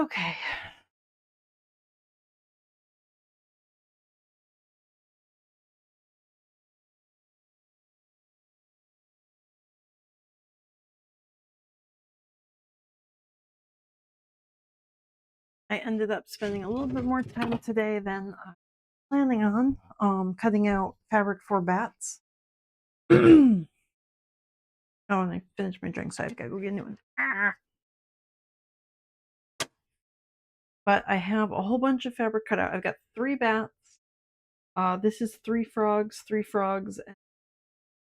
Okay. I ended up spending a little bit more time today than I was planning on, cutting out fabric for bats. Oh, and I finished my drink, so I've got to go get a new one. But I have a whole bunch of fabric cut out. I've got 3 bats. This is 3 frogs, and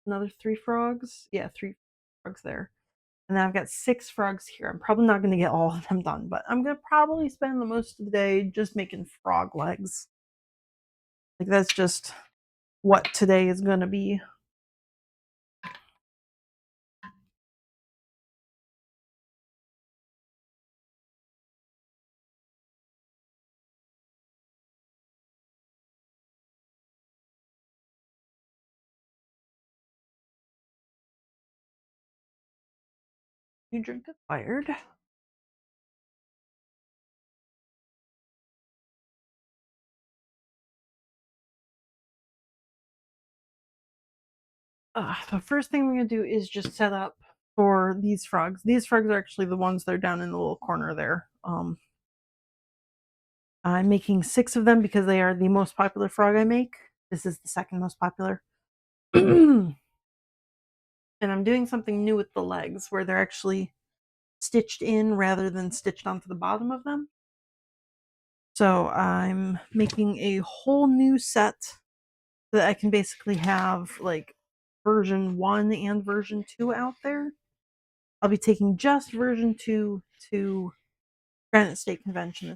another 3 frogs. Yeah, 3 frogs there. And then I've got 6 frogs here. I'm probably not going to get all of them done, but I'm going to probably spend the most of the day just making frog legs. Like, that's just what today is going to be. New drink acquired. The first thing we're going to do is just set up for these frogs. These frogs are actually the ones that are down in the little corner there. I'm making 6 of them because they are the most popular frog I make. This is the second most popular. And I'm doing something new with the legs where they're actually stitched in rather than stitched onto the bottom of them. So I'm making a whole new set so that I can basically have like version 1 and version 2 out there. I'll be taking just version 2 to Granite State Convention.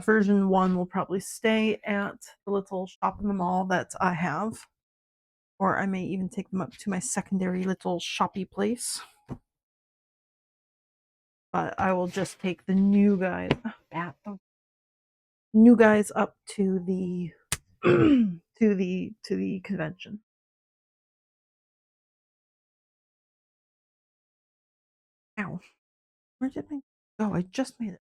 Version 1 will probably stay at the little shop in the mall that I have, or I may even take them up to my secondary little shoppy place. But I will just take the new guys, new guys up to the to the convention. Ow! Where did my? Oh, I just made it.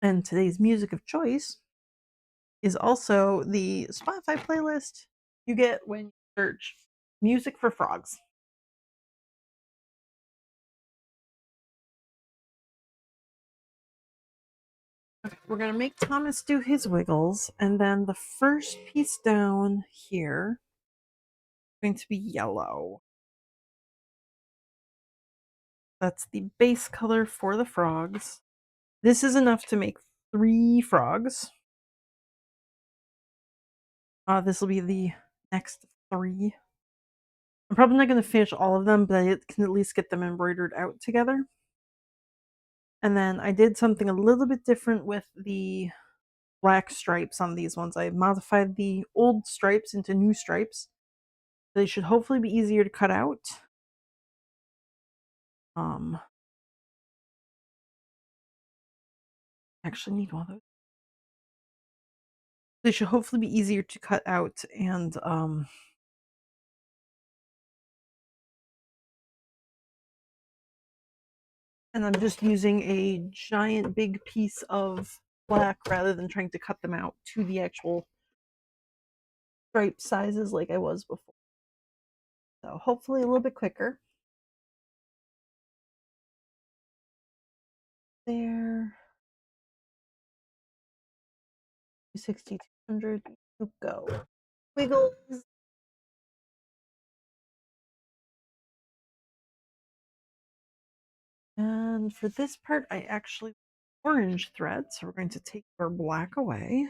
And today's music of choice is also the Spotify playlist you get when you search music for frogs. Okay, we're gonna make Thomas do his wiggles, and then the first piece down here is going to be yellow. That's the base color for the frogs. This is enough to make 3 frogs. This will be the next 3. I'm probably not gonna finish all of them, but I can at least get them embroidered out together. And then I did something a little bit different with the black stripes on these ones. I modified the old stripes into new stripes. They should hopefully be easier to cut out. Um, actually need one of those. They should hopefully be easier to cut out, and I'm just using a giant big piece of black rather than trying to cut them out to the actual stripe sizes like I was before. So hopefully a little bit quicker. There. 260, 200, go. Wiggles. And for this part, I actually orange thread, so we're going to take our black away.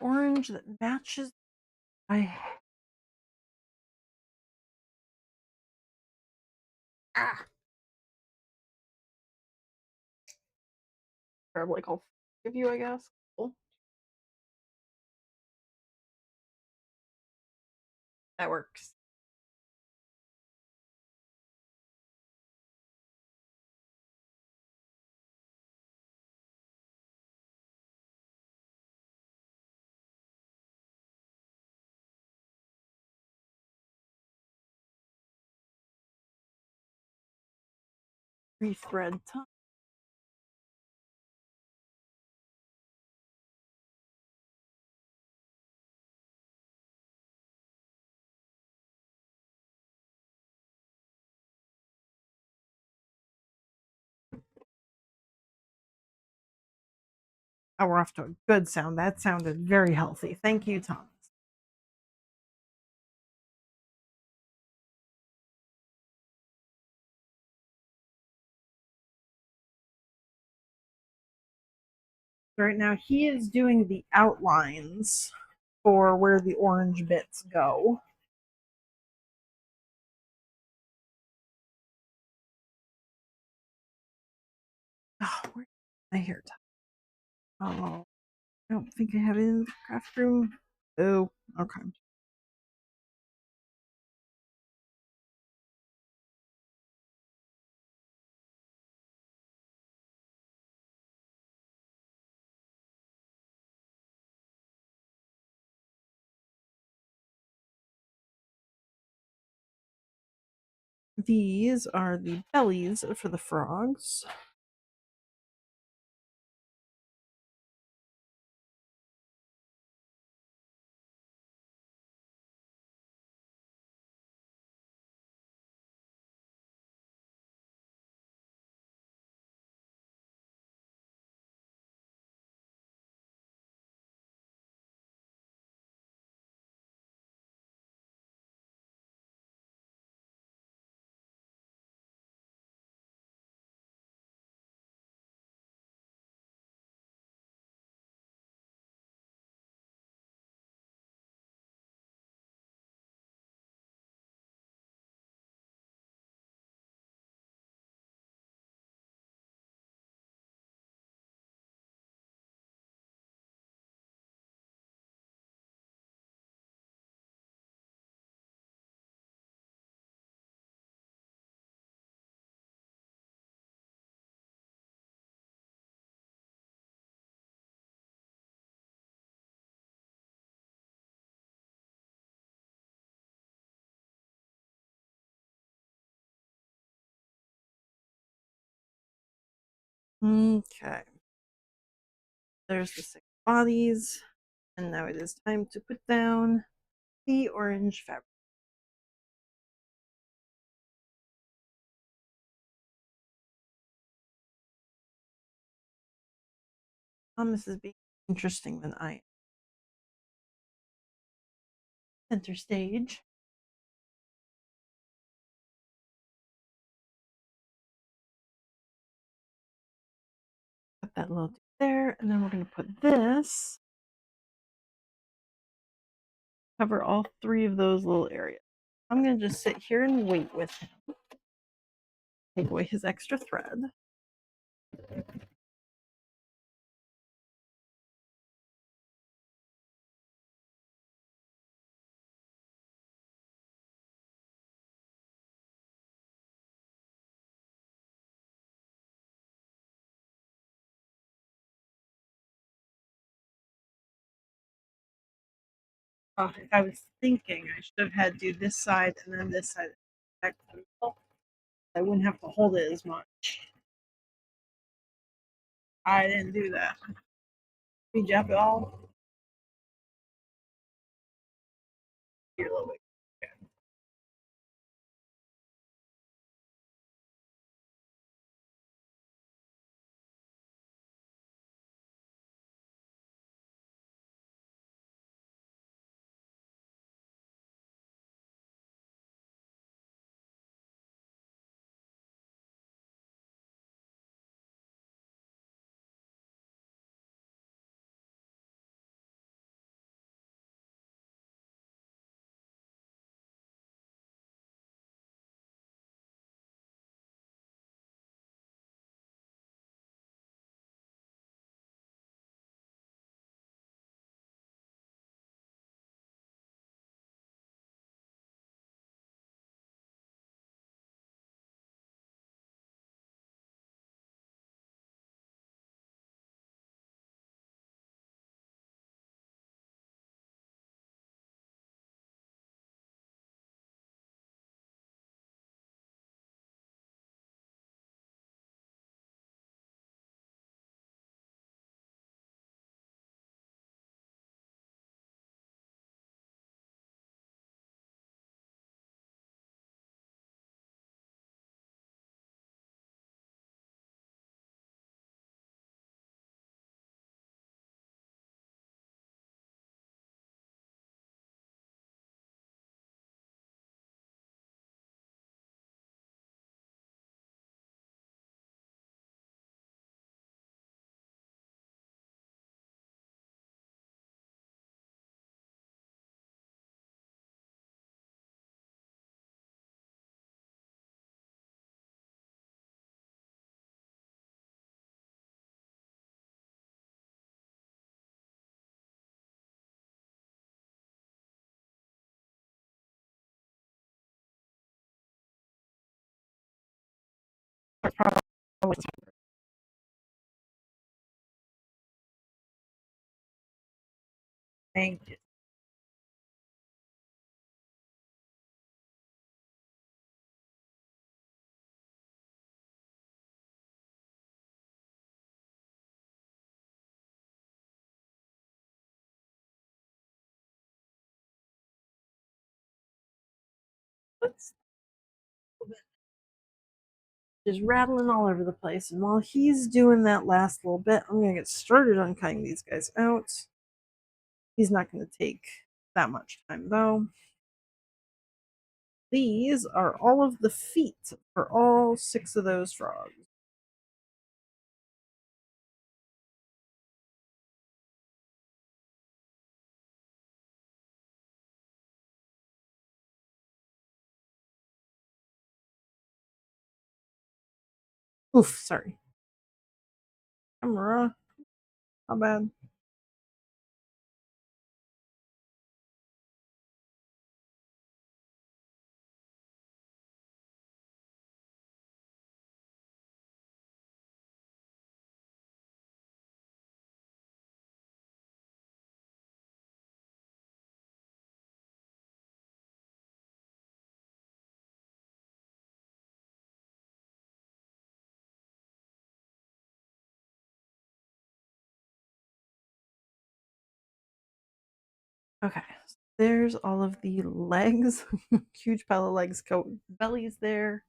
Orange that matches. I grab like all 3 of you, I guess. Cool. That works. Rethread time. Oh, we're off to a good sound. That sounded very healthy. Thank you, Thomas. Right now, he is doing the outlines for where the orange bits go. Oh, where's my hair tie? Oh, I don't think I have it in the craft room. Oh, okay. These are the bellies for the frogs. Okay. There's the 6 bodies. And now it is time to put down the orange fabric. Thomas is being interesting than I am. Center stage. Put that little there, and then we're going to put this, cover all 3 of those little areas. I'm going to just sit here and wait with him. Take away his extra thread. I was thinking I should have had to do this side and then this side. I wouldn't have to hold it as much. I didn't do that. We jump it all. Here a little bit. Thank you. Let's just rattling all over the place. And while he's doing that last little bit, I'm gonna get started on cutting these guys out. He's not gonna take that much time though. These are all of the feet for all 6 of those frogs. Oof, sorry. Camera. How bad? Okay, so there's all of the legs. Huge pile of legs, coat, bellies there.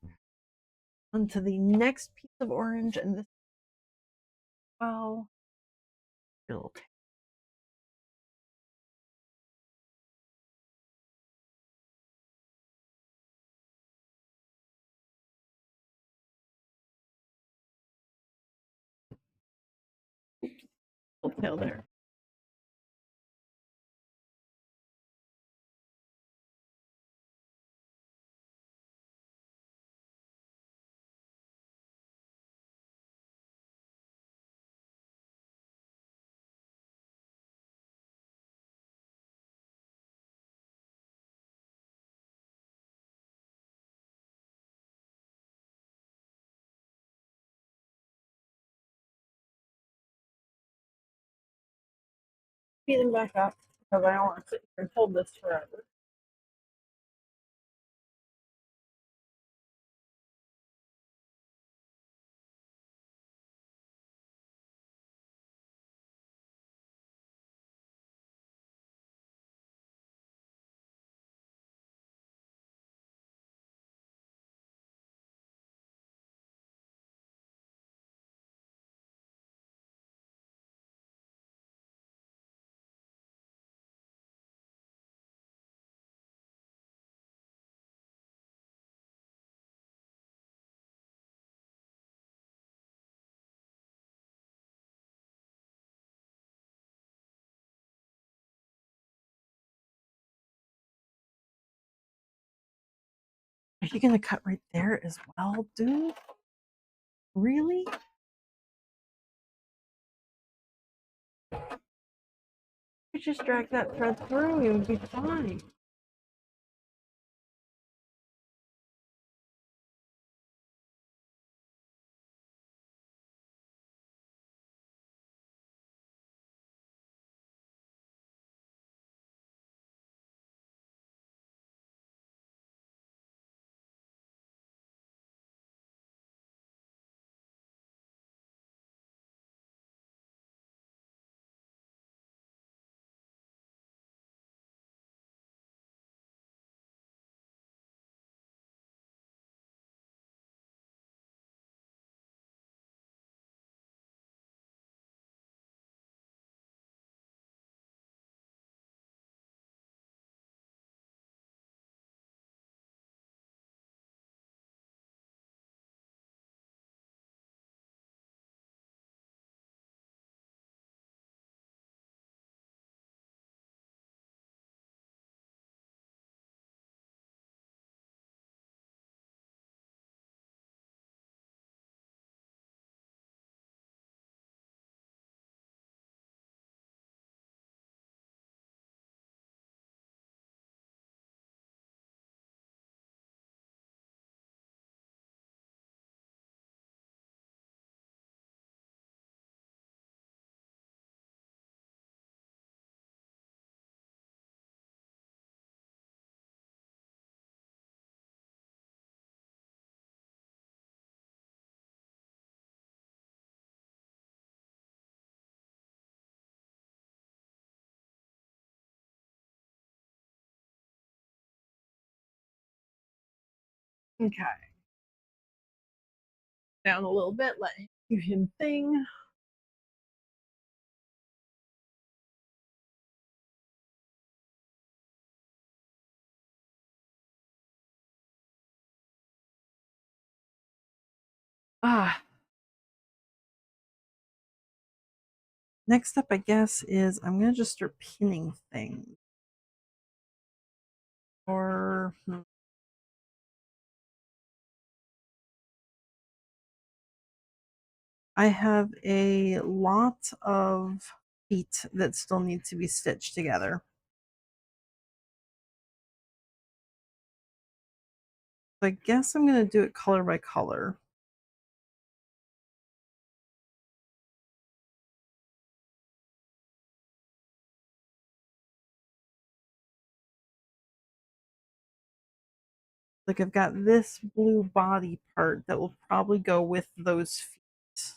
Onto the next piece of orange, and this well, little tail there. Speed them back up because I don't want to sit here and hold this forever. Are you gonna cut right there as well, dude? Really? You just drag that thread through, you would be fine. Okay. Down a little bit, let him thing. Ah, next step, I guess, is I'm gonna just start pinning things. Or I have a lot of feet that still need to be stitched together. So I guess I'm gonna do it color by color. Like I've got this blue body part that will probably go with those feet.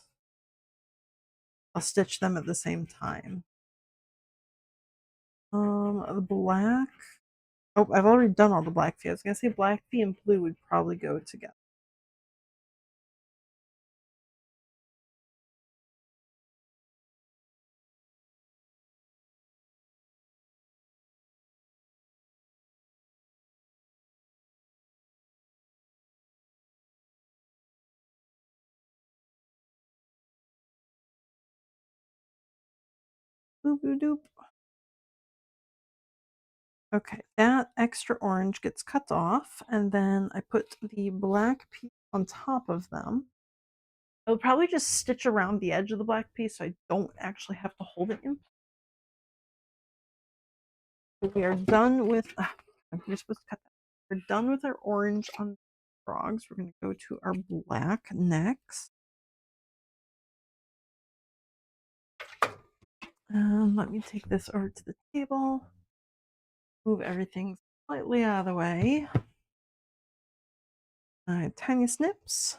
I'll stitch them at the same time. The black. Oh, I've already done all the black feet. I was gonna say black feet and blue would probably go together. Boop boop doop. Okay, that extra orange gets cut off, and then I put the black piece on top of them. I'll probably just stitch around the edge of the black piece so I don't actually have to hold it in. We are done with. You're supposed to cut that. We're done with our orange on the frogs. We're going to go to our black next. Let me take this over to the table. Move everything slightly out of the way. Tiny snips.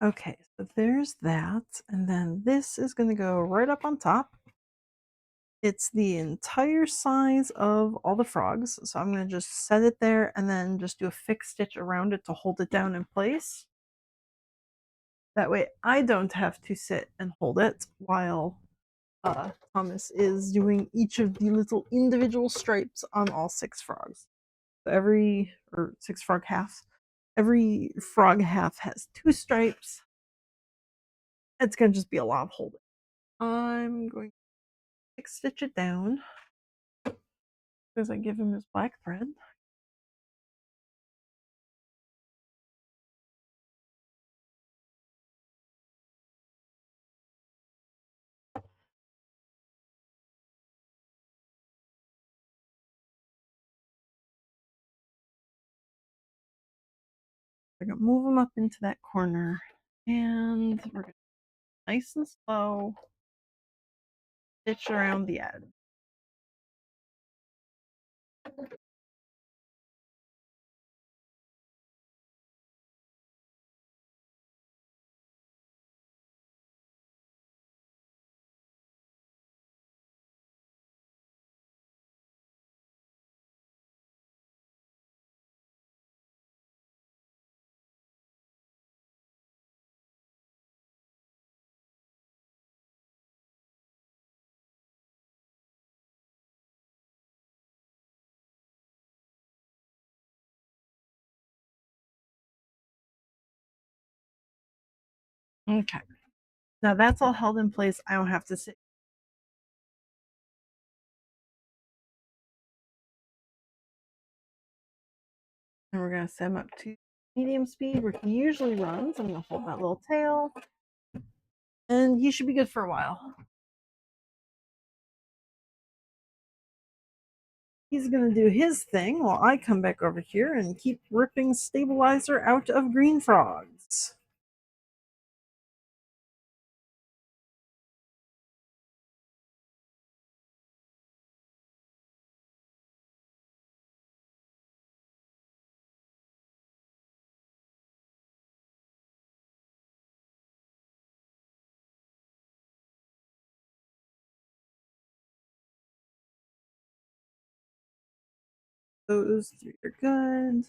Okay, so there's that. And then this is going to go right up on top. It's the entire size of all the frogs. So I'm going to just set it there and then just do a fixed stitch around it to hold it down in place. That way I don't have to sit and hold it while Thomas is doing each of the little individual stripes on all 6 frogs. So or 6 frog halves, every frog half has 2 stripes. It's going to just be a lot of holding. I'm going to stitch it down because I give him his black thread. We're going to move him up into that corner, and we're going to nice and slow stitch around the edge. Okay. Now that's all held in place. I don't have to sit. And we're going to set him up to medium speed where he usually runs. I'm going to hold that little tail. And he should be good for a while. He's going to do his thing while I come back over here and keep ripping stabilizer out of green frogs. Those 3 are good.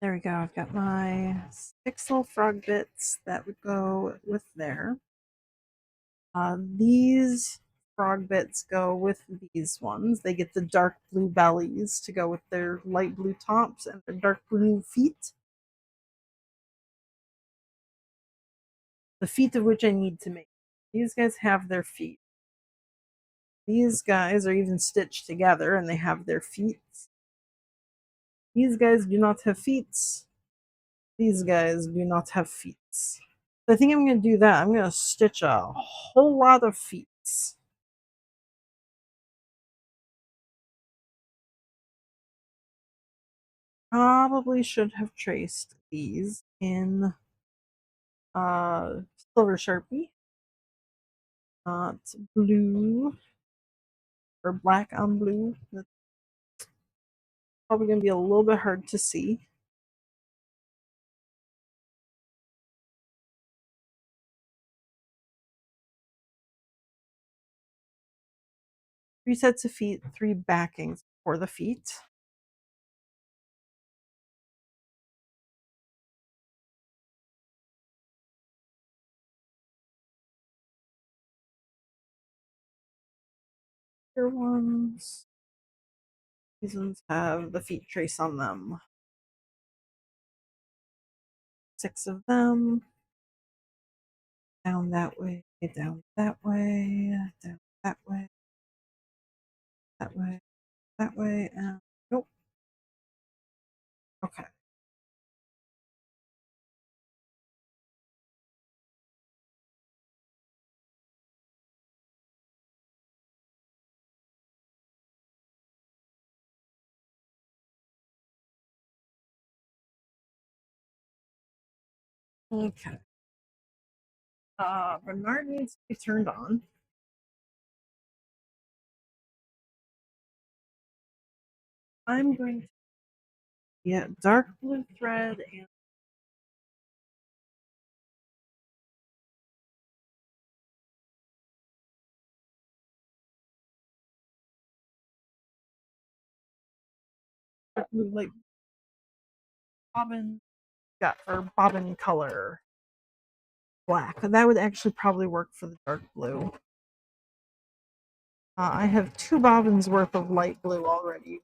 There we go. I've got my 6 little frog bits that would go with there. These frog bits go with these ones. They get the dark blue bellies to go with their light blue tops and their dark blue feet. The feet of which I need to make. These guys have their feet. These guys are even stitched together and they have their feet. These guys do not have feet. These guys do not have feet. So I think I'm going to do that. I'm going to stitch a whole lot of feet. Probably should have traced these in silver Sharpie, not blue or black on blue. That's probably going to be a little bit hard to see. 3 sets of feet, 3 backings for the feet. Here ones. These ones have the feet trace on them. 6 of them. Down that way, down that way, down that way, that way, that way, and nope. Okay. Okay. Bernard needs to be turned on. I'm going to get dark blue thread and dark blue like bobbin. Got for bobbin color black. That would actually probably work for the dark blue. I have 2 bobbins worth of light blue already,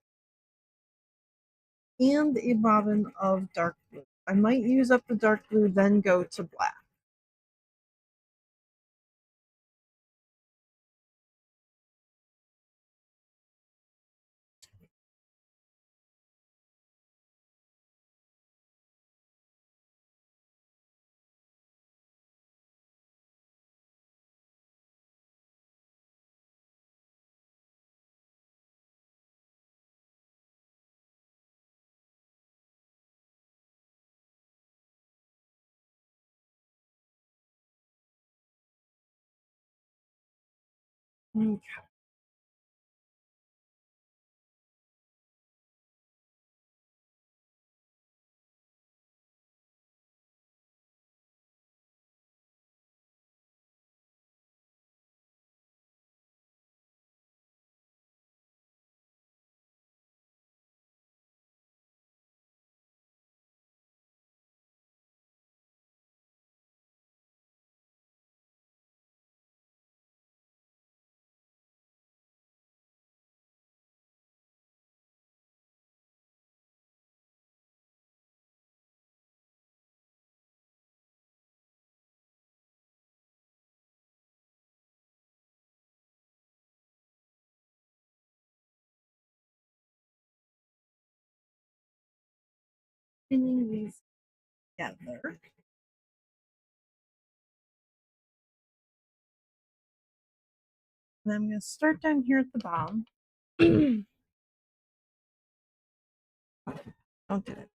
and a bobbin of dark blue. I might use up the dark blue, then go to black. Okay. Pinning these together. And I'm going to start down here at the bottom. Don't do it.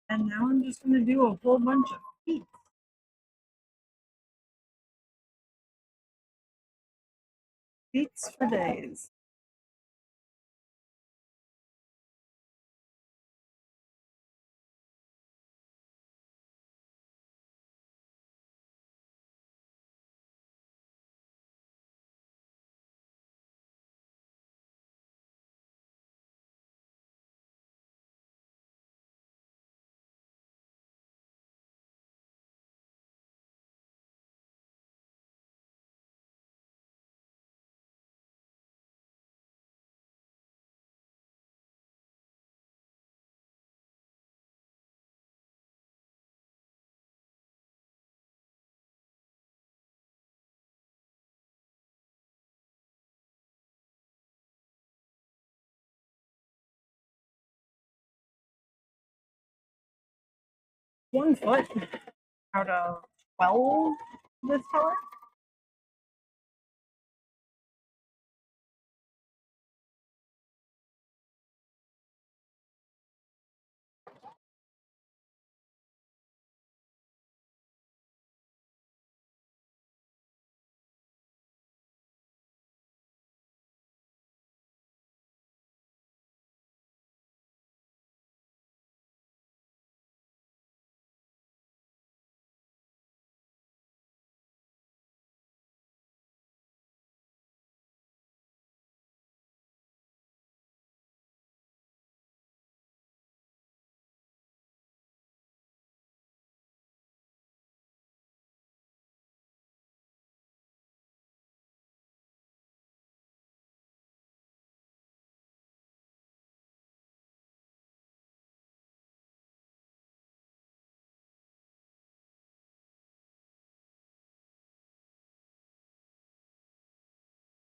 And now I'm just going to do a whole bunch of feet. Feets for days. One foot out of 12 this color.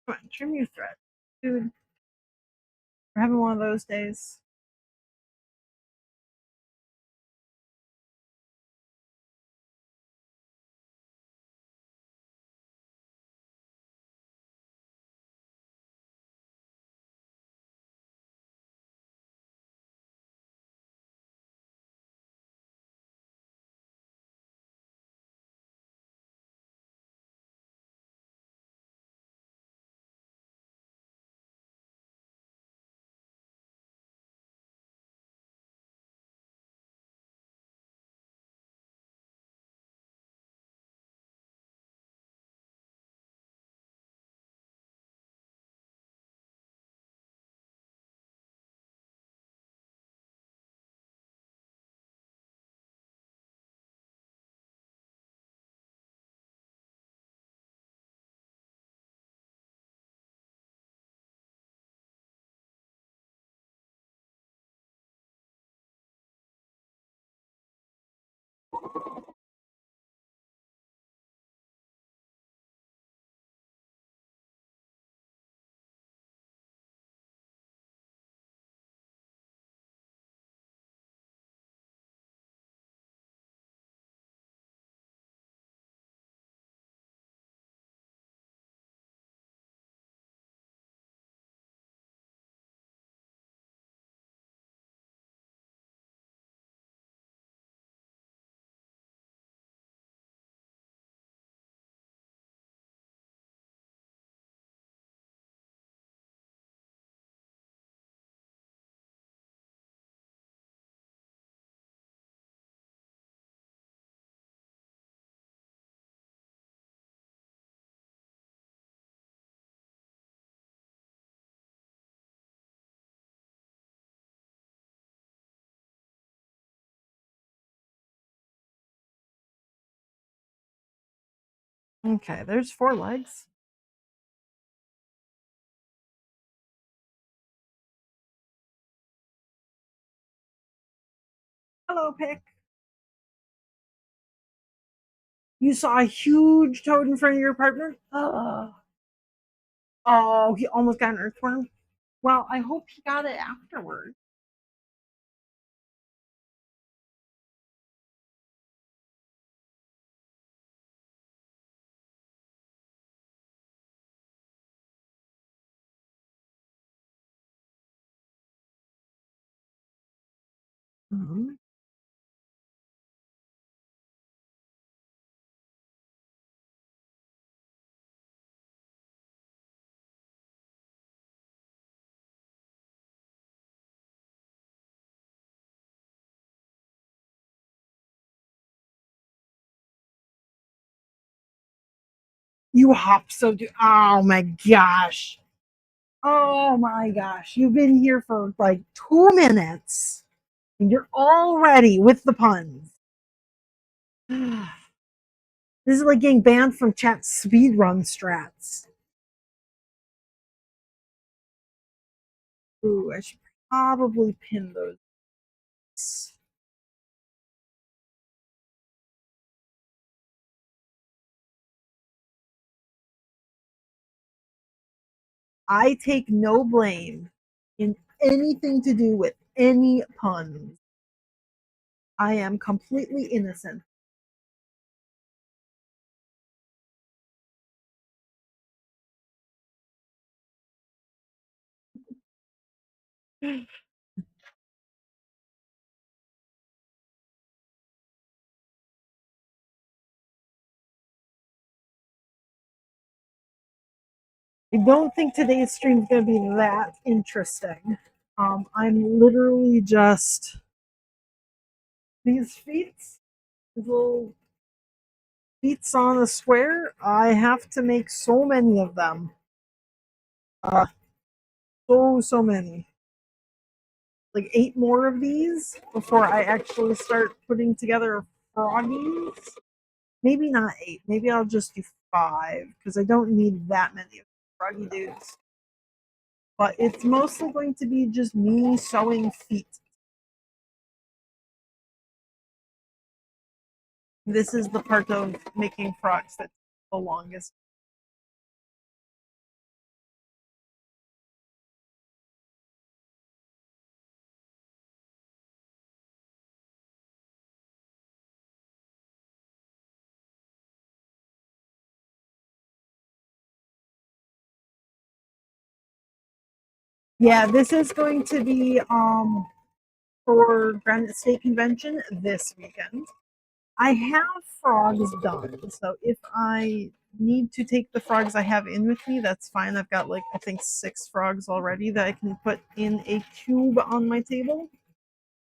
Come on, trim your thread. Dude, we're having one of those days. Okay, there's 4 legs. Hello, Pick. You saw a huge toad in front of your apartment? Oh, he almost got an earthworm. Well, I hope he got it afterward. Mhm. You hop so do. Oh my gosh. Oh my gosh. You've been here for like 2 minutes and you're already with the puns. This is like getting banned from chat speedrun strats. Ooh, I should probably pin those. I take no blame in anything to do with any puns. I am completely innocent. I don't think today's stream is going to be that interesting. I'm literally just these feet, these little feet on a square. I have to make so many of them. Uh, so many. Like 8 more of these before I actually start putting together froggies. Maybe not 8. Maybe I'll just do 5 because I don't need that many of froggy dudes. But it's mostly going to be just me sewing feet. This is the part of making frogs that's the longest. Yeah, this is going to be for Granite State Convention this weekend. I have frogs done, so if I need to take the frogs I have in with me, that's fine. I've got like I think 6 frogs already that I can put in a cube on my table.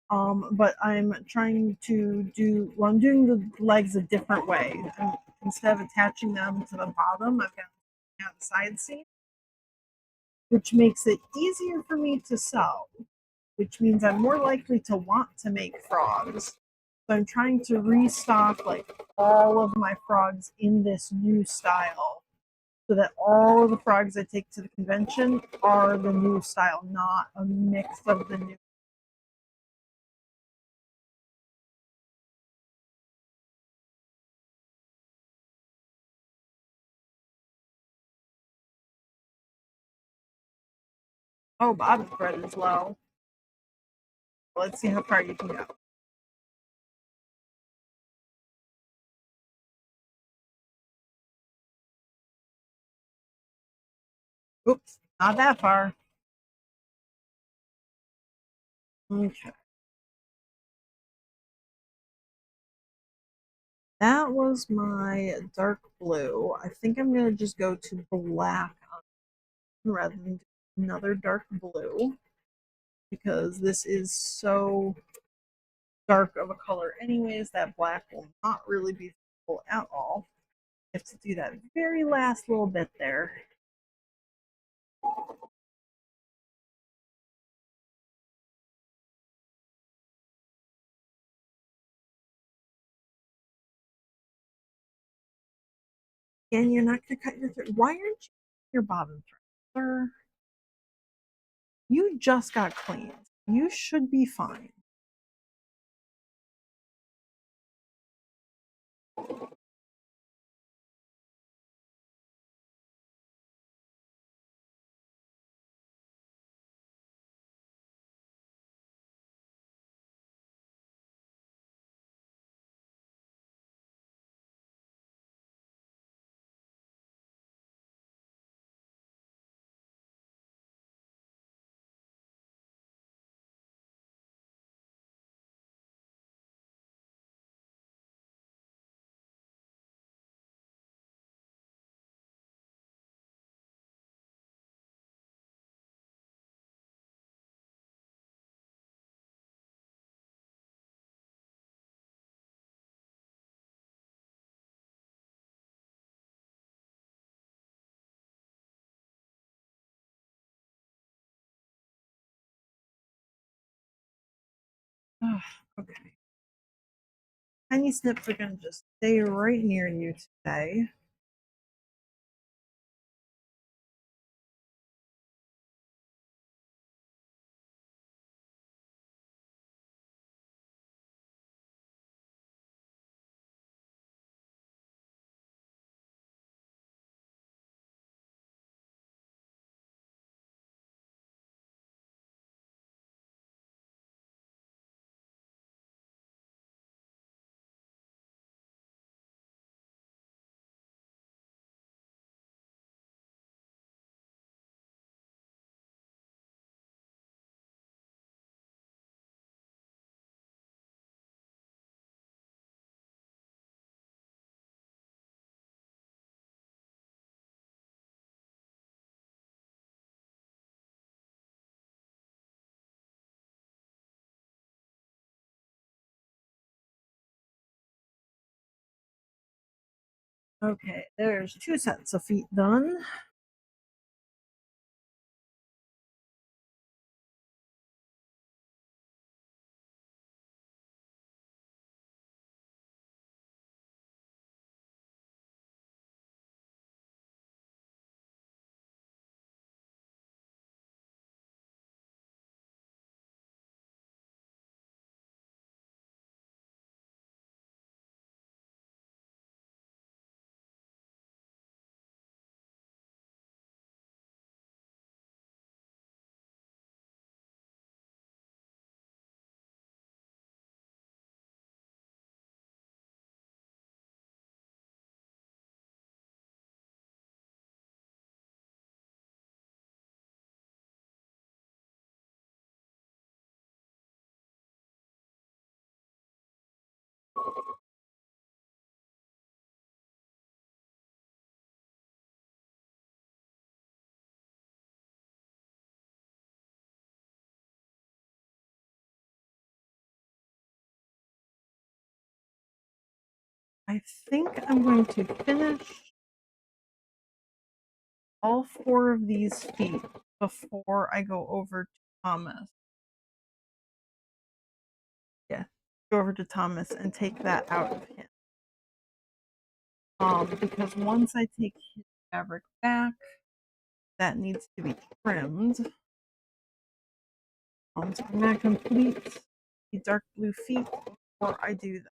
But I'm trying to do well, I'm doing the legs a different way. Instead of attaching them to the bottom, I've got the side seam, which makes it easier for me to sew, which means I'm more likely to want to make frogs. So I'm trying to restock like all of my frogs in this new style so that all of the frogs I take to the convention are the new style, not a mix of the new. Oh, bobbin thread is low. Let's see how far you can go. Oops, not that far. Okay. That was my dark blue. I think I'm going to just go to black rather than another dark blue because this is so dark of a color anyways that black will not really be visible at all. You have to do that very last little bit there. And you're not going to cut your thread. Why aren't you your bobbin thread, sir? You just got cleaned. You should be fine. Okay. Tiny snips are going to just stay right near you today. Okay, there's 2 sets of feet done. I think I'm going to finish all 4 of these feet before I go over to Thomas. Yeah, go over to Thomas and take that out of him. Because once I take his fabric back, that needs to be trimmed. So I'm going to complete the dark blue feet before I do that.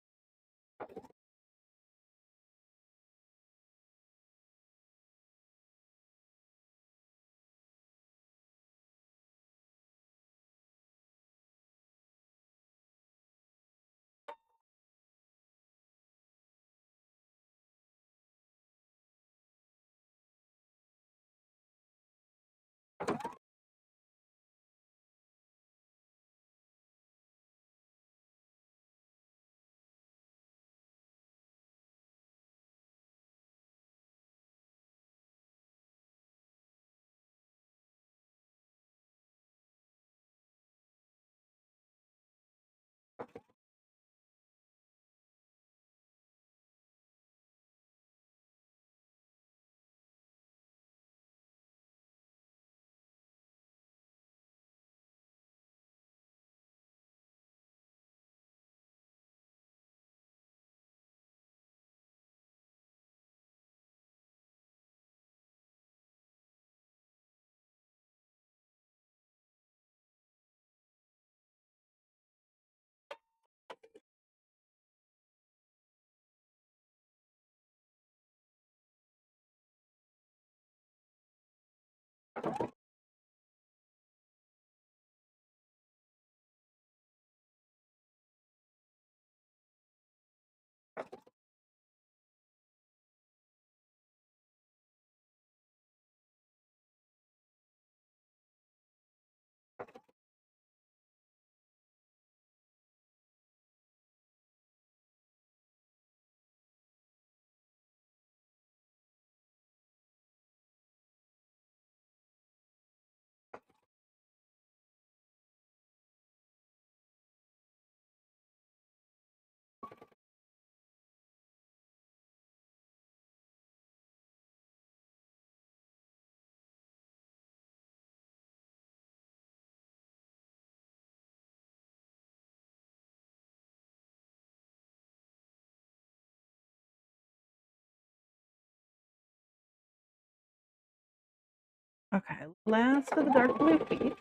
Okay, last of the dark blue feet.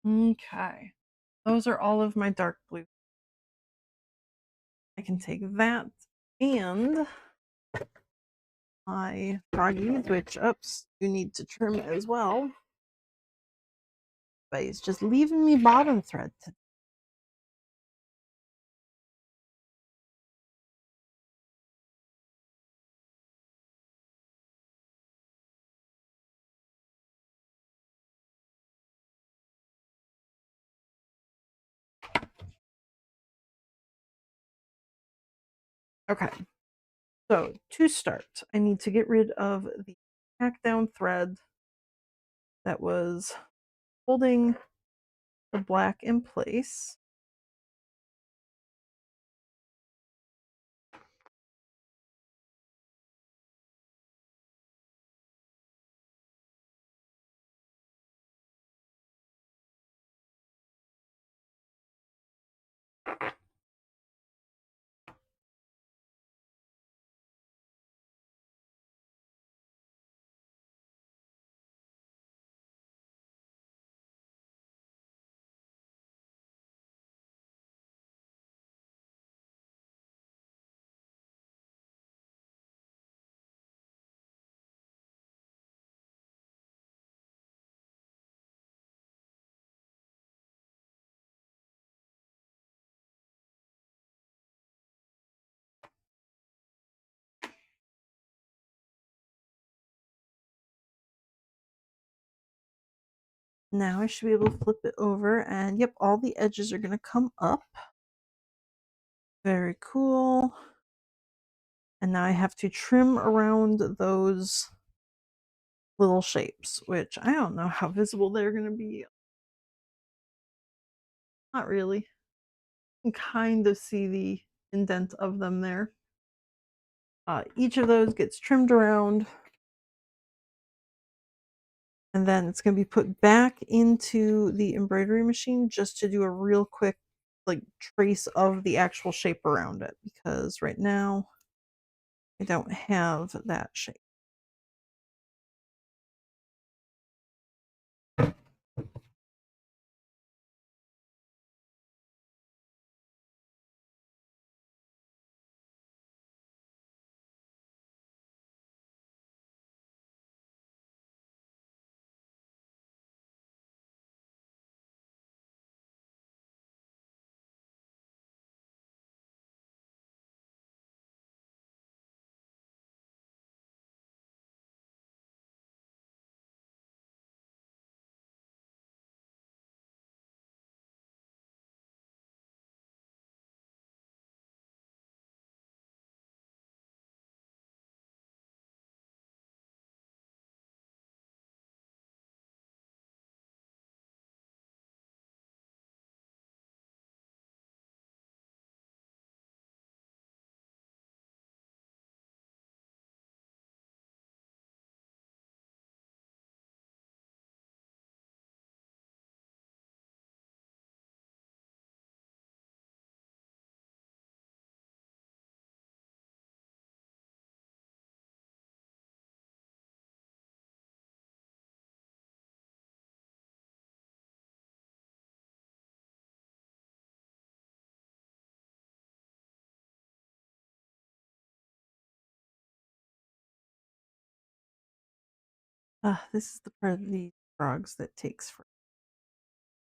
Okay, those are all of my dark blue. I can take that and my froggies, which, oops, you need to trim as well. But it's just leaving me bottom thread. Okay, so to start, I need to get rid of the tack down thread that was holding the black in place. Now I should be able to flip it over, and yep, all the edges are going to come up. Very cool. And now I have to trim around those little shapes, which I don't know how visible they're going to be. Not really. You can kind of see the indent of them there. Each of those gets trimmed around, and then it's going to be put back into the embroidery machine just to do a real quick like trace of the actual shape around it, because right now I don't have that shape. This is the part of the frogs that takes forever.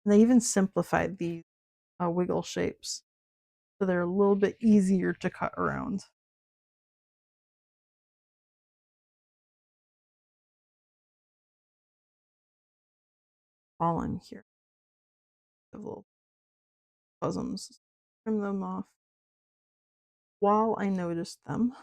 And they even simplified these wiggle shapes, so they're a little bit easier to cut around. While I'm here, the little bosoms, trim them off while I noticed them.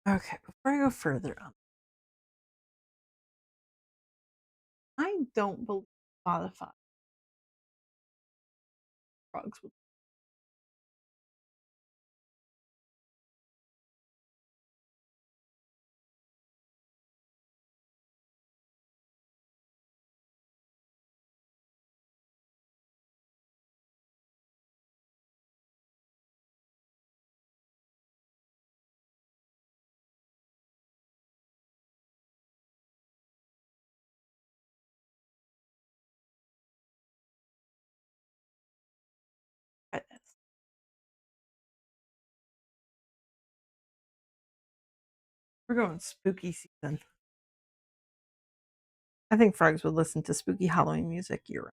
Okay, before I go further on, I don't believe Spotify. Frogs would. Try this. We're going spooky season. I think frogs would listen to spooky Halloween music year round.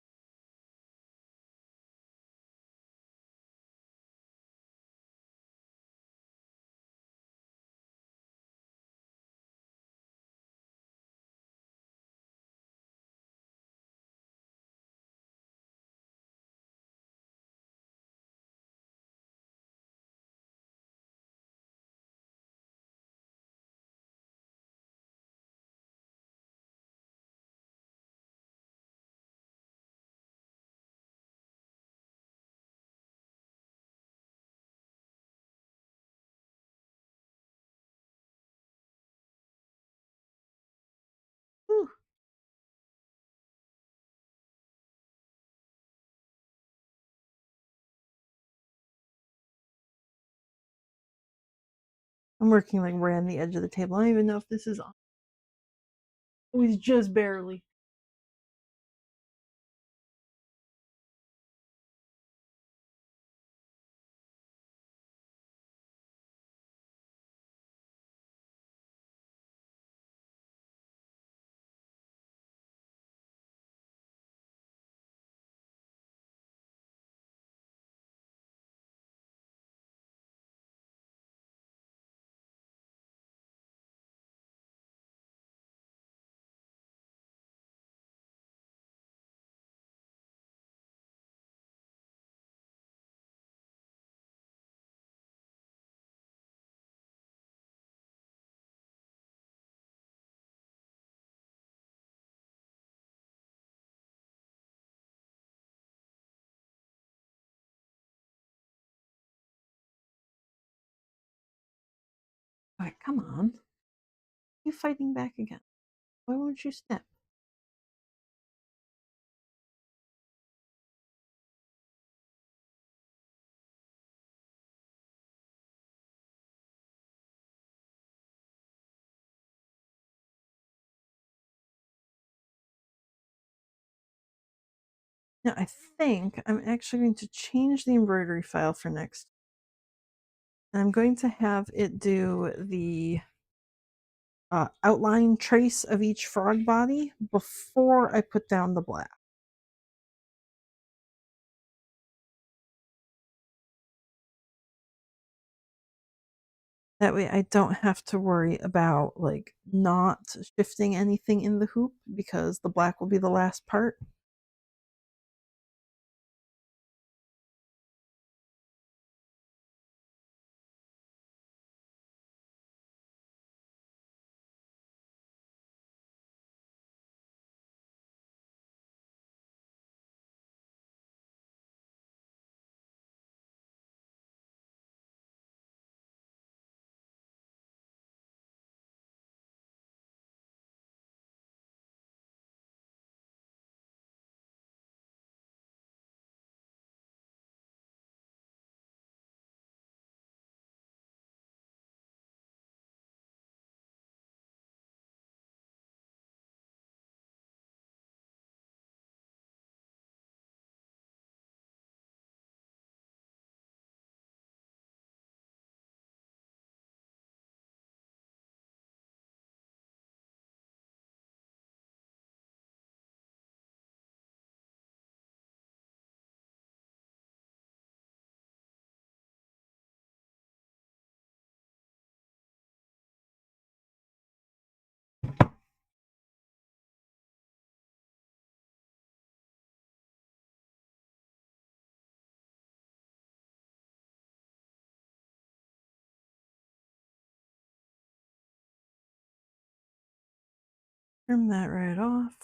Whew. I'm working like right on the edge of the table. I don't even know if this is on. Oh, he's just barely. All right, come on. You fighting back again? Why won't you snap? Now I think I'm actually going to change the embroidery file for next. And I'm going to have it do the outline trace of each frog body before I put down the black. That way I don't have to worry about like not shifting anything in the hoop because the black will be the last part. Trim that right off.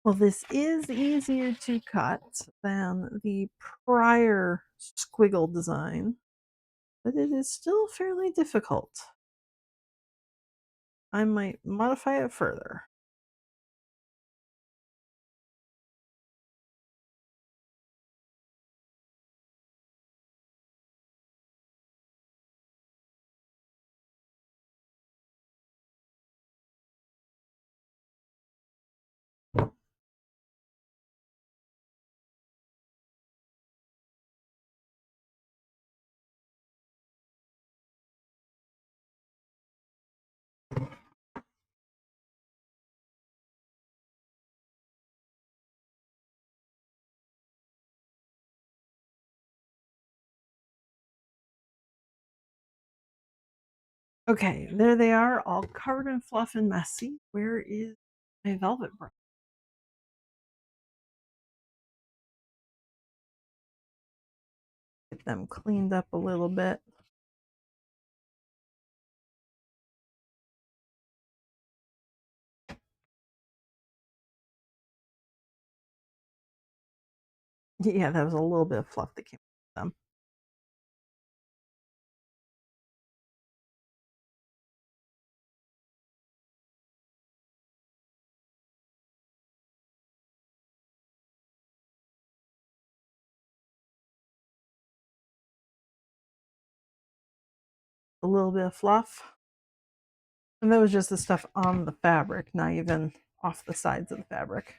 Well, this is easier to cut than the prior squiggle design, but it is still fairly difficult. I might modify it further. Okay, there they are, all covered in fluff and messy. Where is my velvet brush? Get them cleaned up a little bit. Yeah, that was a little bit of fluff that came with them. A little bit of fluff. And that was just the stuff on the fabric, not even off the sides of the fabric.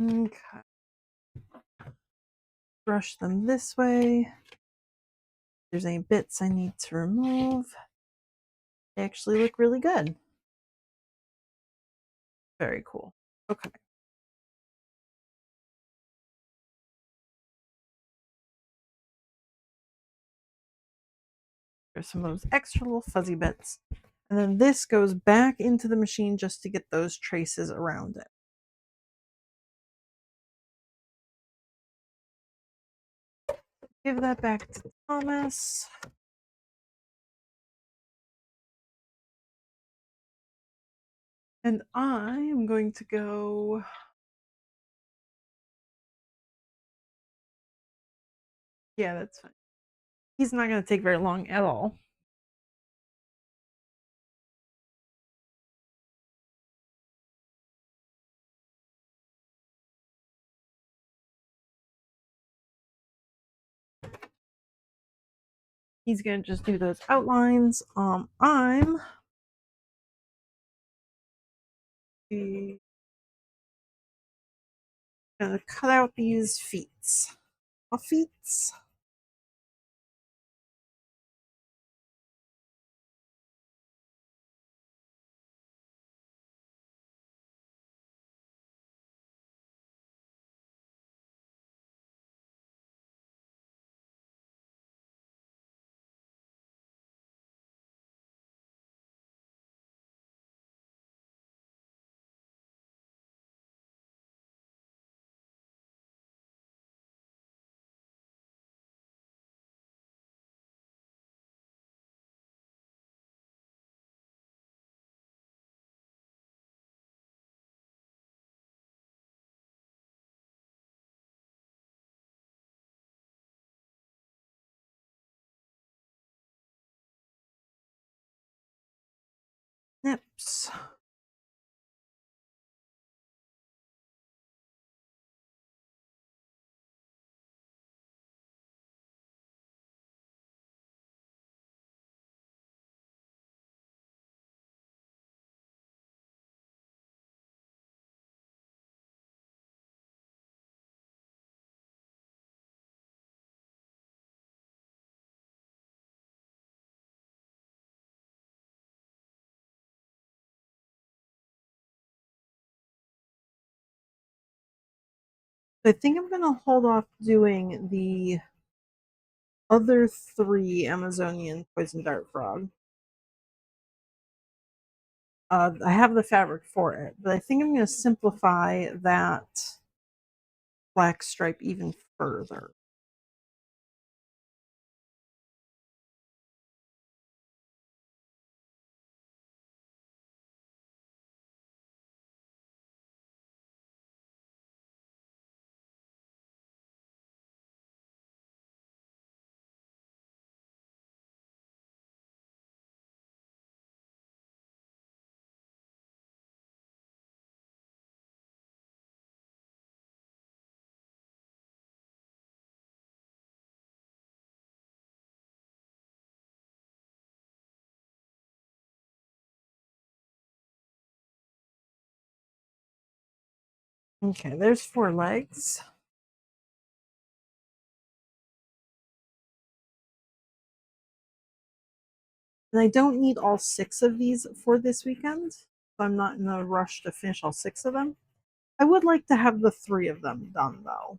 Okay. Brush them this way. If there's any bits I need to remove, they actually look really good. Very cool. Okay. There's some of those extra little fuzzy bits. And then this goes back into the machine just to get those traces around it. Give that back to Thomas. And I am going to go. Yeah, that's fine. He's not going to take very long at all. He's going to just do those outlines. I'm gonna cut out these feet. Feet. Nips. I think I'm gonna hold off doing the other 3 Amazonian poison dart frog. I have the fabric for it, but I think I'm gonna simplify that black stripe even further. Okay, there's 4 legs. And I don't need all 6 of these for this weekend, so I'm not in a rush to finish all 6 of them. I would like to have the 3 of them done, though.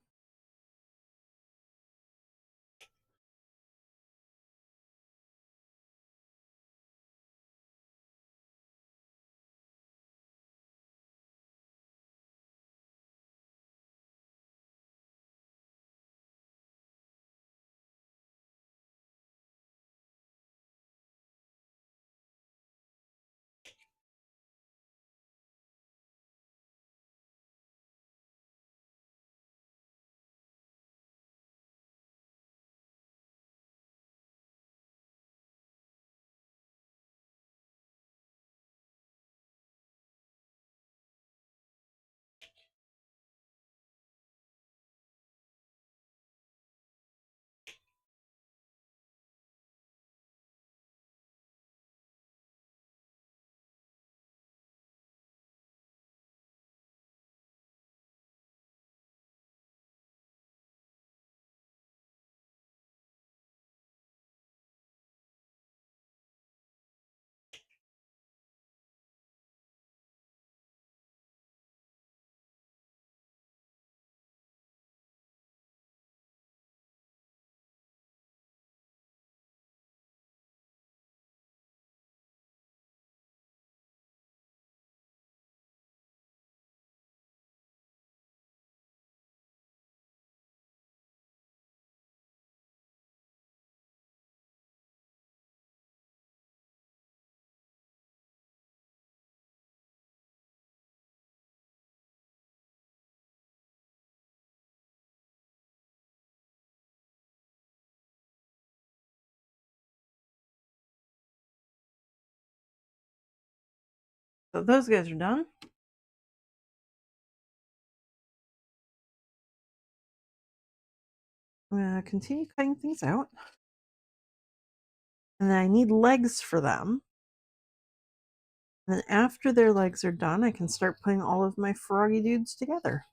So those guys are done. I'm gonna continue cutting things out. And then I need legs for them. And then after their legs are done, I can start putting all of my froggy dudes together.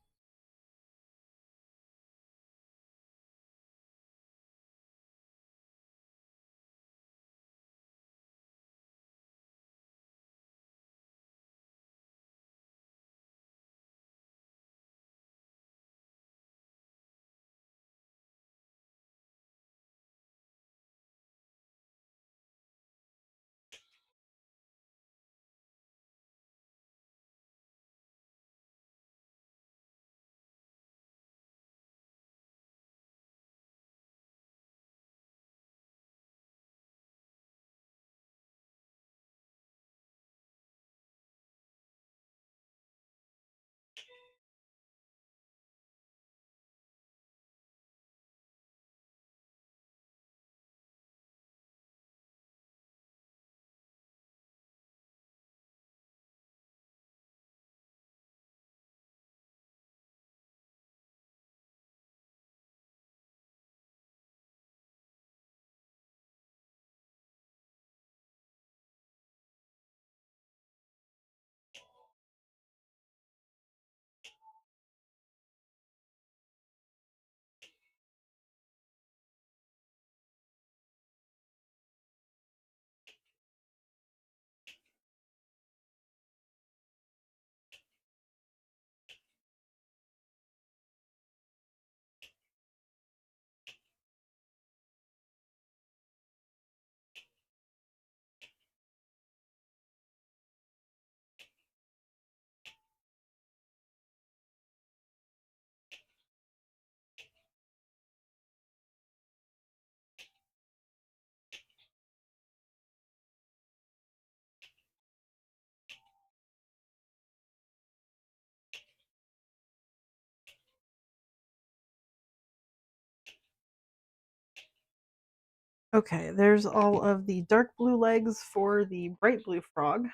Okay, there's all of the dark blue legs for the bright blue frog.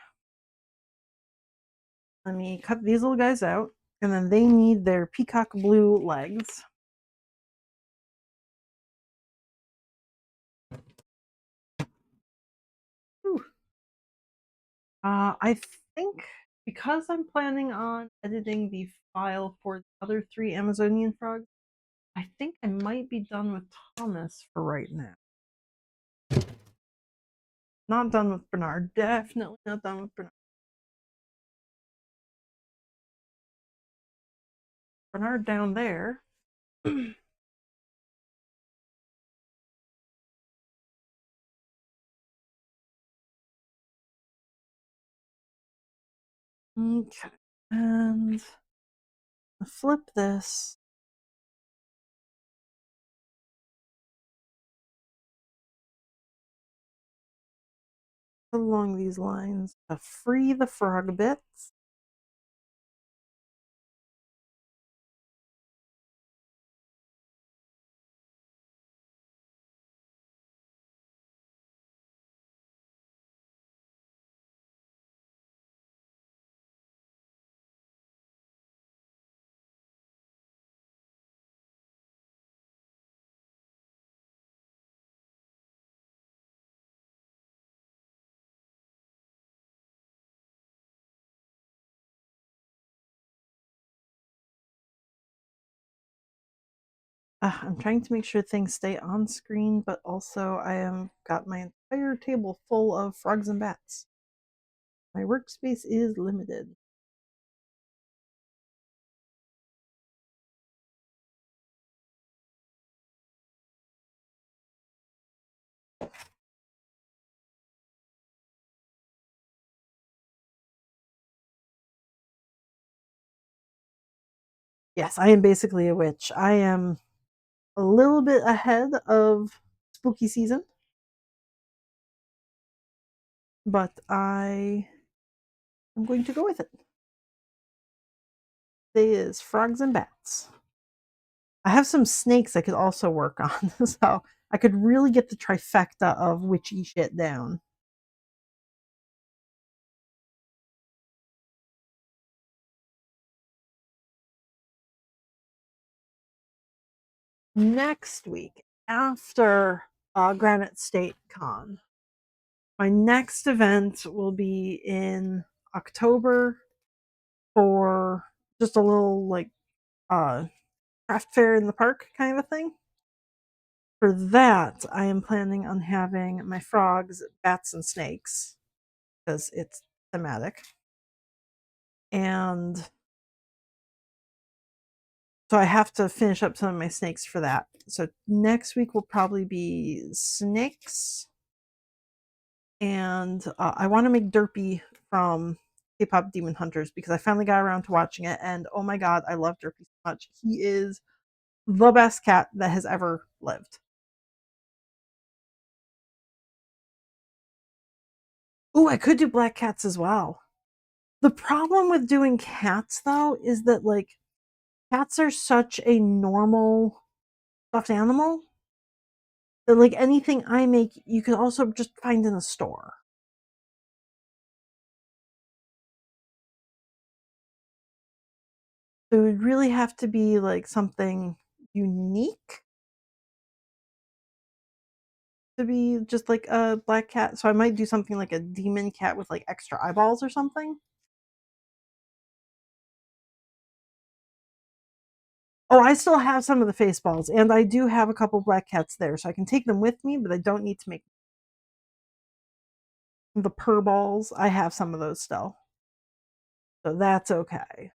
Let me cut these little guys out, and then they need their peacock blue legs. Ooh. I think because I'm planning on editing the file for the other 3 Amazonian frogs, I think I might be done with Thomas for right now. Not done with Bernard. Definitely not done with Bernard. Bernard down there. Okay. And flip this. Along these lines to free the frog bits. I'm trying to make sure things stay on screen, but also I have got my entire table full of frogs and bats. My workspace is limited. Yes, I am basically a witch. I am a little bit ahead of spooky season, but I am going to go with it. Today is frogs and bats. I have some snakes I could also work on, so I could really get the trifecta of witchy shit down. Next week, after Granite State Con, my next event will be in October for just a little like craft fair in the park kind of a thing. For that, I am planning on having my frogs, bats, and snakes because it's thematic. And so I have to finish up some of my snakes for that. So next week will probably be snakes. And I want to make Derpy from K-pop Demon Hunters because I finally got around to watching it, and oh my god, I love Derpy so much. He is the best cat that has ever lived. Oh, I could do black cats as well. The problem with doing cats though is that like cats are such a normal stuffed animal that like anything I make you can also just find in a store. So it would really have to be like something unique to be just like a black cat. So I might do something like a demon cat with like extra eyeballs or something. Oh, I still have some of the face balls, and I do have a couple black cats there, so I can take them with me, but I don't need to make the purr balls. I have some of those still. So that's okay.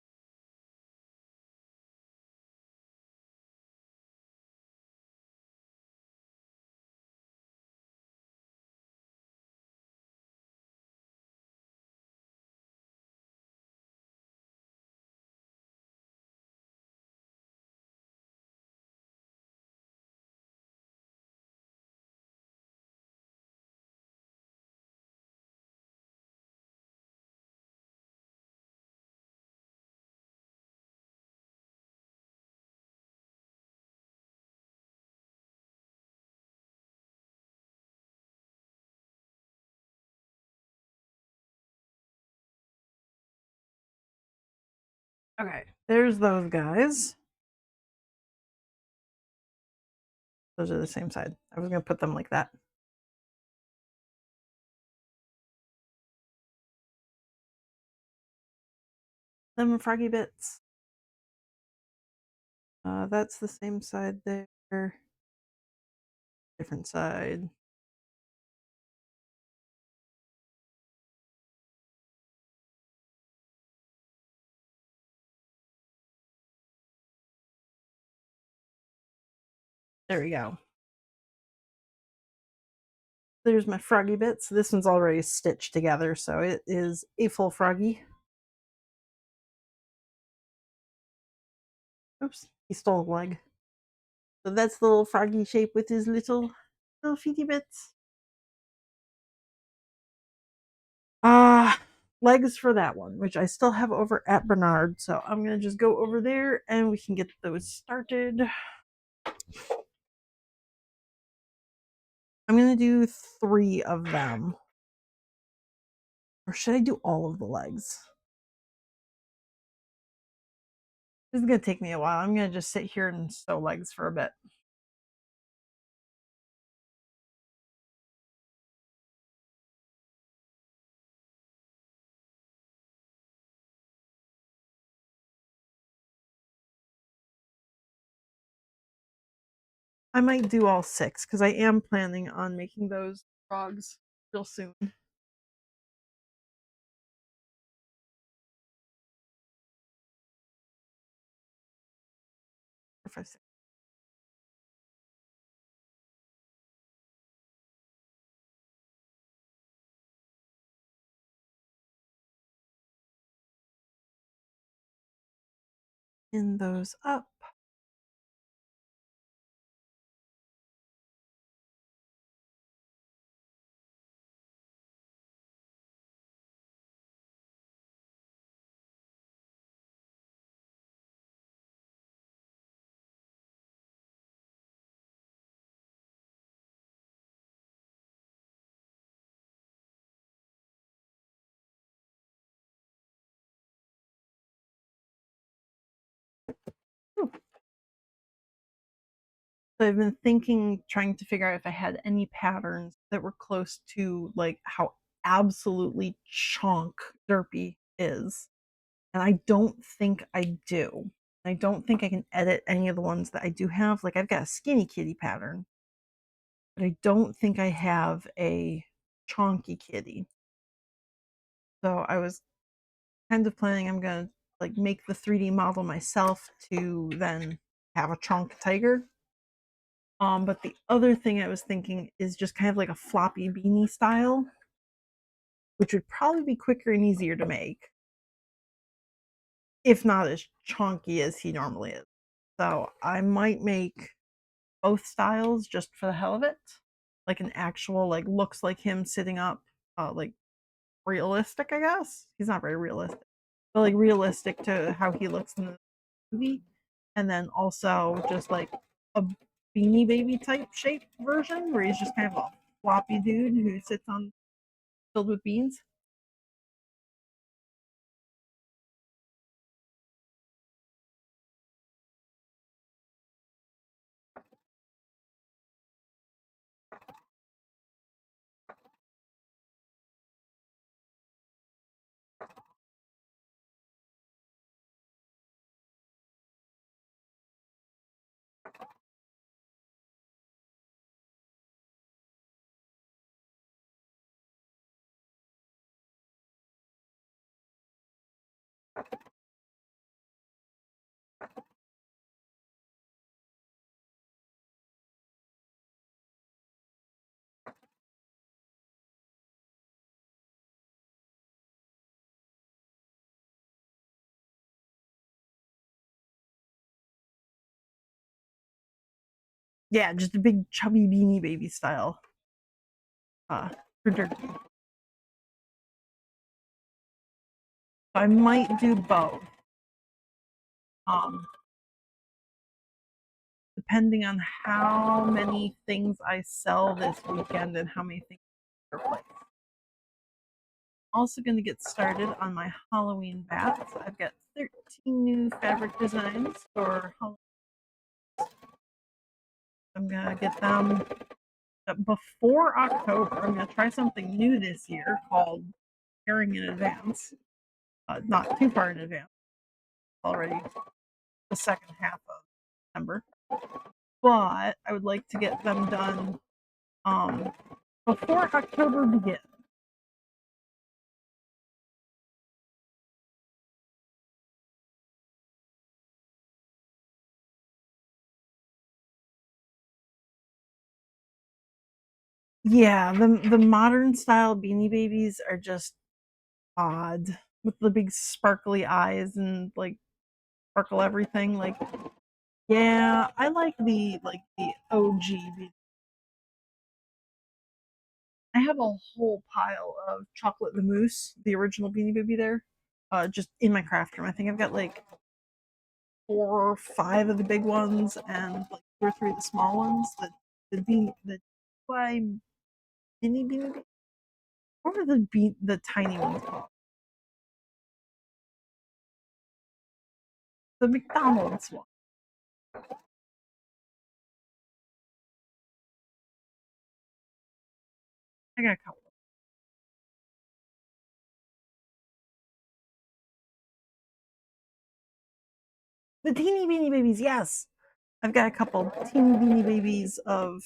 Okay, there's those guys. Those are the same side. I was going to put them like that. Lemon Froggy Bits. That's the same side there. Different side. There we go. There's my Froggy Bits. This one's already stitched together, so it is a full Froggy. Oops, he stole a leg. So that's the little Froggy shape with his little feety bits. Legs for that one, which I still have over at Bernard. So I'm gonna just go over there and we can get those started. I'm gonna do 3 of them. Or should I do all of the legs? This is gonna take me a while. I'm gonna just sit here and sew legs for a bit. I might do all 6 because I am planning on making those frogs real soon. 4, 5, 6. Pin those up. So I've been thinking, trying to figure out if I had any patterns that were close to like how absolutely chonk Derpy is. And I don't think I do. I don't think I can edit any of the ones that I do have. Like I've got a skinny kitty pattern, but I don't think I have a chonky kitty. So I was kind of planning I'm gonna like make the 3D model myself to then have a chonk tiger. But the other thing I was thinking is just kind of like a floppy beanie style, which would probably be quicker and easier to make, if not as chonky as he normally is. So I might make both styles just for the hell of it, like an actual like looks like him sitting up, like realistic. I guess he's not very realistic, but like realistic to how he looks in the movie, and then also just like a Beanie Baby type shape version where he's just kind of a floppy dude who sits on filled with beans. Yeah, just a big chubby Beanie Baby style. For Dirty. So I might do both. Um, Depending on how many things I sell this weekend and how many things are placed. Also going to get started on my Halloween bats. I've got 13 new fabric designs for Halloween. I'm going to get them before October. I'm going to try something new this year called Preparing in Advance. Not too far in advance. already the second half of September. But I would like to get them done um, before October begins. Yeah, the modern style Beanie Babies are just odd with the big sparkly eyes and like sparkle everything. Like, yeah, I like the OG. I have a whole pile of Chocolate the Moose, the original Beanie Baby there, just in my craft room. I think I've got like 4 or 5 of the big ones and like 2 or 3 of the small ones. The why Beanie Baby. What are the tiny ones called? The McDonald's one. I got a couple. The teeny beanie babies, yes. I've got a couple teeny beanie babies of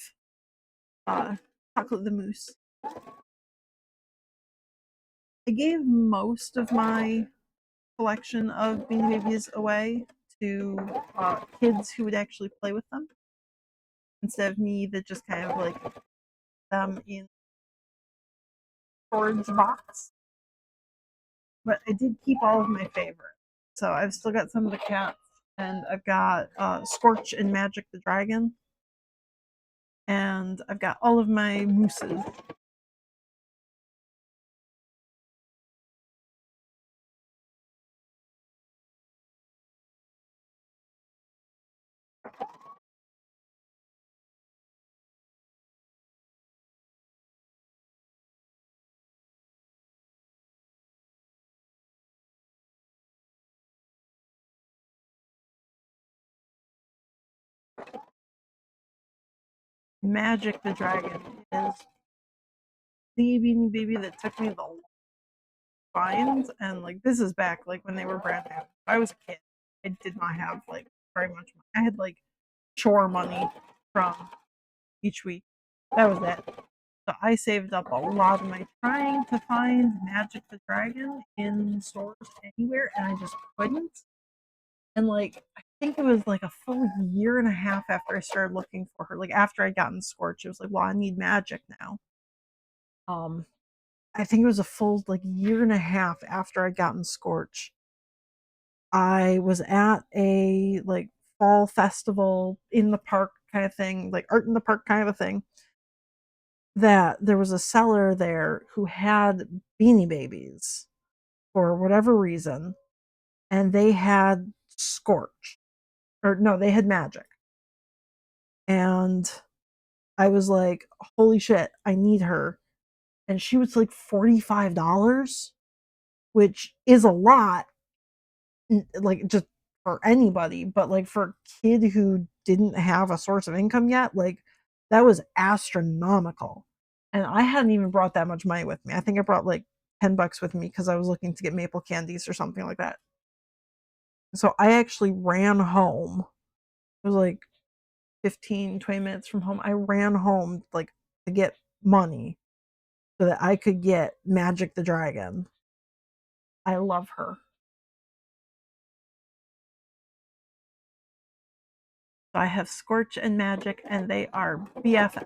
uh, Chocolate the Moose. I gave most of my collection of Beanie Babies away to kids who would actually play with them instead of me that just kind of like them in storage box. But I did keep all of my favorites. So I've still got some of the cats, and I've got Scorch and Magic the Dragon, and I've got all of my mooses. Magic the Dragon is the Beanie Baby that took me the find, and like this is back like when they were brand new. I was a kid. I did not have like very much money. I had like chore money from each week. That was it. So I saved up a lot of my trying to find Magic the Dragon in stores anywhere, and I just couldn't. And like I think it was like a full year and a half after I started looking for her. Like after I'd gotten Scorch, it was like, well, I need Magic now. Um, I think it was a full like year and a half after I'd gotten Scorch. I was at a like fall festival in the park kind of thing, like art in the park kind of a thing. That there was a seller there who had Beanie Babies for whatever reason, and they had Scorch, or no, they had Magic. And I was like, holy shit, I need her. And she was like $45, which is a lot, like just for anybody, but like for a kid who didn't have a source of income yet, like that was astronomical. And I hadn't even brought that much money with me. I think I brought like $10 with me because I was looking to get maple candies or something like that. So I actually ran home. It was like 15, 20 minutes from home. I ran home like to get money so that I could get Magic the Dragon. I love her. So I have Scorch and Magic, and they are BFF.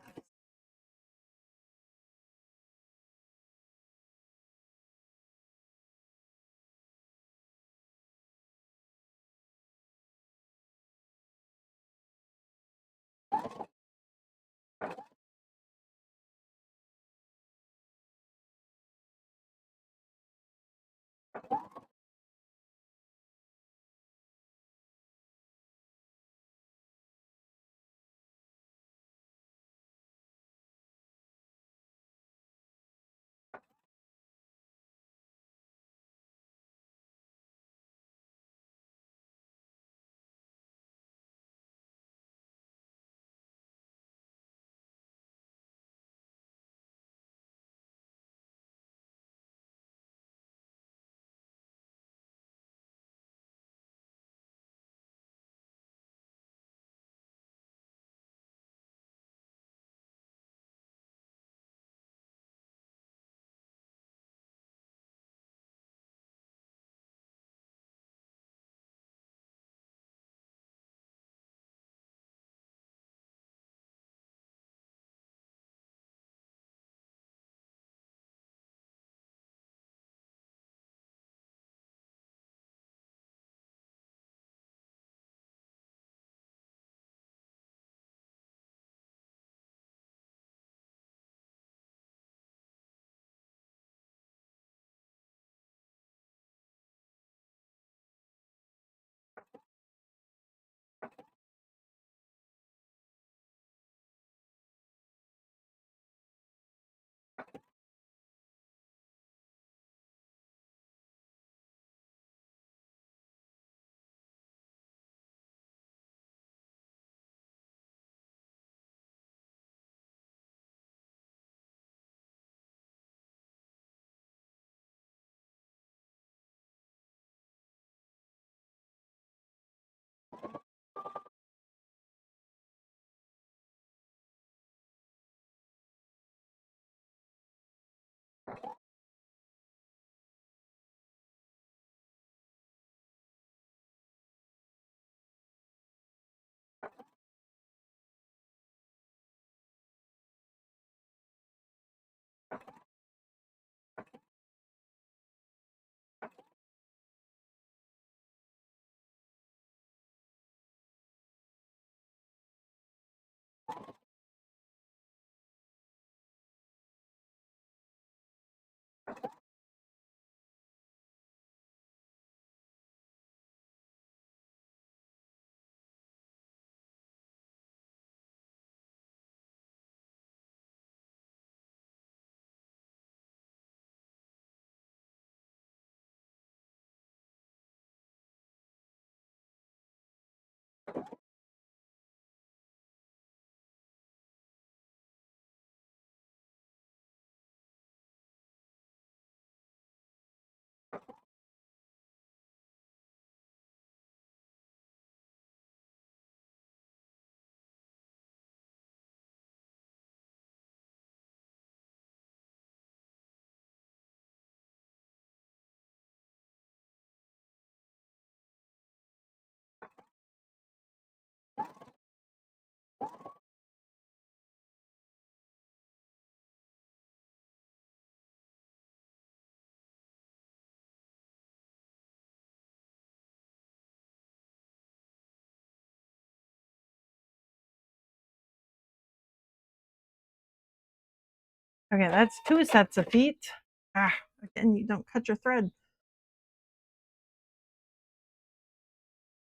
Okay, that's 2 sets of feet. Ah, again, you don't cut your thread.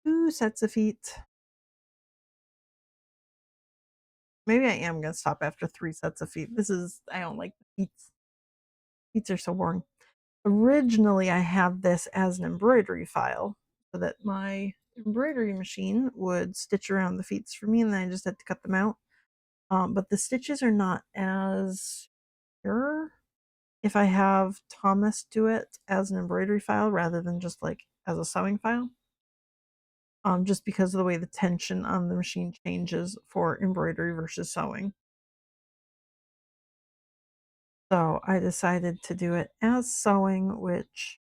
2 sets of feet. Maybe I am gonna stop after 3 sets of feet. I don't like the feet. Feet are so boring. Originally, I had this as an embroidery file so that my embroidery machine would stitch around the feet for me, and then I just had to cut them out. But the stitches are not as sure if I have Thomas do it as an embroidery file rather than just like as a sewing file. Just because of the way the tension on the machine changes for embroidery versus sewing. So I decided to do it as sewing, which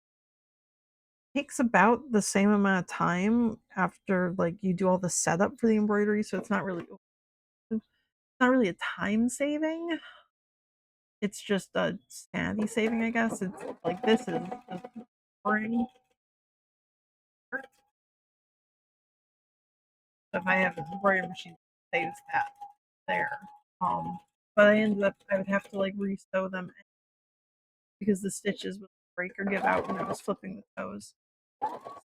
takes about the same amount of time after like you do all the setup for the embroidery. So it's not really a time saving. It's just a sanity saving, I guess. It's like this is just boring. So if I have an embroidery machine, it saves that there. Um, but I would have to like re-sew them because the stitches would break or give out when I was flipping the toes.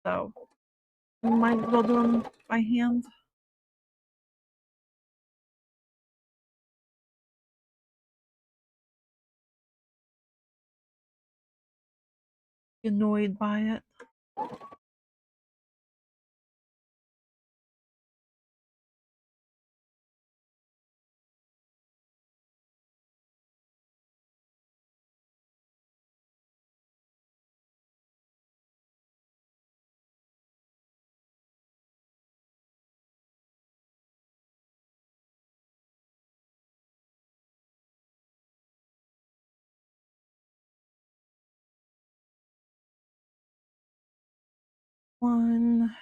So might as well do them by hand. Annoyed by it. One.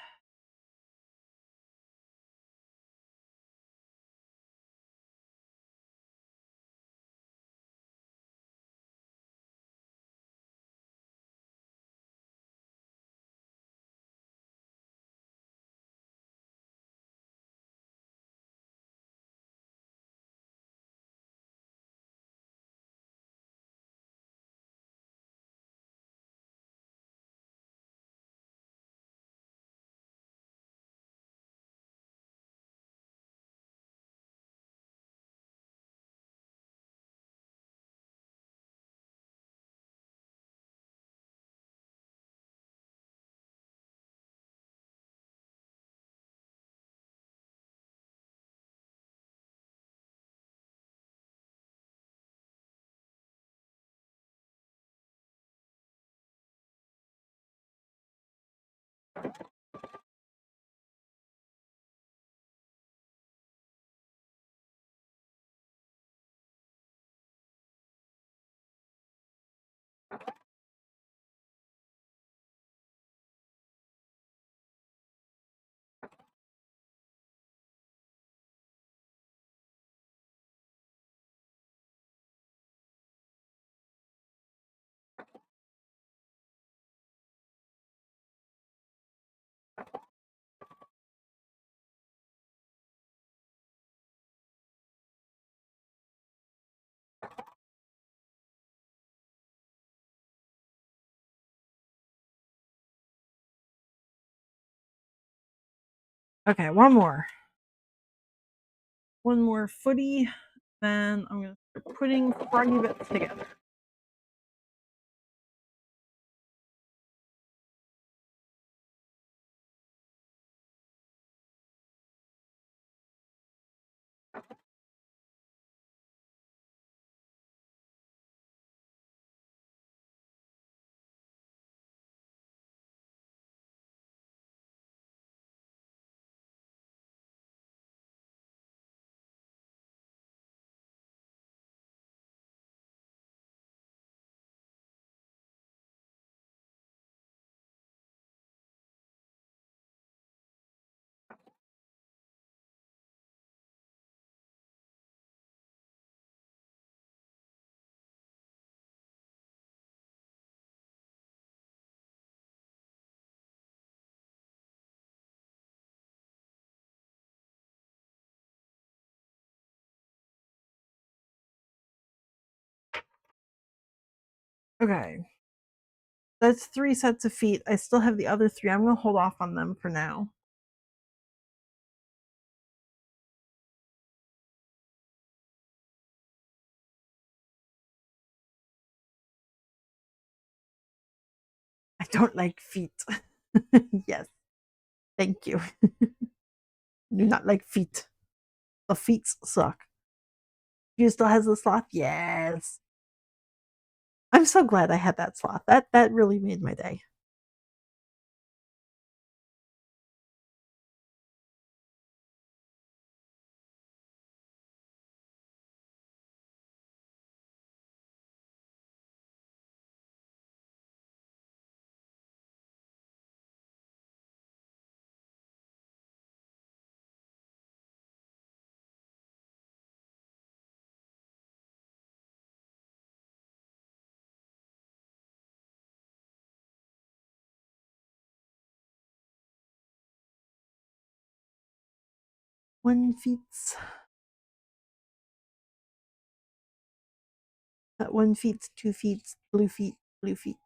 Okay, one more. One more footy. Then I'm going to start putting froggy bits together. Okay. That's 3 sets of feet. I still have the other 3. I'm going to hold off on them for now. I don't like feet. Yes. Thank you. Do not like feet. The feet suck. You still has the sloth? Yes. I'm so glad I had that sloth. That really made my day. One feet's one feet's, 2 feet's, blue feet, blue feet.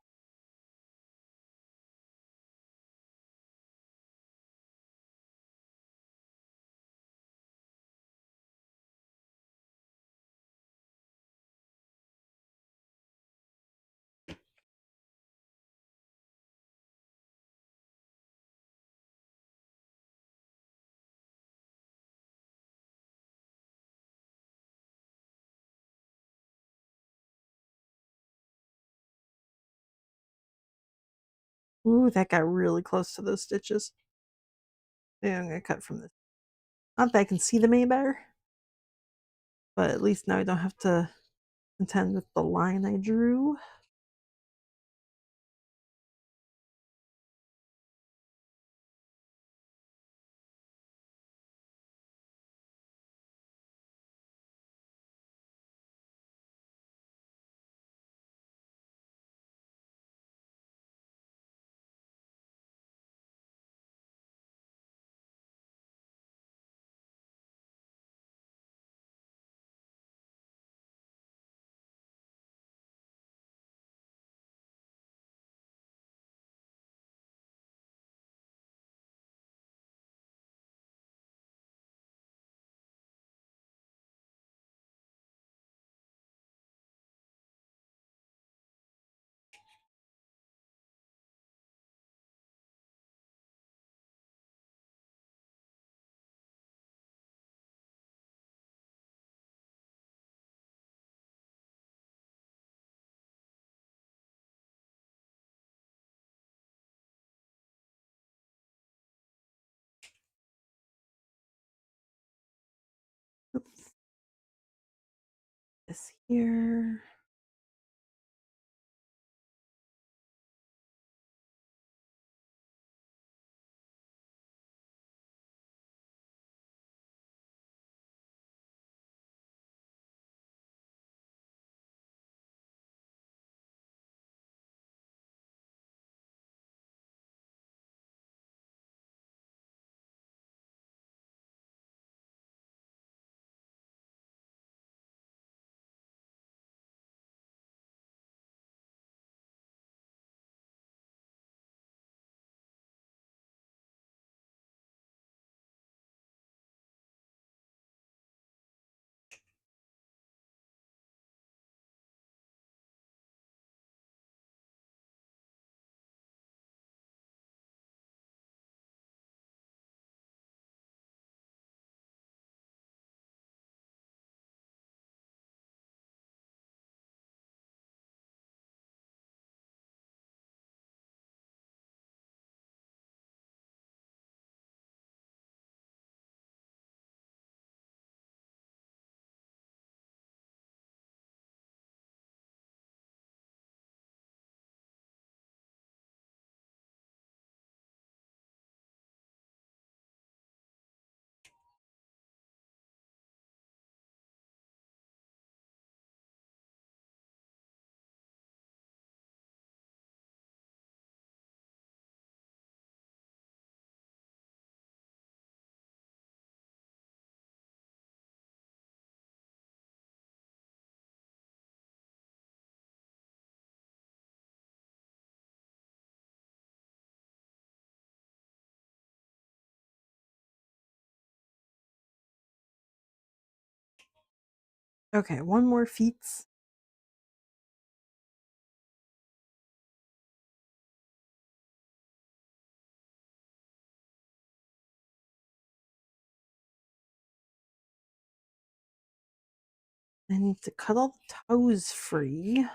Ooh, that got really close to those stitches. Yeah, I'm gonna cut from this. Not that I can see them any better, but at least now I don't have to contend with the line I drew. Oops. This here. Okay, one more feats. I need to cut all the toes free.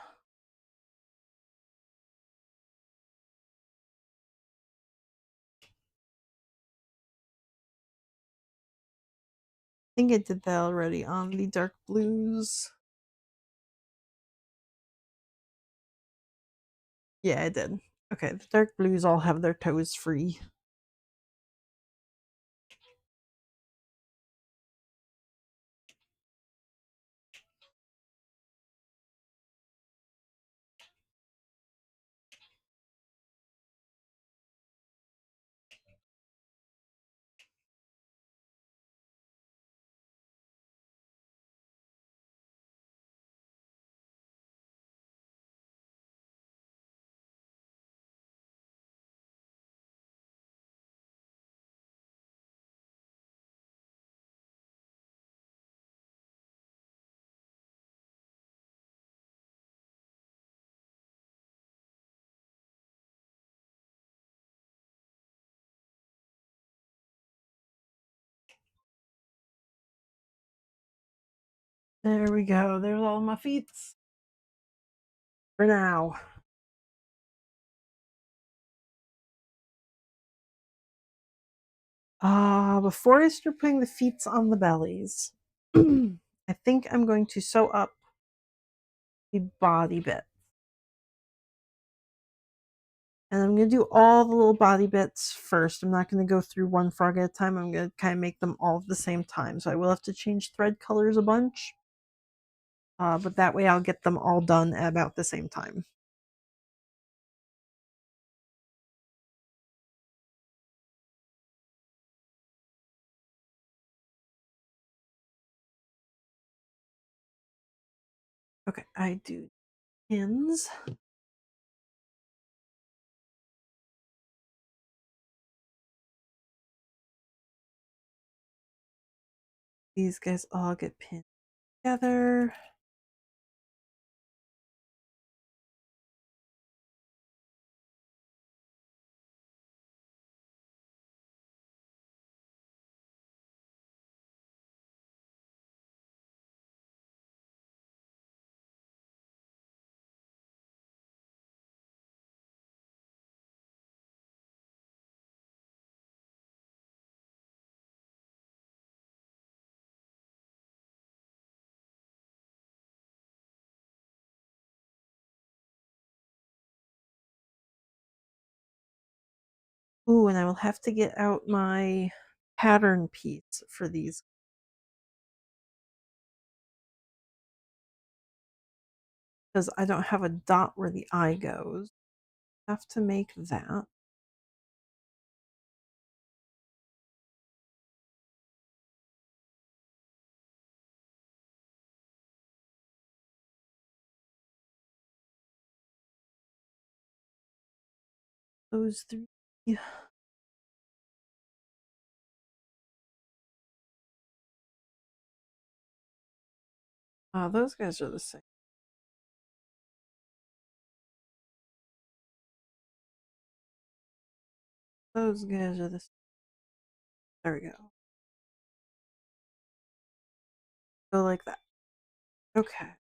I think I did that already on the dark blues. Yeah, I did. Okay, the dark blues all have their toes free. There we go. There's all my feats. For now. Before I start putting the feet on the bellies, I think I'm going to sew up the body bit. And I'm going to do all the little body bits first. I'm not going to go through one frog at a time. I'm going to kind of make them all at the same time. So I will have to change thread colors a bunch. But that way I'll get them all done at about the same time. Okay, I do pins. These guys all get pinned together. Ooh, and I will have to get out my pattern piece for these. Because I don't have a dot where the eye goes. Have to make that. Those three. Those guys are the same. Those guys are the same. There we go. Go like that. Okay.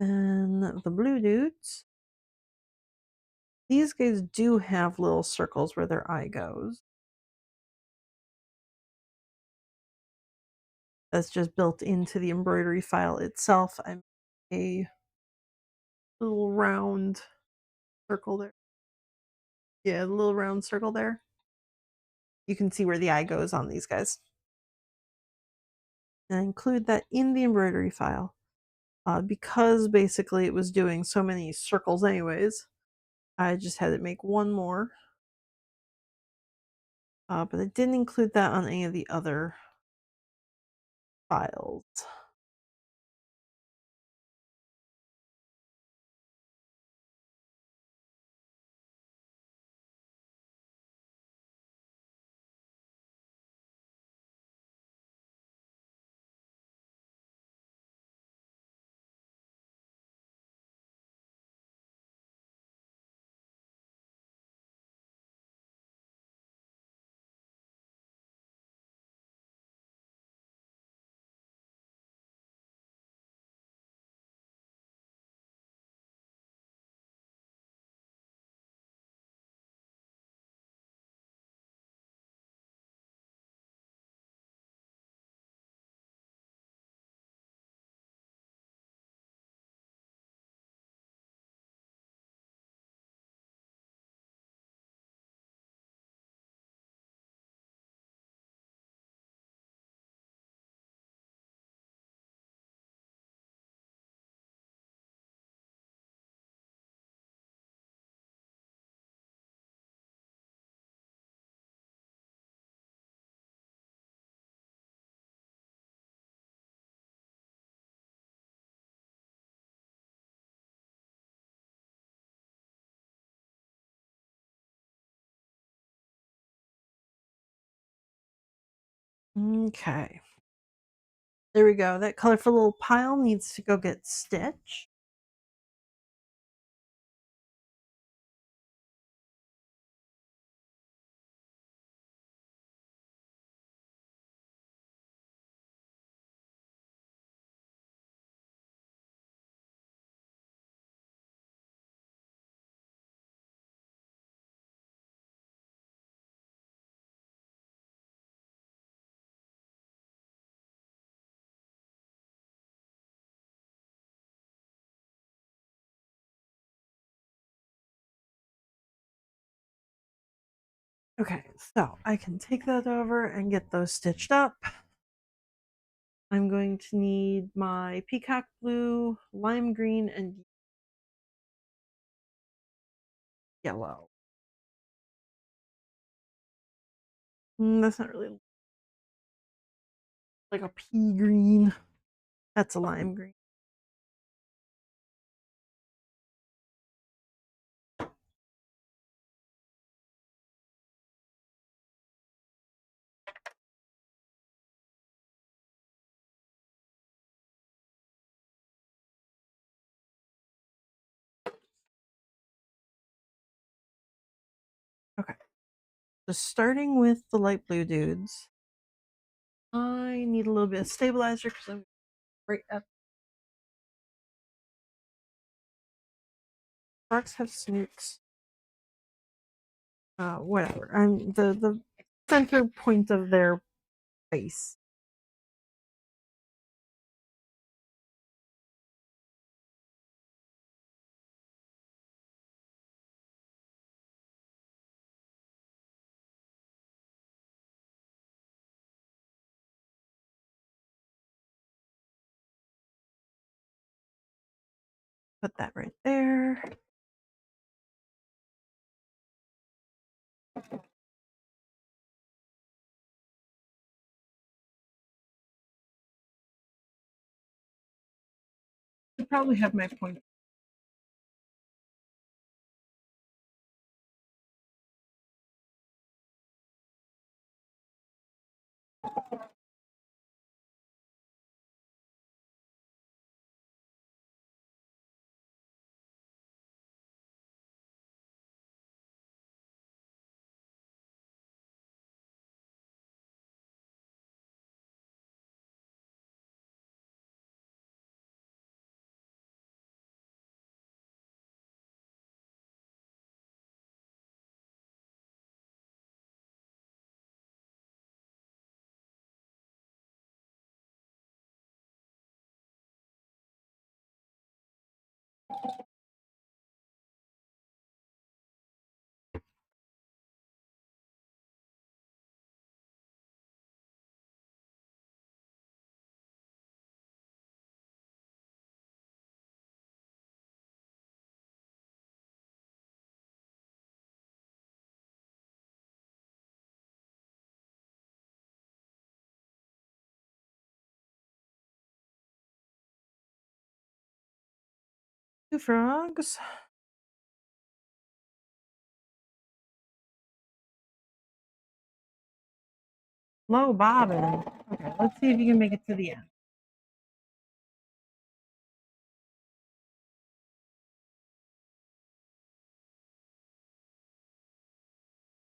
Then the blue dudes. These guys do have little circles where their eye goes. That's just built into the embroidery file itself. I'm a little round circle there. Yeah, a little round circle there. You can see where the eye goes on these guys. And I include that in the embroidery file. Because basically it was doing so many circles anyways, I just had it make one more. But I didn't include that on any of the other files. Okay. There we go. That colorful little pile needs to go get stitched. Okay, so I can take that over and get those stitched up. I'm going to need my peacock blue, lime green, and yellow. That's not really like a pea green. That's a lime green. Okay, so starting with the light blue dudes, I need a little bit of stabilizer because I'm right up. Sharks have snoots. Whatever. I'm the center point of their face. Put that right there. I probably have my point. Two frogs. Low bobbin. Okay, let's see if you can make it to the end.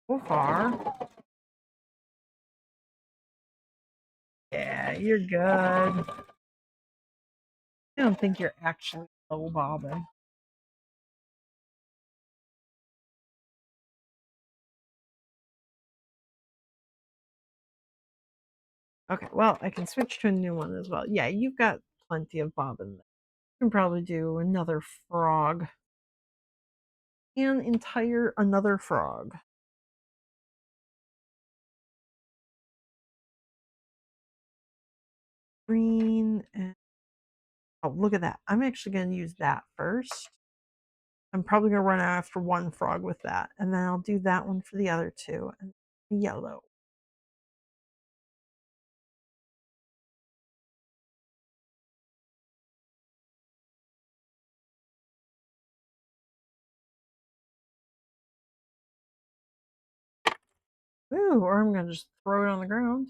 So far. Yeah, you're good. I don't think you're actually low bobbin. Okay, well, I can switch to a new one as well. Yeah, you've got plenty of bobbin. You can probably do another frog. An entire another frog. Green and oh, look at that. I'm actually going to use that first. I'm probably going to run out after one frog with that. And then I'll do that one for the other two. And yellow. Ooh, or I'm going to just throw it on the ground.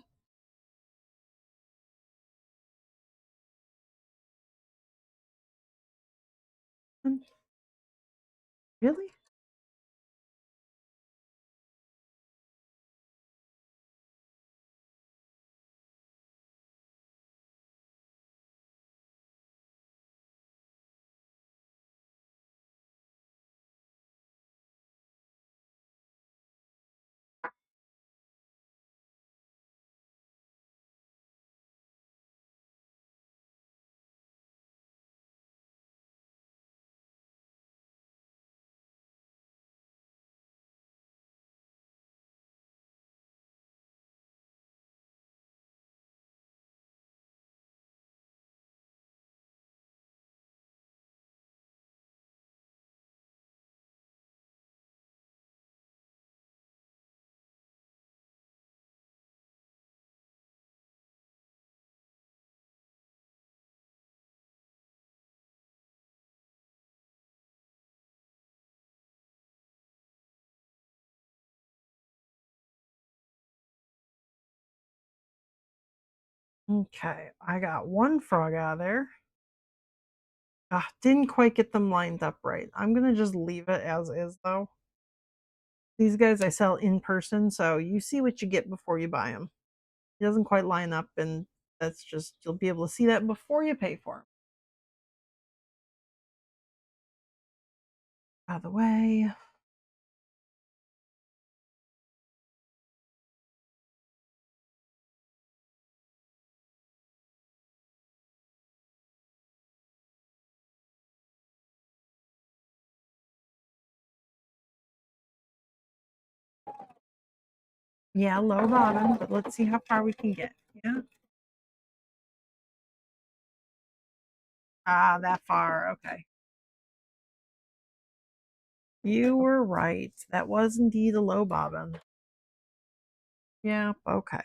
Really? Okay, I got one frog out of there. Ah, didn't quite get them lined up right. I'm going to just leave it as is, though. These guys I sell in person, so you see what you get before you buy them. It doesn't quite line up, and that's just, you'll be able to see that before you pay for them. Out of the way. Yeah, low bottom, but let's see how far we can get. Yeah. Ah, that far. Okay. You were right. That was indeed a low bobbin. Yep. Okay.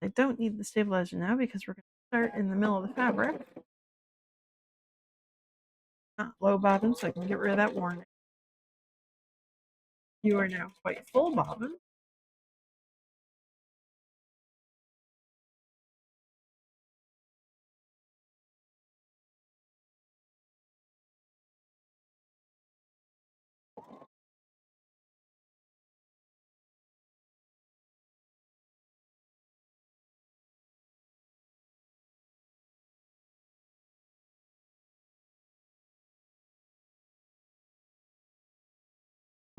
I don't need the stabilizer now because we're going to start in the middle of the fabric. Not low bobbin, so I can get rid of that warning. You are now quite full bobbin.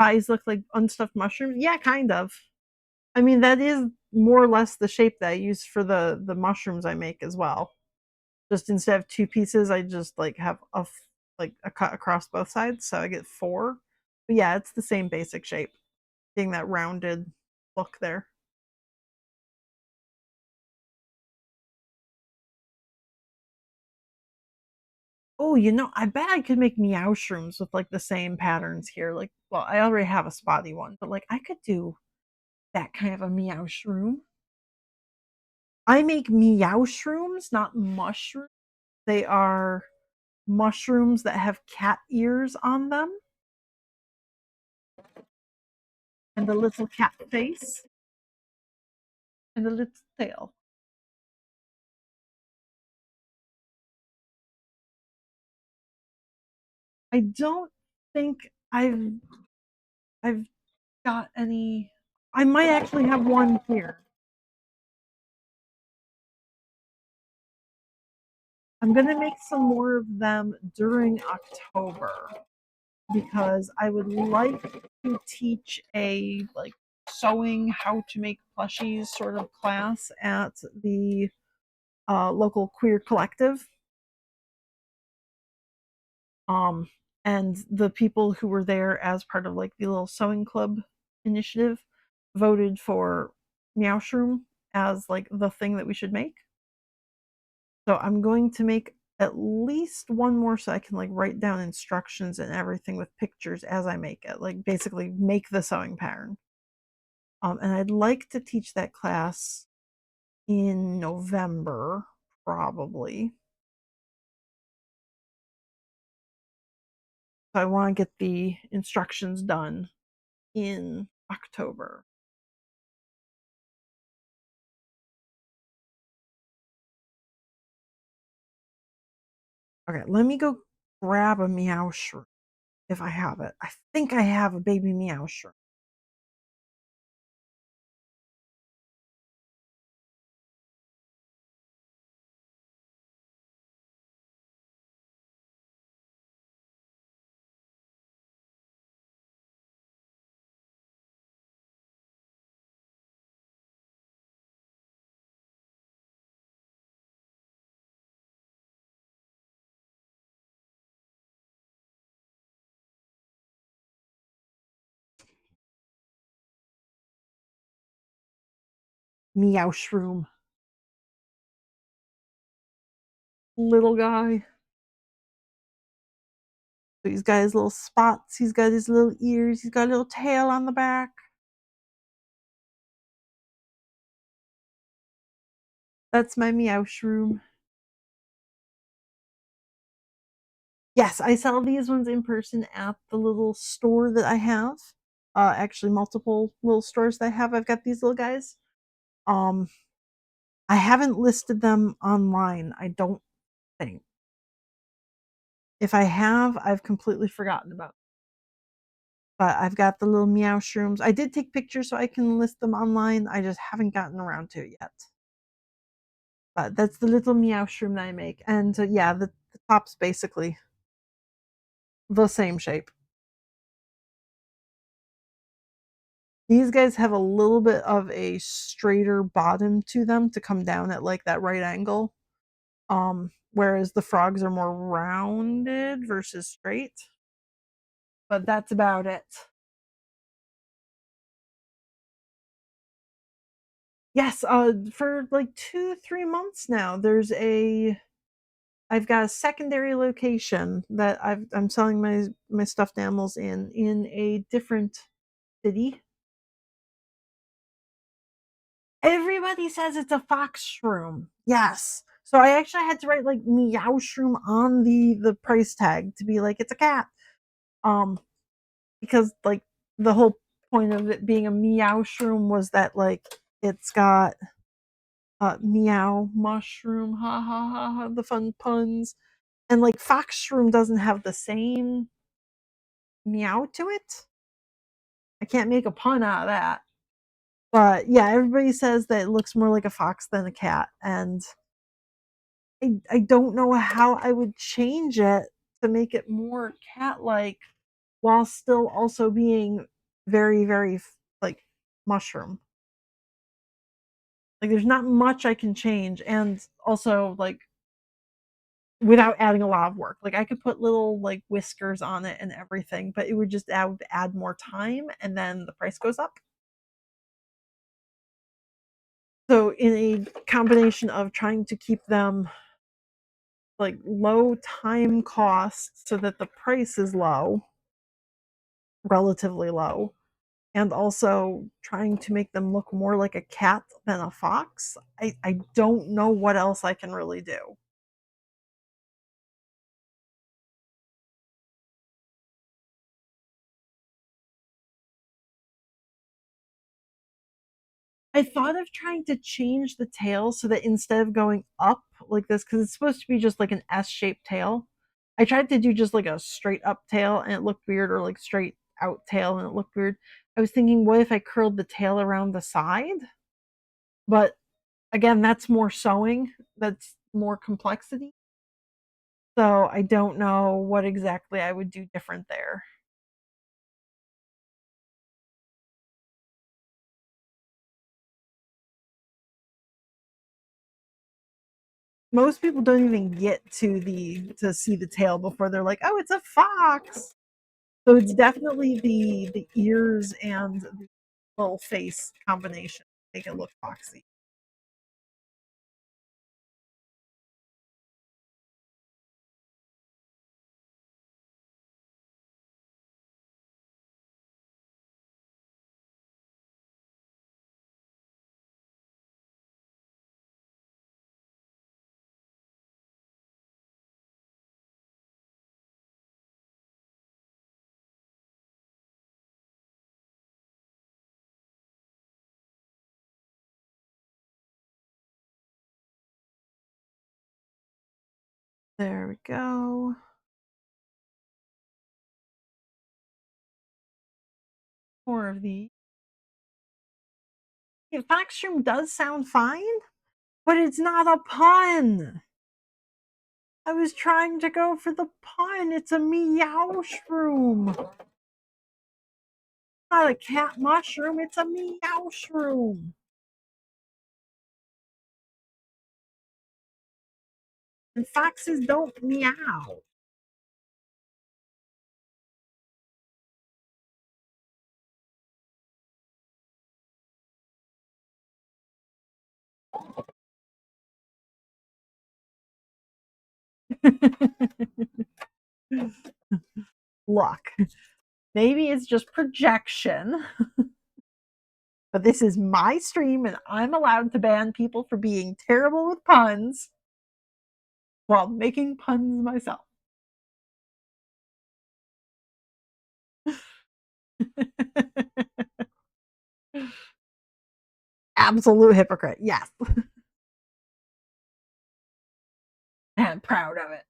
Eyes look like unstuffed mushrooms. Yeah, kind of. I mean, that is more or less the shape that I use for the mushrooms I make as well. Just instead of two pieces, I just like have like a cut across both sides, so I get four. But yeah, it's the same basic shape, getting that rounded look there. Oh, I bet I could make meow shrooms with, like, the same patterns here, like well, I already have a spotty one, but, like, I could do that kind of a meow shroom. I make meow shrooms, not mushrooms. They are mushrooms that have cat ears on them and a little cat face and a little tail. I don't think I've got any. I might actually have one here. I'm gonna make some more of them during October because I would like to teach a like sewing how to make plushies sort of class at the local queer collective. Um, and the people who were there as part of like the little sewing club initiative voted for Meow Shroom as like the thing that we should make. So I'm going to make at least one more so I can like write down instructions and everything with pictures as I make it. Like basically make the sewing pattern. And I'd like to teach that class in November, probably. So I want to get the instructions done in October. Okay, let me go grab a meow shroom if I have it. I think I have a baby meow shroom. Meow shroom. Little guy. So he's got his little spots, he's got his little ears, he's got a little tail on the back. That's my meow shroom. Yes, I sell these ones in person at the little store that I have. Actually multiple little stores that I have. I've got these little guys. Um, I haven't listed them online, I don't think. If I have, I've completely forgotten about. But I've got the little meow shrooms. I did take pictures so I can list them online. I just haven't gotten around to it yet. But that's the little meow shroom that I make. And yeah, the top's basically the same shape. These guys have a little bit of a straighter bottom to them to come down at like that right angle. Whereas the frogs are more rounded versus straight. But that's about it. Yes, for like 2, 3 months now, I've got a secondary location that I'm selling my stuffed animals in a different city. Everybody says it's a fox shroom. Yes. So I actually had to write like meow shroom on the price tag to be like it's a cat. Um because like the whole point of it being a meow shroom was that like it's got meow mushroom ha ha ha ha the fun puns and like fox shroom doesn't have the same meow to it. I can't make a pun out of that. But yeah, everybody says that it looks more like a fox than a cat, and I don't know how I would change it to make it more cat-like while still also being very, very like mushroom. Like there's not much I can change, and also like without adding a lot of work. Like I could put little like whiskers on it and everything, but it would just add more time, and then the price goes up. So in a combination of trying to keep them like low time cost so that the price is low, relatively low, and also trying to make them look more like a cat than a fox. I don't know what else I can really do. I thought of trying to change the tail so that instead of going up like this, because it's supposed to be just like an S-shaped tail, I tried to do just like a straight up tail and it looked weird, or like straight out tail and it looked weird. I was thinking, what if I curled the tail around the side? But again, that's more sewing, that's more complexity. So I don't know what exactly I would do different there. Most people don't even get to see the tail before they're like, "Oh, it's a fox." So it's definitely the ears and the little face combination make it look foxy. There we go. More of the yeah, Foxroom does sound fine, but it's not a pun. I was trying to go for the pun. It's a meow shroom. Not a cat mushroom, it's a meow shroom. And foxes don't meow. Look, maybe it's just projection, but this is my stream and I'm allowed to ban people for being terrible with puns while making puns myself. Absolute hypocrite, yes. And proud of it.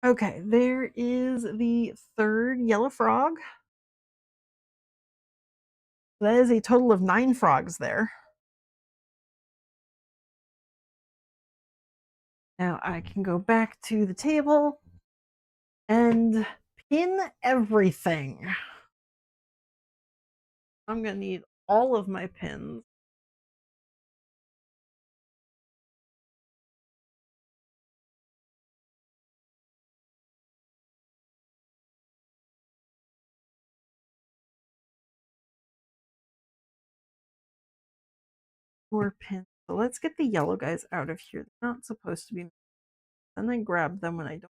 Okay, there is the third yellow frog. That is a total of 9 frogs there. Now I can go back to the table and pin everything. I'm gonna need all of my pins. More pins. So let's get the yellow guys out of here. They're not supposed to be. And then grab them when I don't.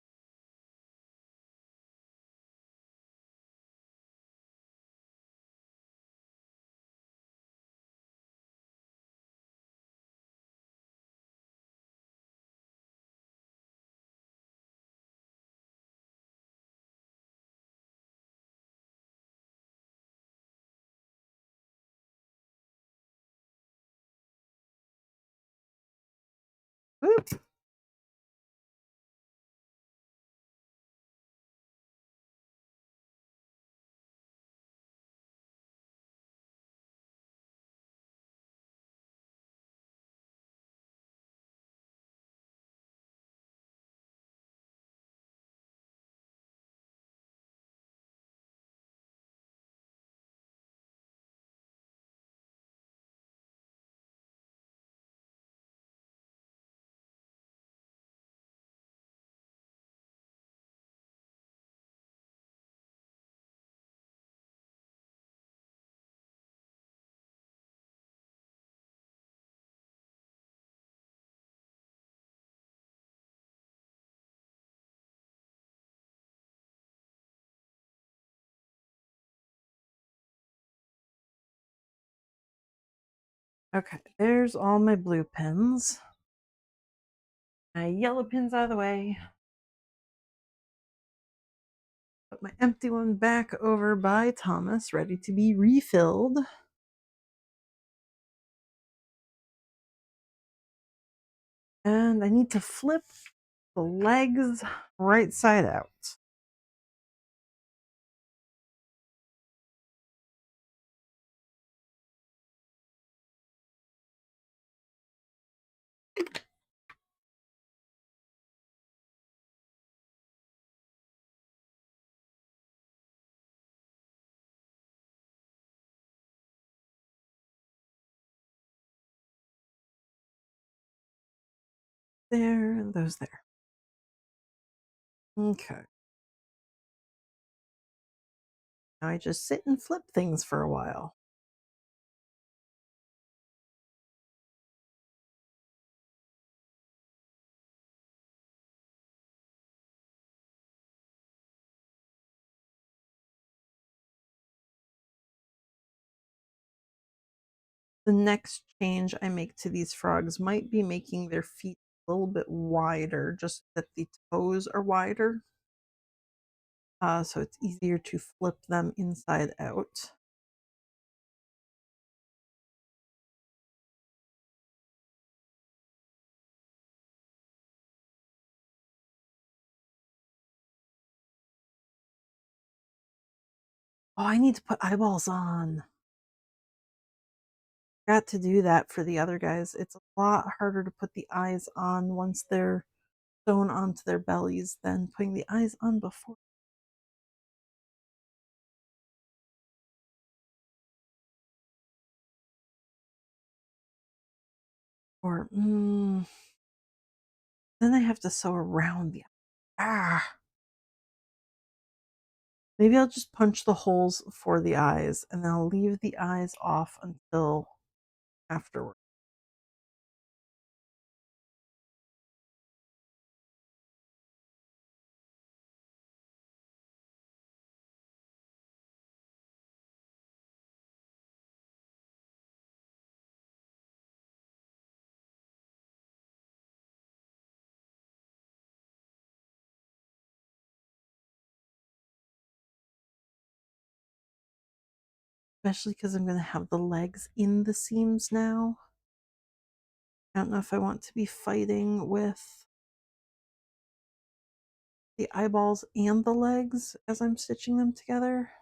Oops. Okay, there's all my blue pins. My yellow pins out of the way. Put my empty one back over by Thomas, ready to be refilled. And I need to flip the legs right side out. There, and those there. Okay. Now I just sit and flip things for a while. The next change I make to these frogs might be making their feet a little bit wider, just that the toes are wider. So it's easier to flip them inside out. Oh, I need to put eyeballs on. Got to do that for the other guys. It's a lot harder to put the eyes on once they're sewn onto their bellies than putting the eyes on before. Or then I have to sew around the ah. Maybe I'll just punch the holes for the eyes and then I'll leave the eyes off until afterward. Especially because I'm going to have the legs in the seams now. I don't know if I want to be fighting with the eyeballs and the legs as I'm stitching them together.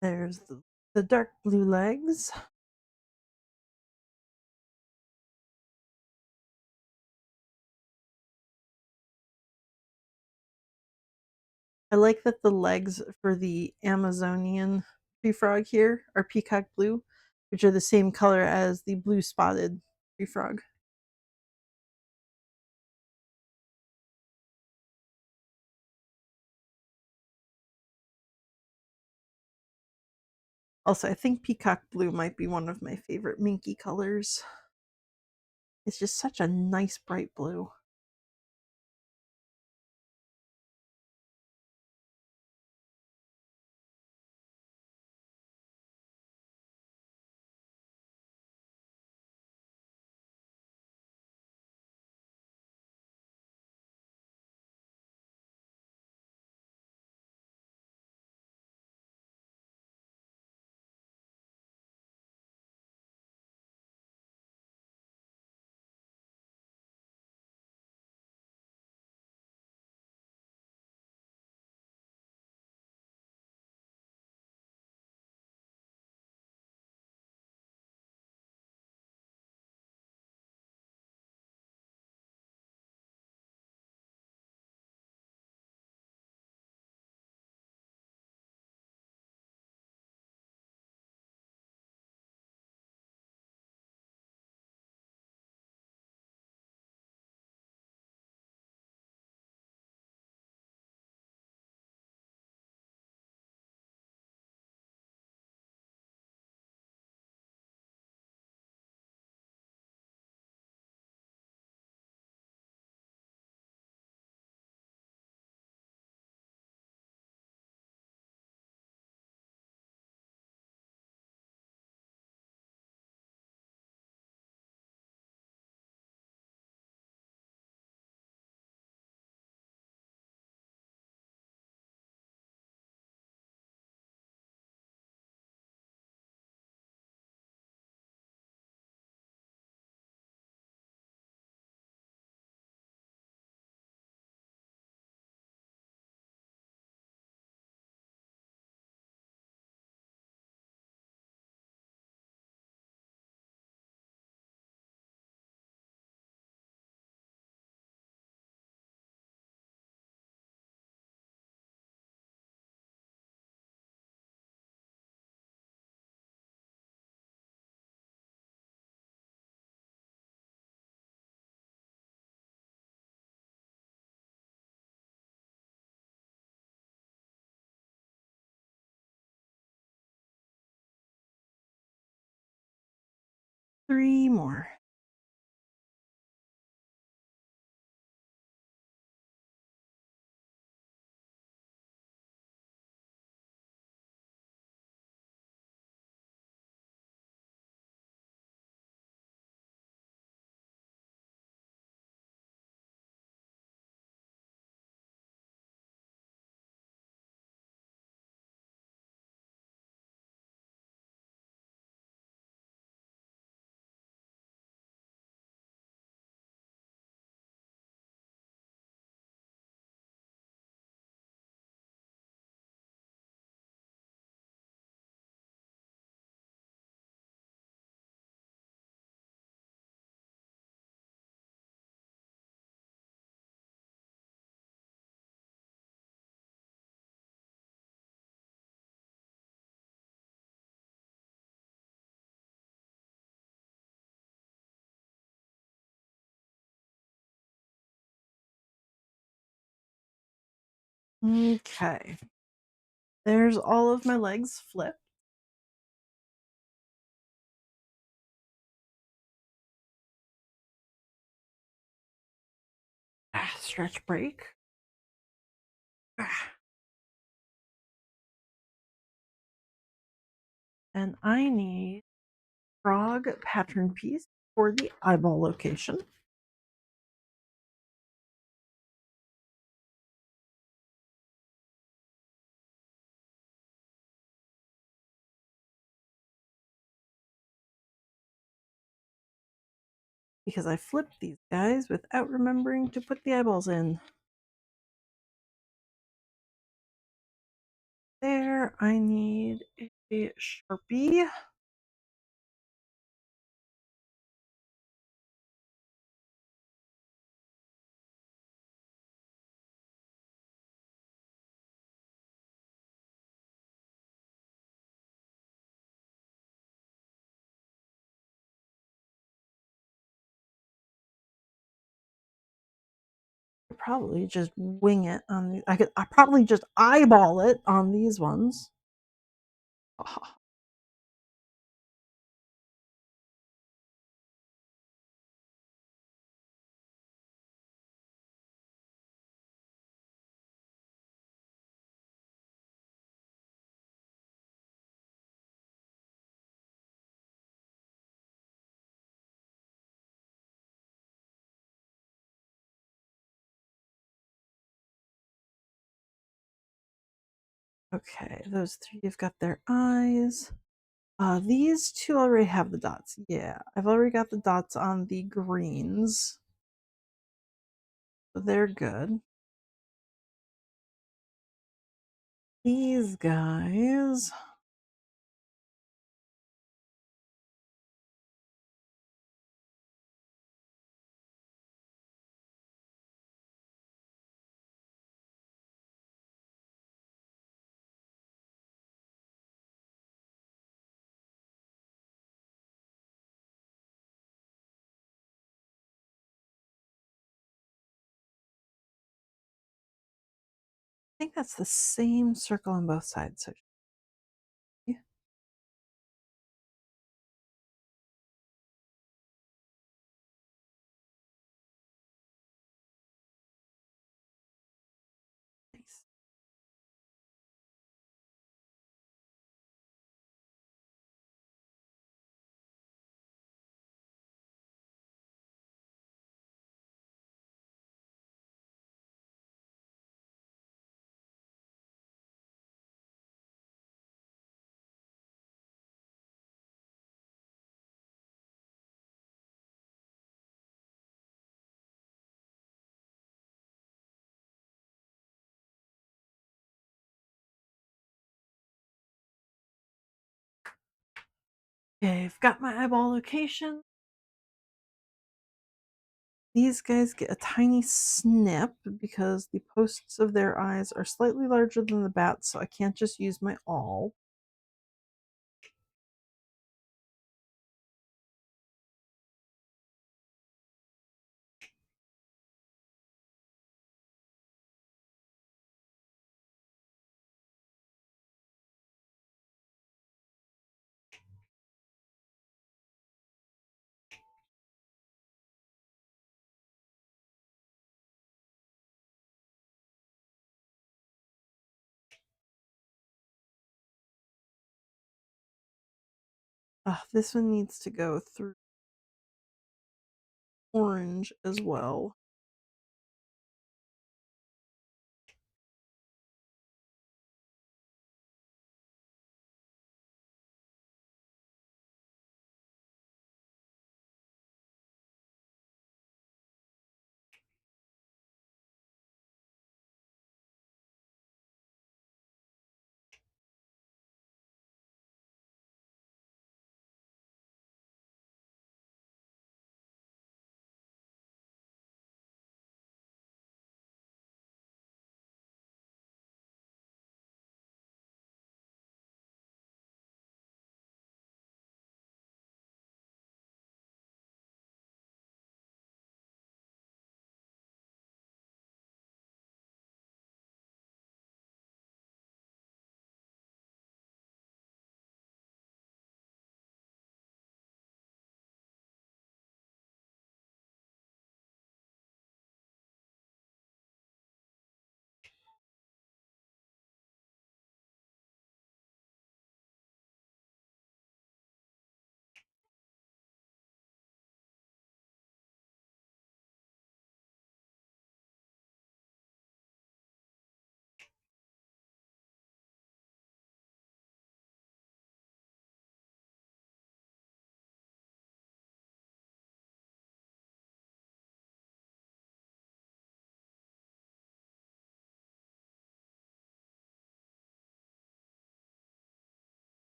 There's the dark blue legs. I like that the legs for the Amazonian tree frog here are peacock blue, which are the same color as the blue spotted tree frog. Also, I think peacock blue might be one of my favorite minky colors. It's just such a nice bright blue. Three more. Okay. There's all of my legs flipped. Stretch break. And I need frog pattern piece for the eyeball location. Because I flipped these guys without remembering to put the eyeballs in. there. I need a Sharpie. Probably just wing it on the I probably just eyeball it on these ones. Okay, those three have got their eyes. These two already have the dots. Yeah, I've already got the dots on the greens. So they're good. These guys. I think that's the same circle on both sides. So yeah, nice. Okay, I've got my eyeball location. These guys get a tiny snip because the posts of their eyes are slightly larger than the bats, so I can't just use my awl. This one needs to go through orange as well.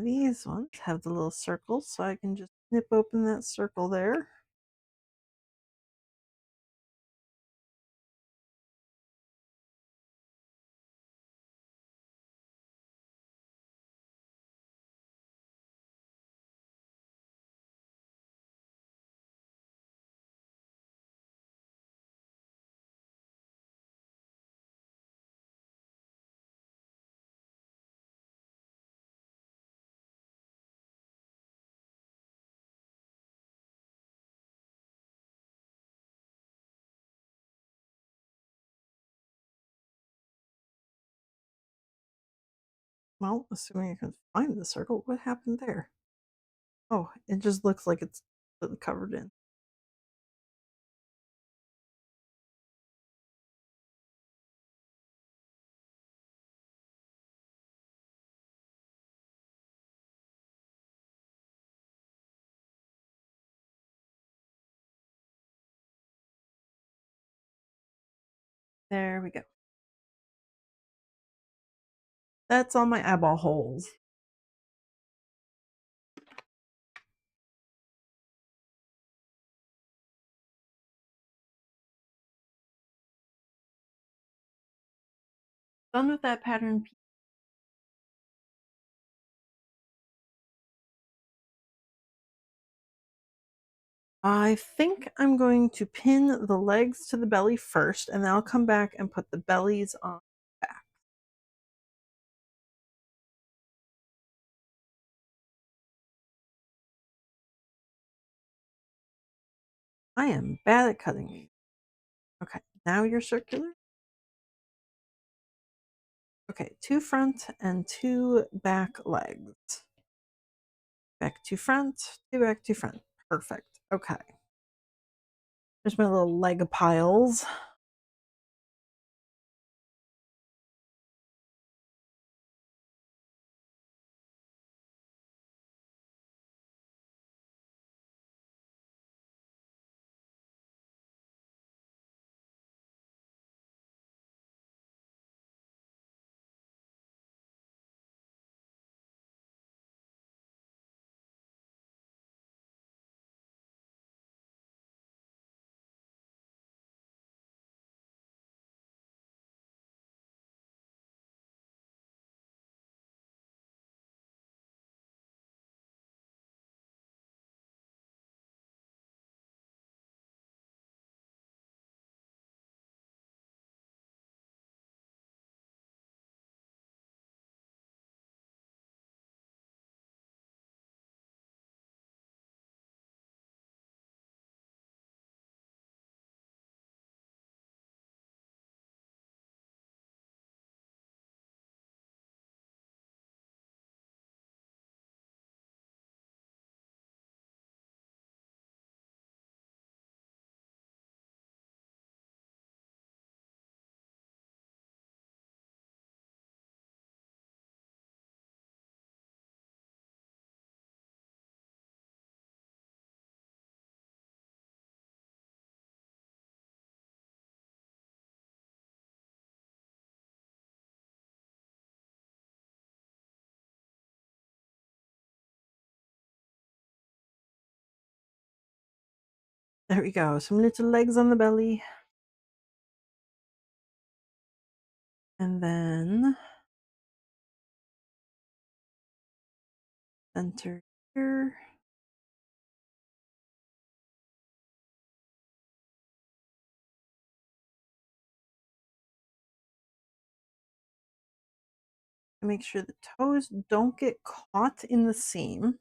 And these ones have the little circles, so I can just snip open that circle there. Well, assuming I can find the circle, what happened there? Oh, it just looks like it's covered in. There we go. That's all my eyeball holes. Done with that pattern. I think I'm going to pin the legs to the belly first, and then I'll come back and put the bellies on back. I am bad at cutting these. Okay, now you're circular. Okay, 2 front and 2 back legs. Back to front, 2 back to front. Perfect. Okay. There's my little leg piles. There we go. Some little legs on the belly. And then center here. Make sure the toes don't get caught in the seam.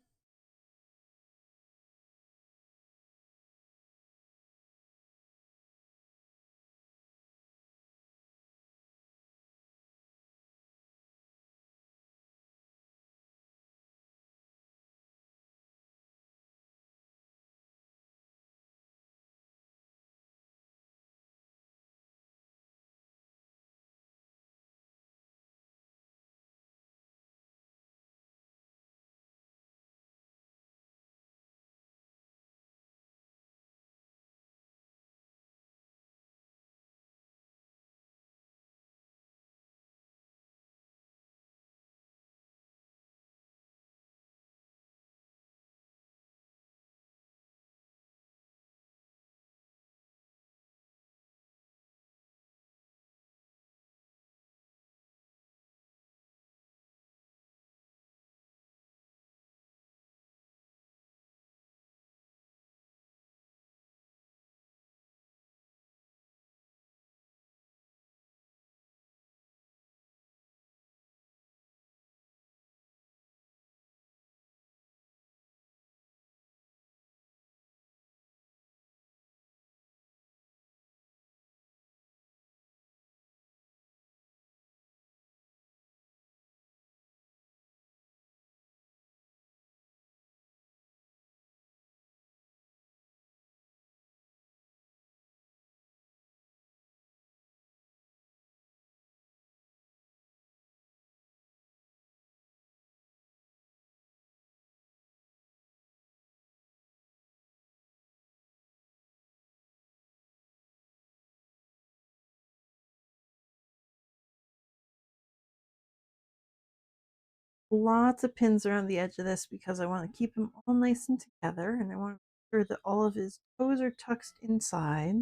lots of pins around the edge of this because I want to keep them all nice and together, and I want to make sure that all of his toes are tucked inside.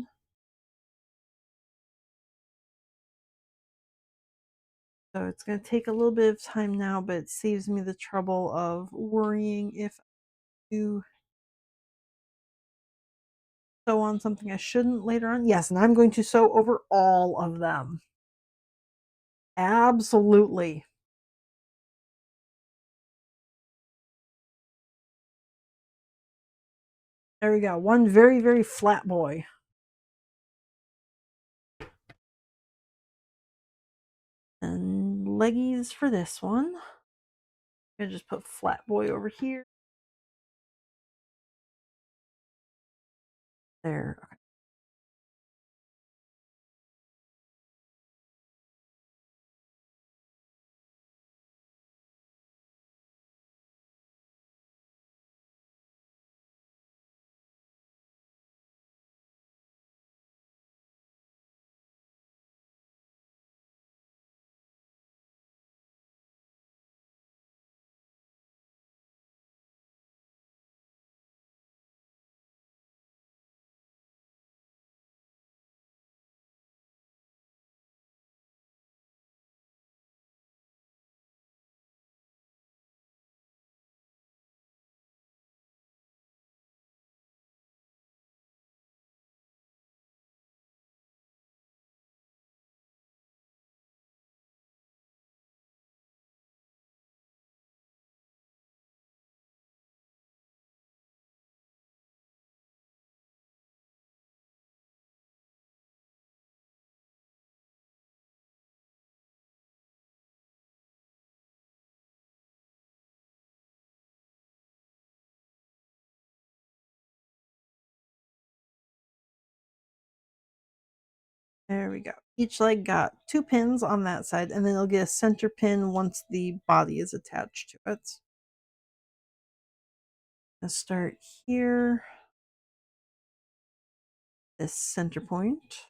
So it's going to take a little bit of time now, but it saves me the trouble of worrying if I do sew on something I shouldn't later on. Yes, and I'm going to sew over all of them. Absolutely. There we go. One very, very flat boy. And leggies for this one. I'm going to just put flat boy over here. There. Okay. There we go. Each leg got 2 pins on that side, and then it'll get a center pin once the body is attached to it. Let's start here, this center point,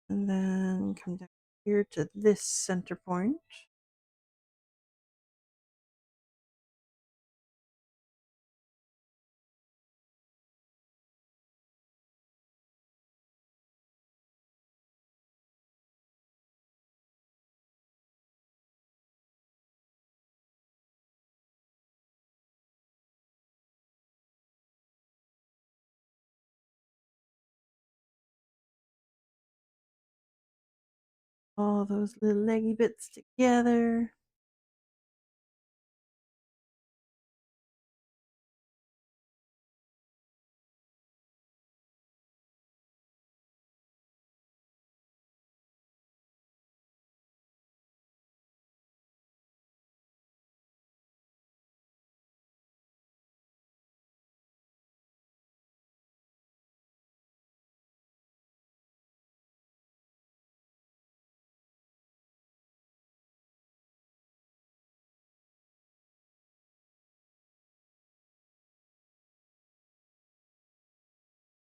and then come down here to this center point. All those little leggy bits together.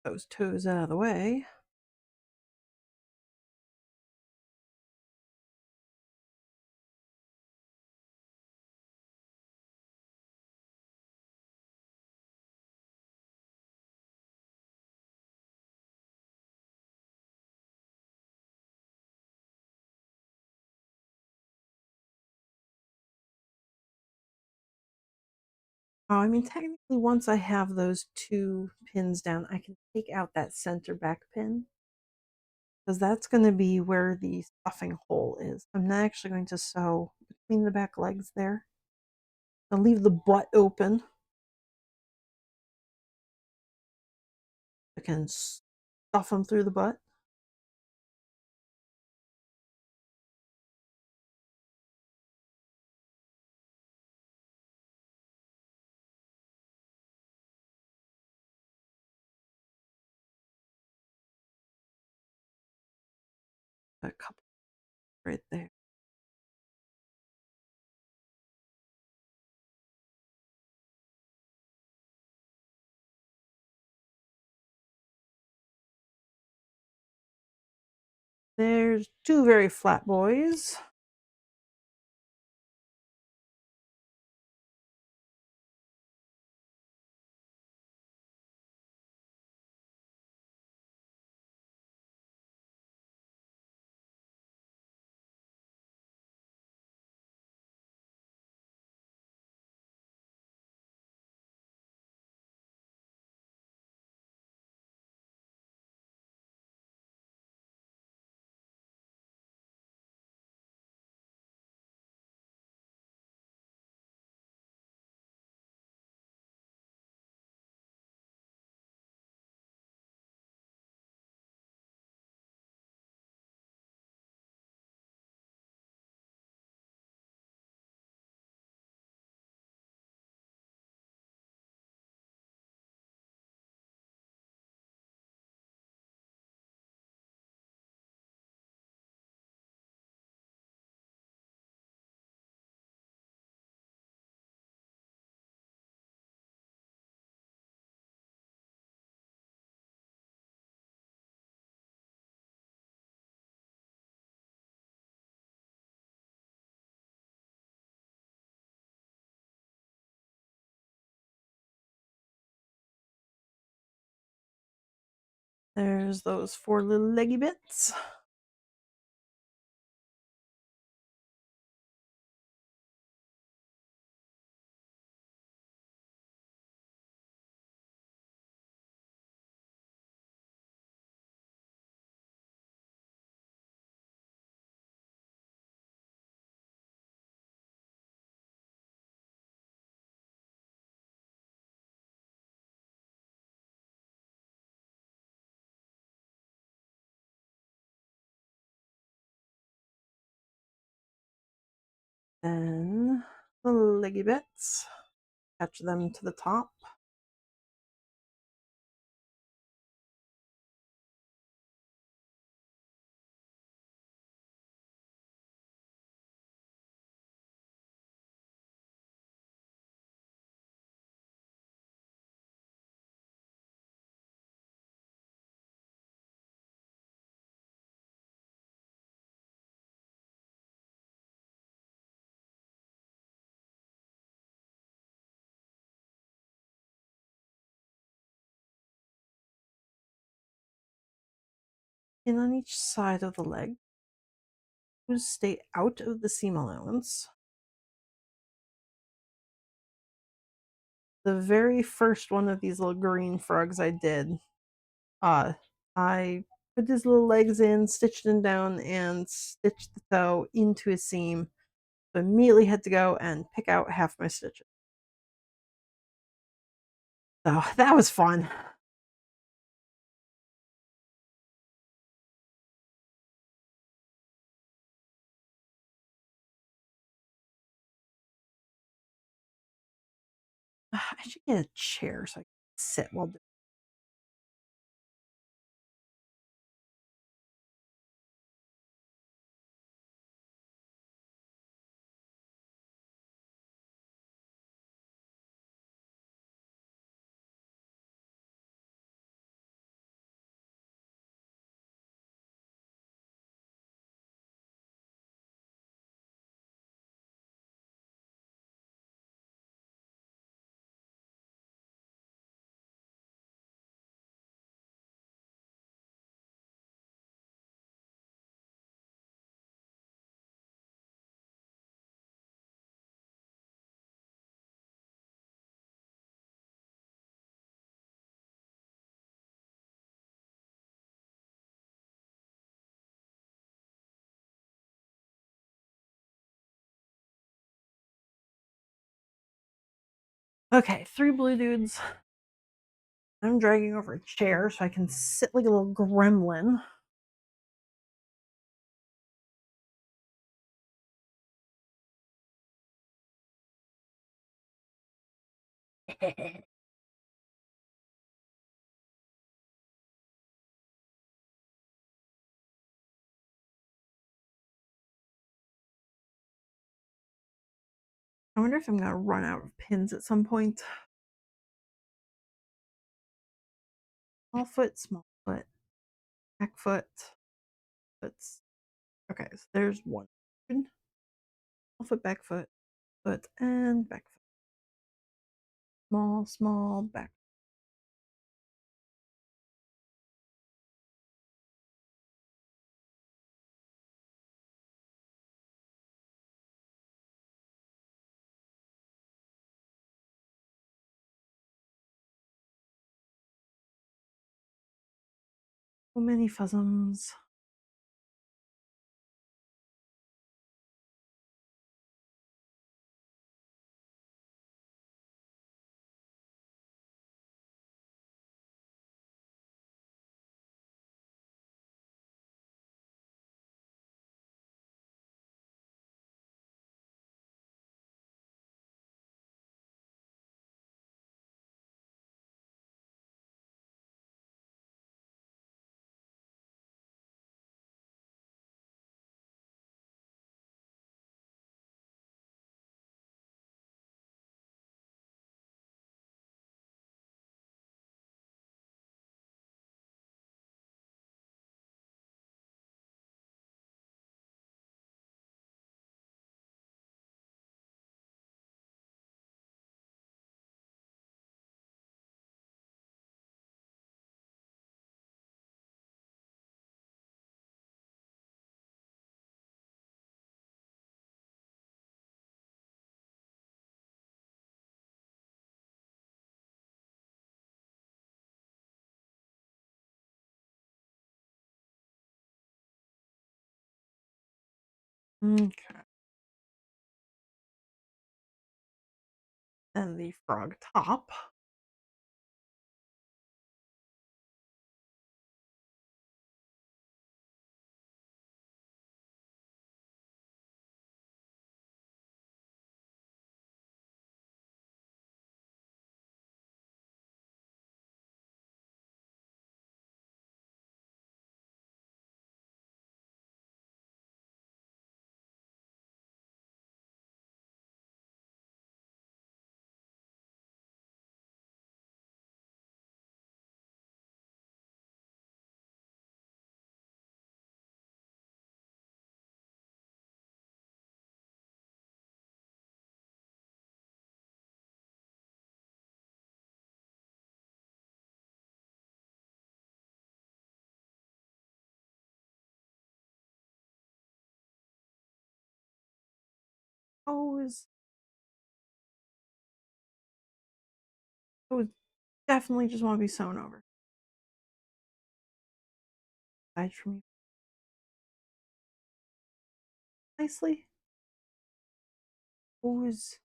Those toes out of the way. Oh, I mean, technically, once I have those 2 pins down, I can take out that center back pin because that's going to be where the stuffing hole is. I'm not actually going to sew between the back legs there. I'll leave the butt open. I can stuff them through the butt. A couple right there. There's 2 very flat boys. There's those 4 little leggy bits. Then the leggy bits, attach them to the top. In on each side of the leg. Screws stay out of the seam allowance. The very first one of these little green frogs I did, I put his little legs in, stitched him down, and stitched the toe into his seam. So immediately had to go and pick out half my stitches. So that was fun. I should get a chair so I can sit while doing. Okay, 3 blue dudes. I'm dragging over a chair so I can sit like a little gremlin. I wonder if I'm gonna run out of pins at some point. Small foot, back foot. That's okay. So there's one. Small foot, back foot, foot, and back foot. Small, small, back. So many fuzzums. Okay. And the frog top. Those those definitely just want to be sewn over. Aside from me nicely. Those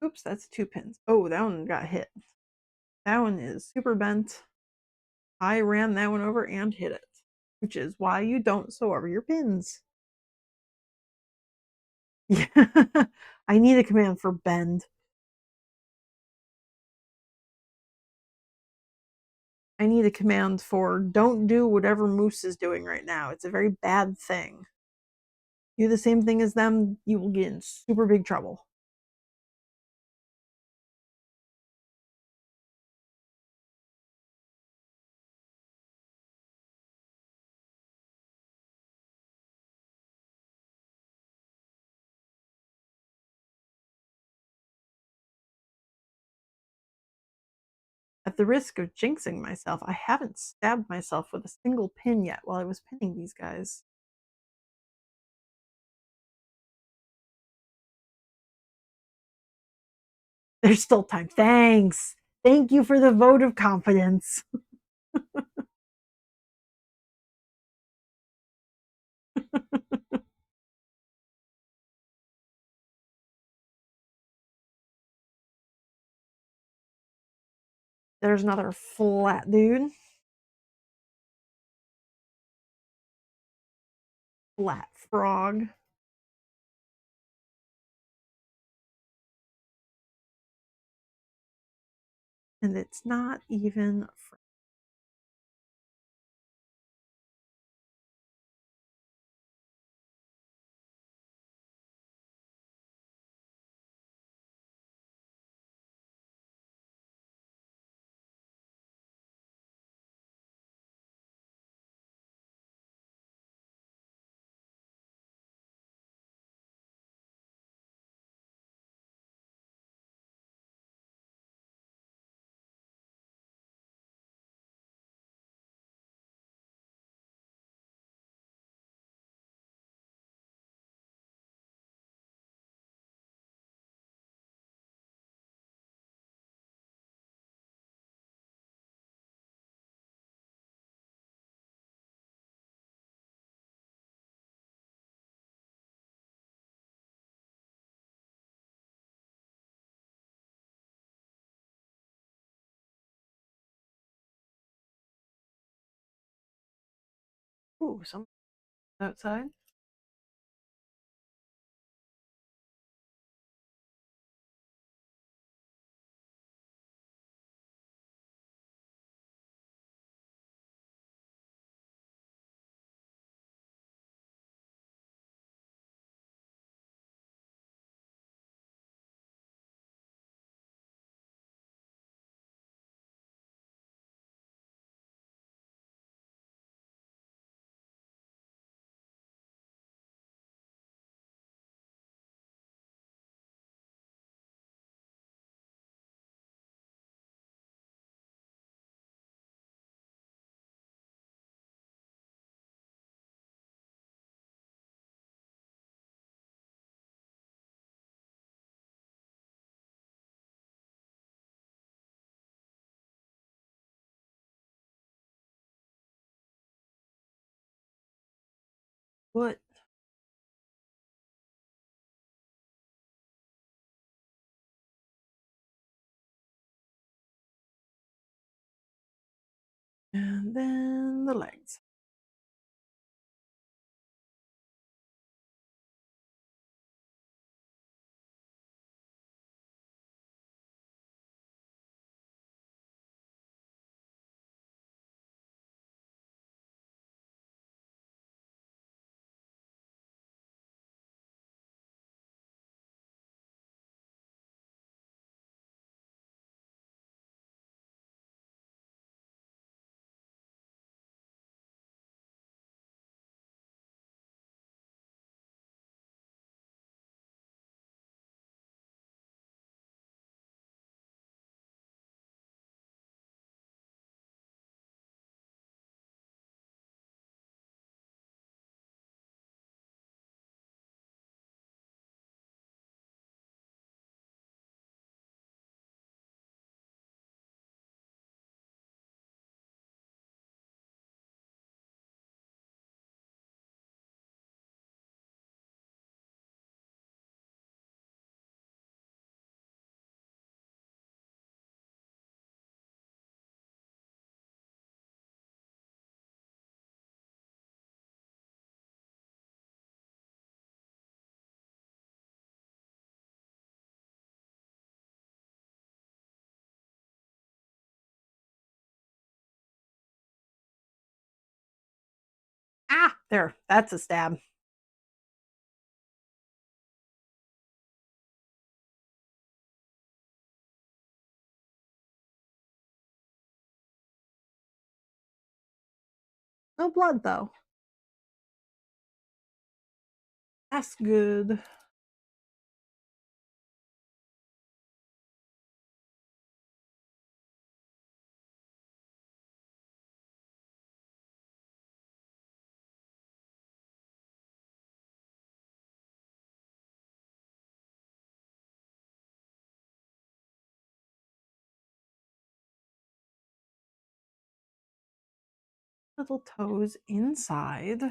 oops, that's 2 pins. Oh, that one got hit. That one is super bent. I ran that one over and hit it, which is why you don't sew over your pins. Yeah. I need a command for bend. I need a command for don't do whatever Moose is doing right now. It's a very bad thing. Do the same thing as them, you will get in super big trouble. At the risk of jinxing myself, I haven't stabbed myself with a single pin yet while I was pinning these guys. There's still time. Thanks. Thank you for the vote of confidence. There's another flat dude. Flat frog. And it's not even. Ooh, some outside. put and then the legs. Ah, there, that's a stab. No blood though. That's good. Little toes inside.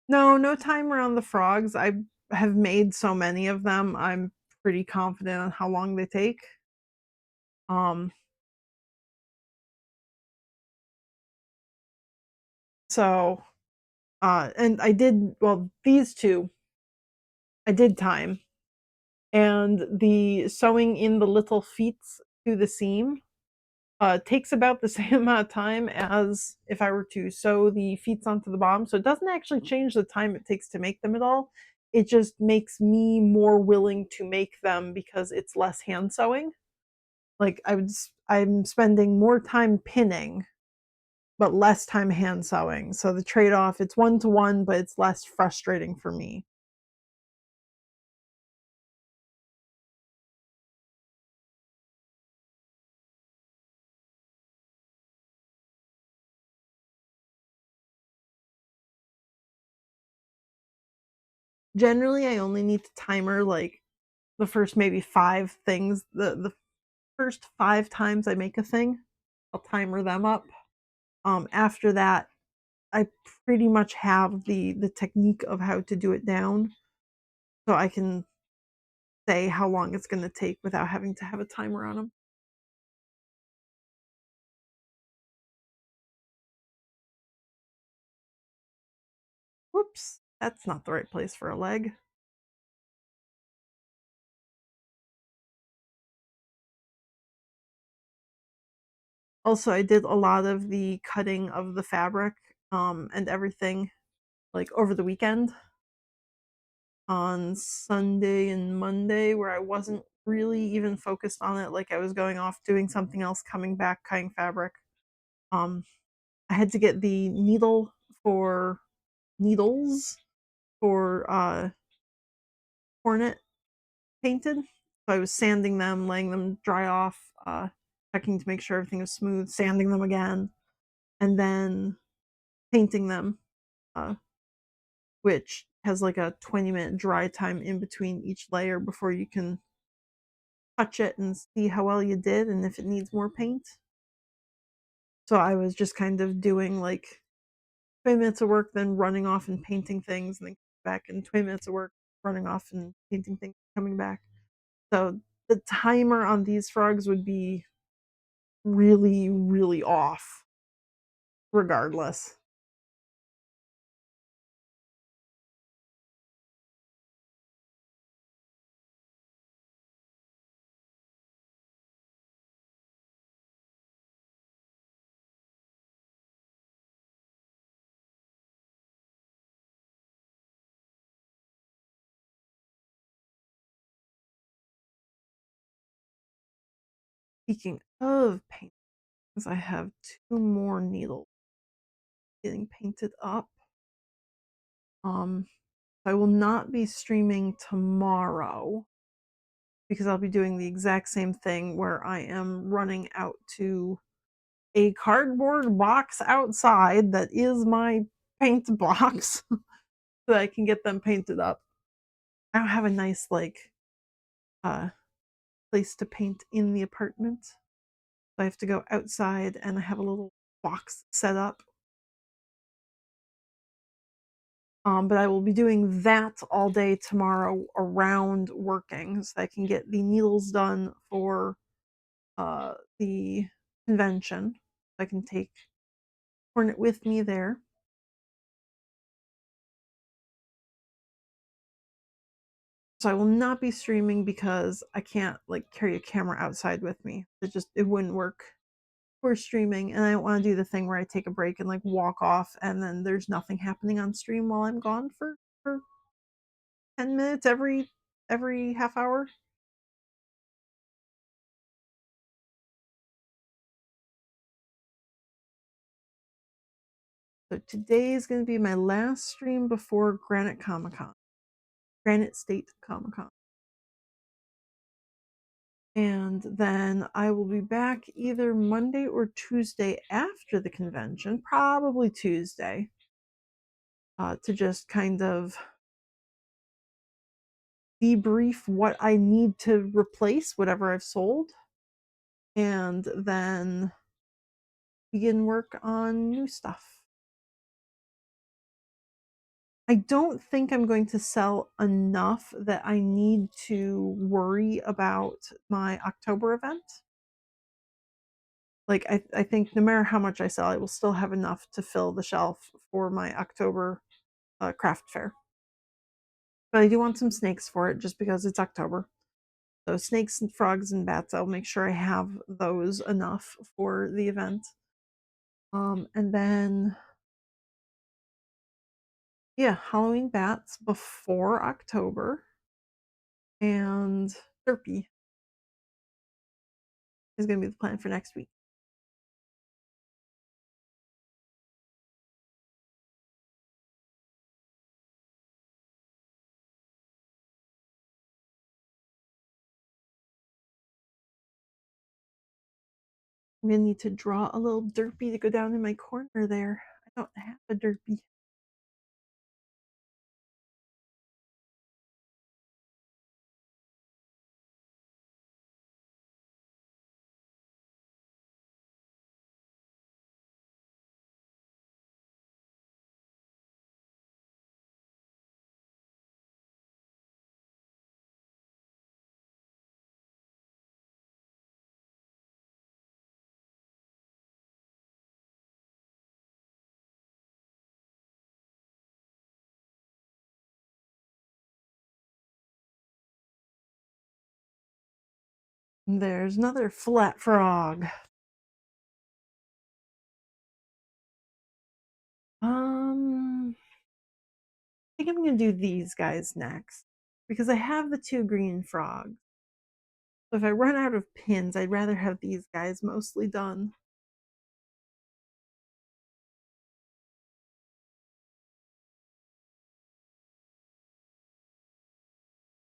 No, no timer on the frogs. I have made so many of them. I'm pretty confident on how long they take. Um, so and I did well, these two I did time. And the sewing in the little feet to the seam takes about the same amount of time as if I were to sew the feet onto the bottom. So it doesn't actually change the time it takes to make them at all. It just makes me more willing to make them because it's less hand sewing. Like I'm spending more time pinning, but less time hand sewing. So the trade off, it's one to one, but it's less frustrating for me. Generally, I only need to timer like the first maybe 5 things. The first 5 times I make a thing, I'll timer them up. After that, I pretty much have the technique of how to do it down, so I can say how long it's gonna take without having to have a timer on them. Whoops, that's not the right place for a leg. Also, I did a lot of the cutting of the fabric, and everything, like, over the weekend on Sunday and Monday where I wasn't really even focused on it, like, I was going off doing something else, coming back, cutting fabric. Um, I had to get the for needles for, Hornet painted. So I was sanding them, letting them dry off, checking to make sure everything was smooth, sanding them again, and then painting them, uh, which has like a 20-minute dry time in between each layer before you can touch it and see how well you did and if it needs more paint. So I was just kind of doing like 20 minutes of work, then running off and painting things, and then back and 20 minutes of work, running off and painting things, coming back. So the timer on these frogs would be really, really off regardless. Speaking of paintings, I have 2 more needles getting painted up. I will not be streaming tomorrow because I'll be doing the exact same thing where I am running out to a cardboard box outside that is my paint box so that I can get them painted up. I don't have a nice like uh place to paint in the apartment. So I have to go outside and I have a little box set up. But I will be doing that all day tomorrow around working so I can get the needles done for the convention. I can take Hornet with me there. So I will not be streaming because I can't like carry a camera outside with me. It wouldn't work for streaming, and I don't want to do the thing where I take a break and like walk off and then there's nothing happening on stream while I'm gone for 10 minutes every half hour. So today is going to be my last stream before Granite Comic-Con. Granite State Comic-Con. And then I will be back either Monday or Tuesday after the convention, probably Tuesday, to just kind of debrief what I need to replace, whatever I've sold, and then begin work on new stuff. I don't think I'm going to sell enough that I need to worry about my October event. Like, I think no matter how much I sell, I will still have enough to fill the shelf for my October craft fair. But I do want some snakes for it just because it's October. So snakes and frogs and bats, I'll make sure I have those enough for the event. And then yeah, Halloween bats before October, and Derpy is gonna be the plan for next week. I'm gonna need to draw a little Derpy to go down in my corner there. I don't have a Derpy. There's another flat frog. I think I'm gonna do these guys next because I have the 2 green frogs. So if I run out of pins, I'd rather have these guys mostly done.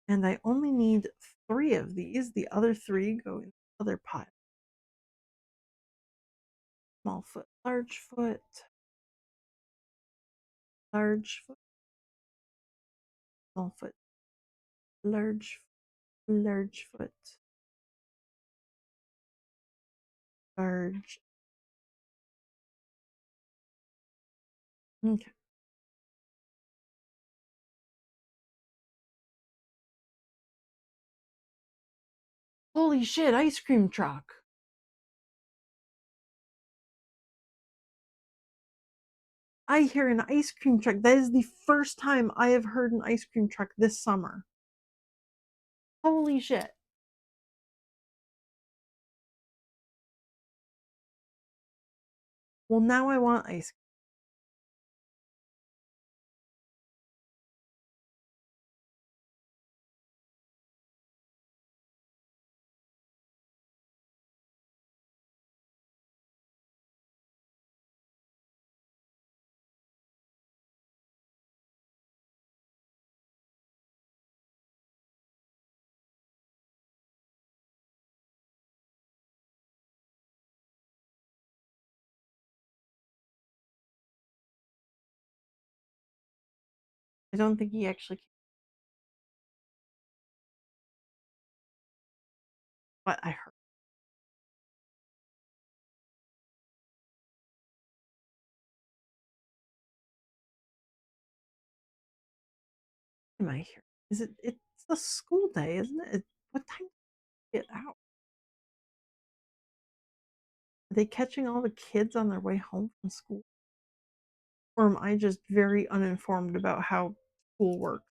And I only need 3 of these. The other 3 go in the other pile. Small foot, large foot, large foot, small foot, large, large foot, large, Okay. Holy shit, ice cream truck. I hear an ice cream truck. That is the first time I have heard an ice cream truck this summer. Holy shit. Well, now I want ice I don't think he actually what I heard am I here? Is it's the school day, isn't it? What time do you get out? Are they catching all the kids on their way home from school? Or am I just very uninformed about how school works?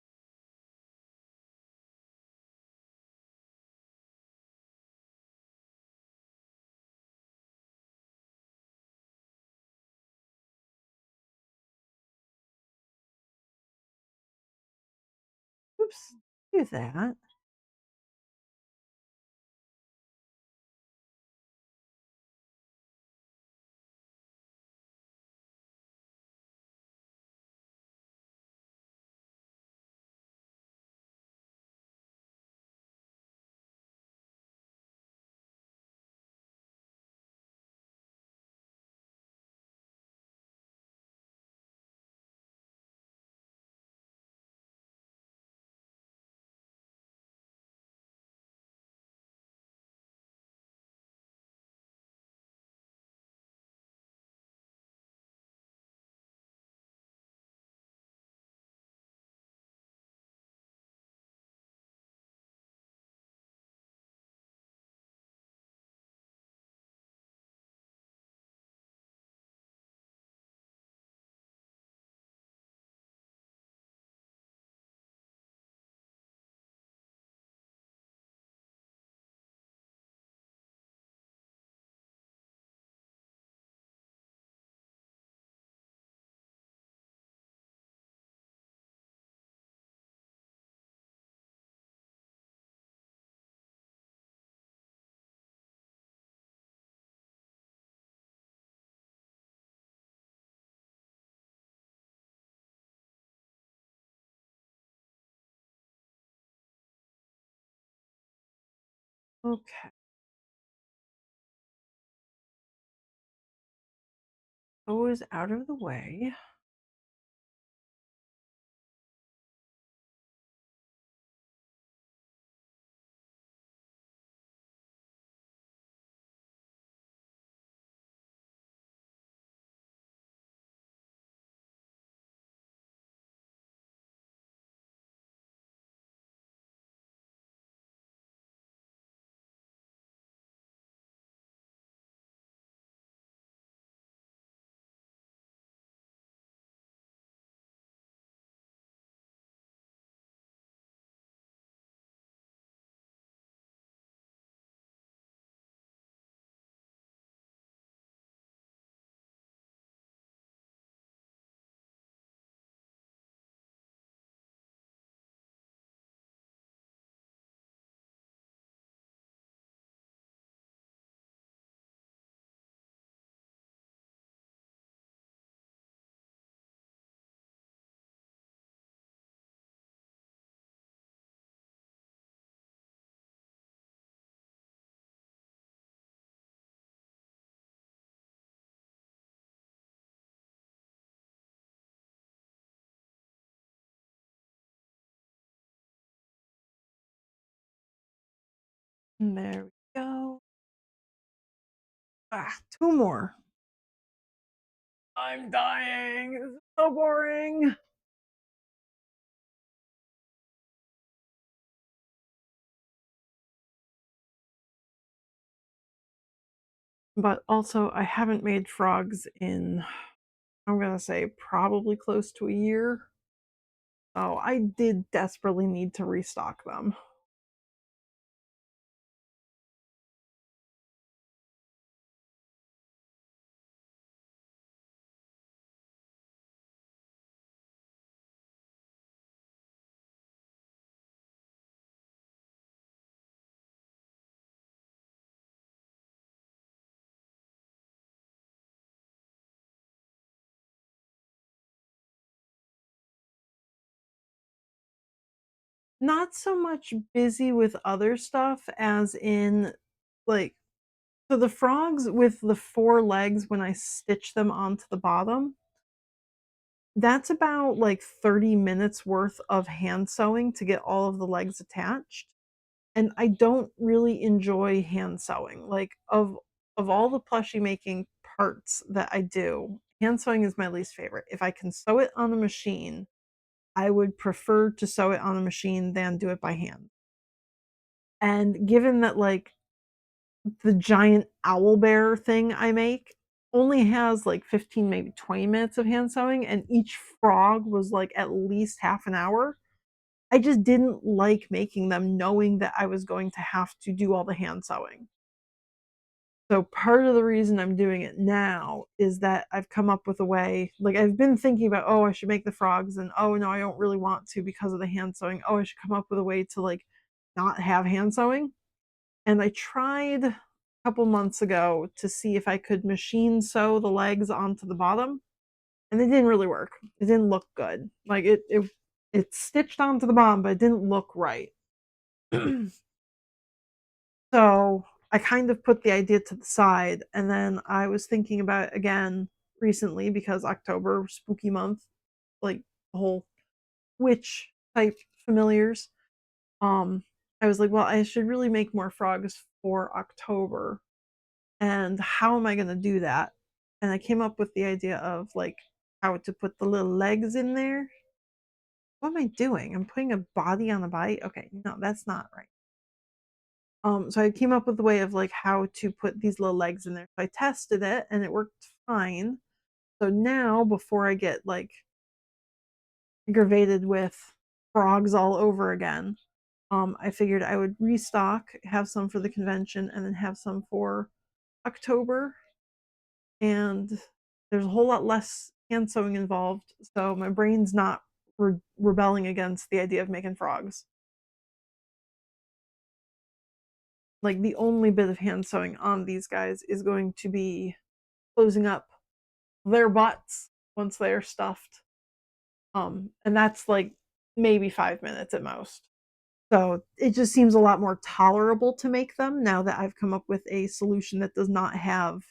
Oops. Do that. Okay. O is out of the way. And there we go. Ah, two more. I'm dying. This is so boring. But also, I haven't made frogs in, I'm gonna say, probably close to a year. So I did desperately need to restock them. Not so much busy with other stuff as in, like, so the frogs with the 4 legs, when I stitch them onto the bottom, that's about, like, 30 minutes worth of hand sewing to get all of the legs attached, and I don't really enjoy hand sewing. Like, of all the plushie making parts that I do, hand sewing is my least favorite. If I can sew it on a machine, I would prefer to sew it on a machine than do it by hand. And given that, like, the giant owl bear thing I make only has, like, 15, maybe 20 minutes of hand sewing, and each frog was, like, at least half an hour, I just didn't like making them knowing that I was going to have to do all the hand sewing. So part of the reason I'm doing it now is that I've come up with a way, like, I've been thinking about, "Oh, I should make the frogs," and, "Oh, no, I don't really want to because of the hand sewing. Oh, I should come up with a way to, like, not have hand sewing." And I tried a couple months ago to see if I could machine sew the legs onto the bottom, and it didn't really work. It didn't look good. Like, it stitched onto the bottom, but it didn't look right. So, I kind of put the idea to the side, and then I was thinking about it again recently because October, spooky month, like, the whole witch type familiars. Um, I was like, "Well, I should really make more frogs for October, and how am I gonna do that?" And I came up with the idea of, like, how to put the little legs in there. What am I doing? I'm putting a body on a body? Okay, no, that's not right. So I came up with a way of, like, how to put these little legs in there. So I tested it and it worked fine. So now before I get, like, aggravated with frogs all over again, I figured I would restock, have some for the convention, and then have some for October. And there's a whole lot less hand sewing involved, so my brain's not rebelling against the idea of making frogs. Like, the only bit of hand sewing on these guys is going to be closing up their butts once they're stuffed. And that's, like, maybe 5 minutes at most. So it just seems a lot more tolerable to make them now that I've come up with a solution that does not have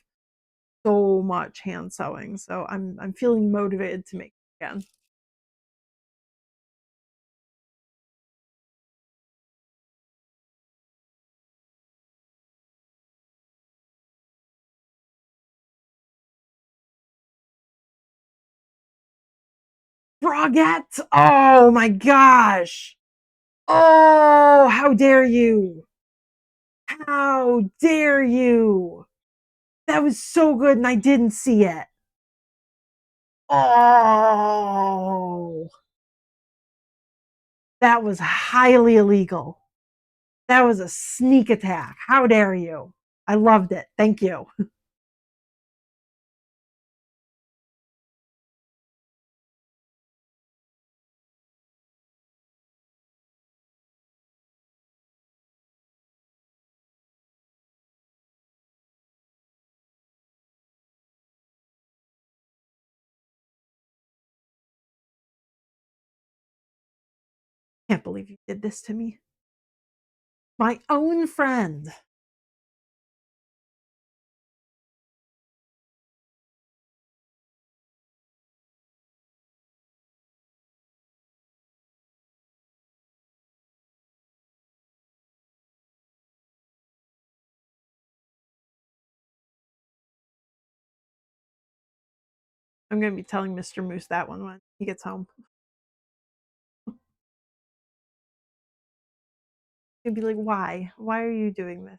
so much hand sewing. So I'm feeling motivated to make it again. Frogette! Oh my gosh! Oh, how dare you! How dare you! That was so good and I didn't see it. Oh, that was highly illegal. That was a sneak attack. How dare you? I loved it. Thank you. Can't believe you did this to me. My own friend. I'm gonna be telling Mr. Moose that one when he gets home. He'll be like, "Why? Why are you doing this?"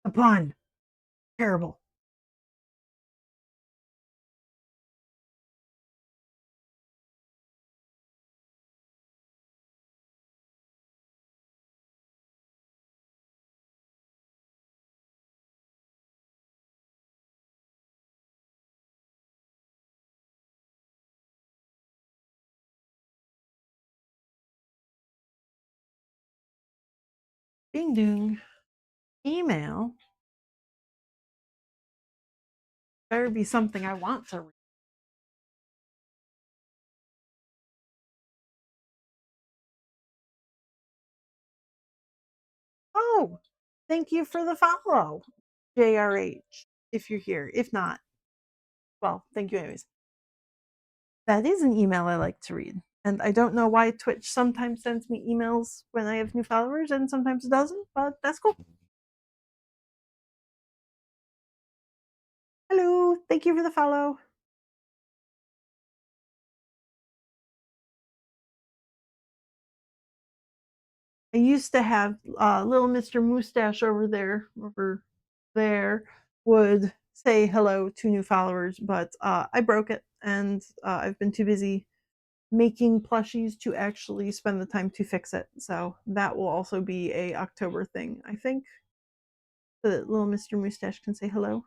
A pun. Terrible. Ding dong. Email better be something I want to read. Oh, thank you for the follow, JRH, if you're here. If not, well, thank you anyways. That is an email I like to read. And I don't know why Twitch sometimes sends me emails when I have new followers and sometimes it doesn't, but that's cool. Hello, thank you for the follow. I used to have little Mr. Moustache over there, would say hello to new followers, but I broke it and I've been too busy making plushies to actually spend the time to fix it. So that will also be a October thing, I think, so that little Mr. Moustache can say hello.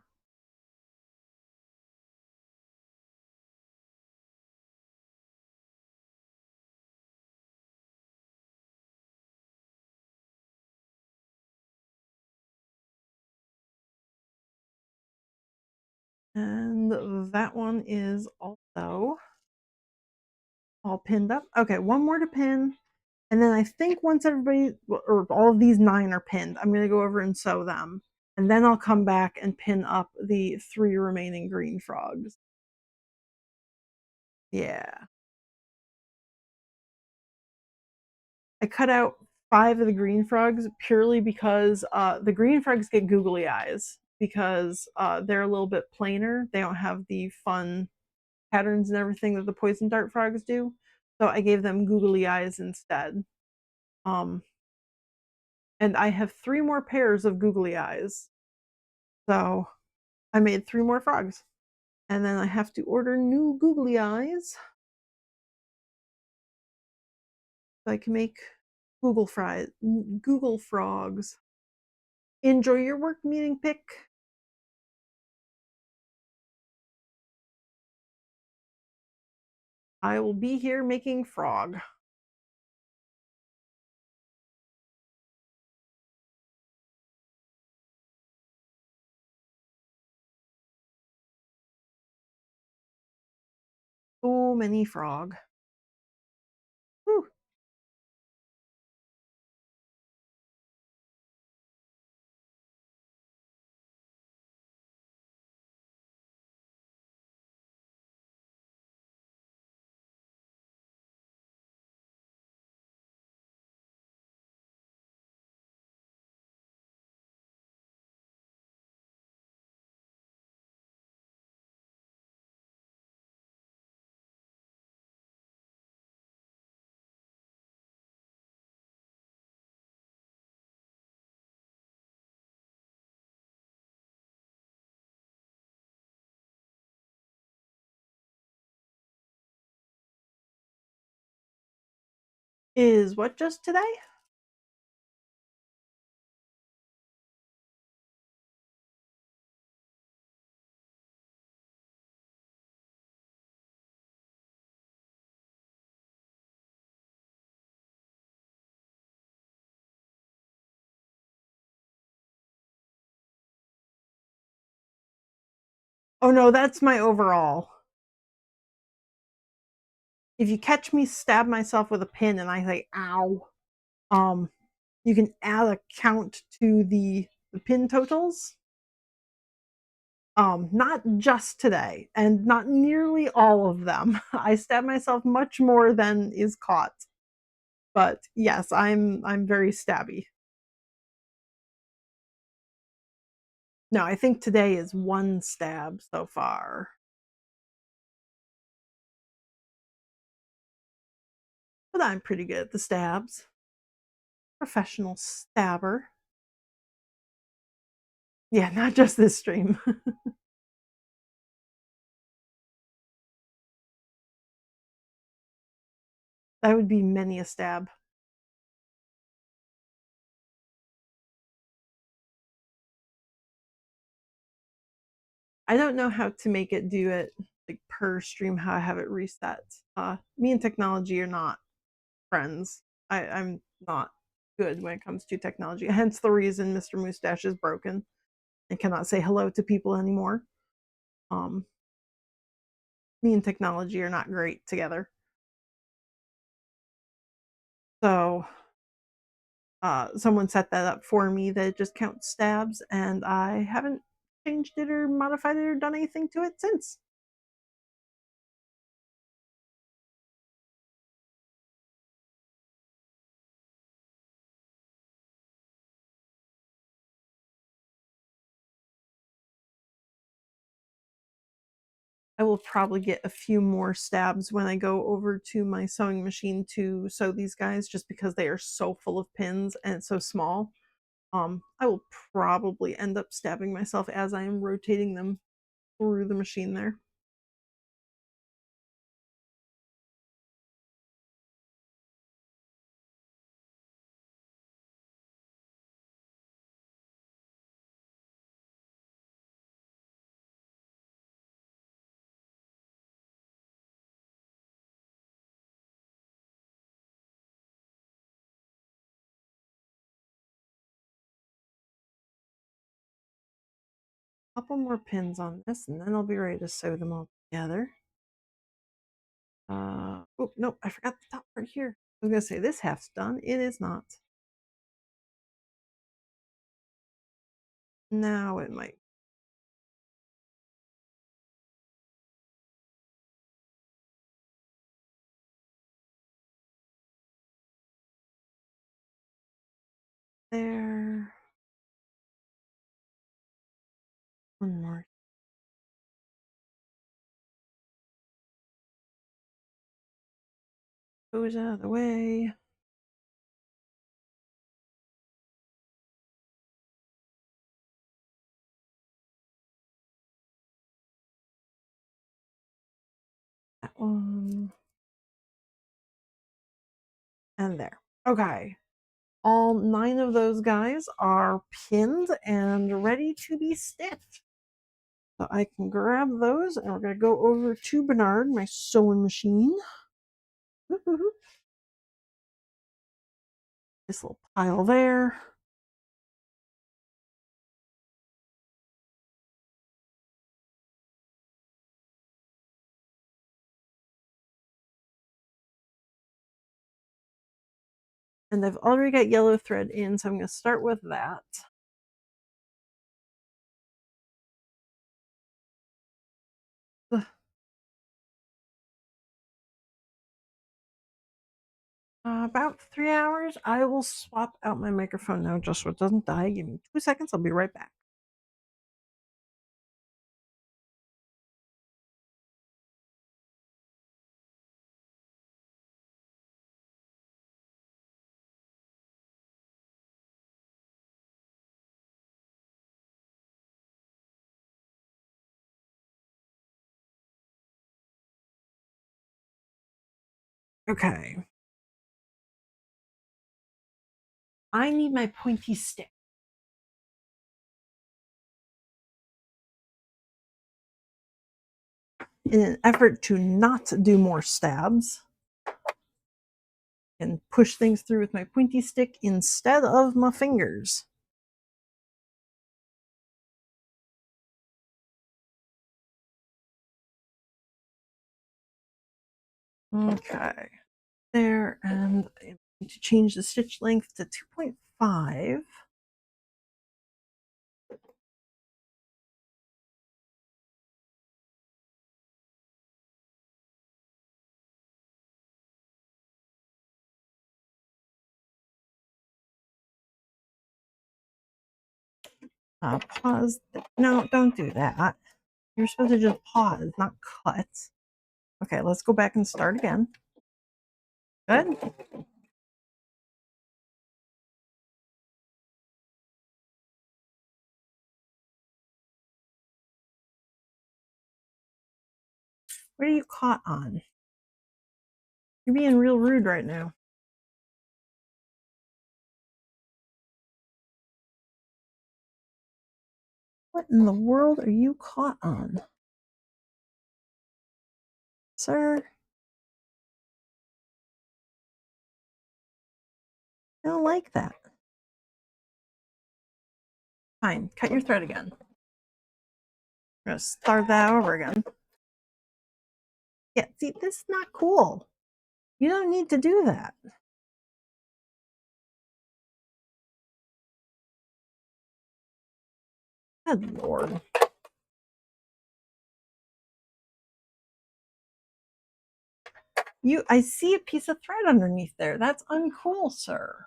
And that one is also all pinned up. Okay, one more to pin. And then I think once everybody, or all of these 9 are pinned, I'm going to go over and sew them. And then I'll come back and pin up the 3 remaining green frogs. Yeah. I cut out 5 of the green frogs purely because the green frogs get googly eyes because they're a little bit plainer. They don't have the fun patterns and everything that the poison dart frogs do. So I gave them googly eyes instead. Um, and I have 3 more pairs of googly eyes. So I made 3 more frogs. And then I have to order new googly eyes so I can make Google frogs. Enjoy your work meeting, Pick. I will be here making frog. So many frog. Whew. Is what just today? Oh no, that's my overall. If you catch me stab myself with a pin and I say ow, um, you can add a count to the pin totals. Not just today, and not nearly all of them. I stab myself much more than is caught. But yes, I'm very stabby. No, I think today is 1 stab so far. but I'm pretty good at the stabs. Professional stabber. Yeah, not just this stream. That would be many a stab. I don't know how to make it do it like per stream, how I have it reset. Me and technology are not friends. I'm not good when it comes to technology. Hence the reason Mr. Moustache is broken and cannot say hello to people anymore. Um, Me and technology are not great together. So someone set that up for me that it just counts stabs, and I haven't changed it or modified it or done anything to it since. I will probably get a few more stabs when I go over to my sewing machine to sew these guys just because they are so full of pins and so small. I will probably end up stabbing myself as I am rotating them through the machine there. Couple more pins on this, and then I'll be ready to sew them all together. Oh, no, I forgot the top part here. I was gonna say this half's done. It is not. Now it might. There. One more. Goes out of the way. That one. And there. Okay. All 9 of those guys are pinned and ready to be stitched. So I can grab those and we're going to go over to Bernard, my sewing machine. This little pile there. And I've already got yellow thread in, so I'm going to start with that. About 3 hours. I will swap out my microphone now just so it doesn't die. Give me 2 seconds. I'll be right back. Okay. I need my pointy stick. In an effort to not do more stabs and push things through with my pointy stick instead of my fingers. Okay. There, and I need to change the stitch length to 2.5. Pause. No, don't do that. You're supposed to just pause, not cut. Okay, let's go back and start again. Good. What are you caught on? You're being real rude right now. What in the world are you caught on? Sir? I don't like that. Fine, cut your thread again. I'm gonna start that over again. Yeah, see, this is not cool. You don't need to do that. Good Lord. I see a piece of thread underneath there. That's uncool, sir.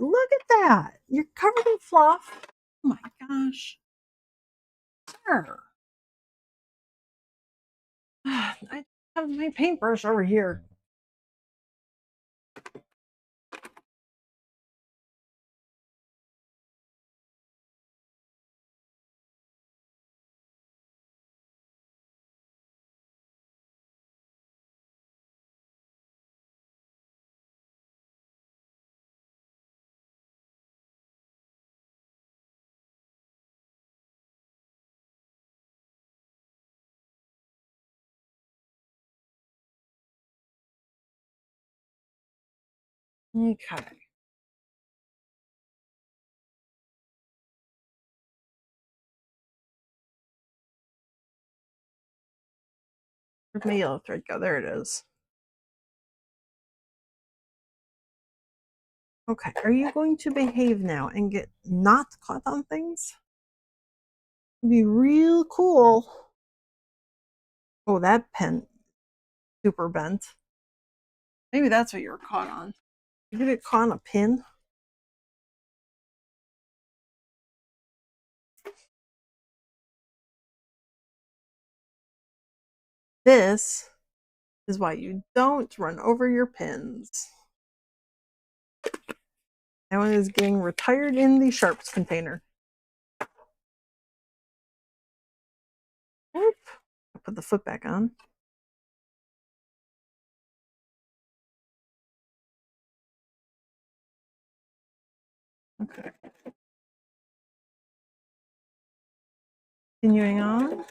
Look at that. You're covered in fluff. Oh my gosh. Sir. I have my paintbrush over here. Okay. Where'd my yellow thread go? There it is. Okay, are you going to behave now and get not caught on things? It'd be real cool. Oh, that pen super bent. Maybe that's what you were caught on. You get caught on a pin? This is why you don't run over your pins. That one is getting retired in the sharps container. Oop. I'll put the foot back on. Okay. Continuing on.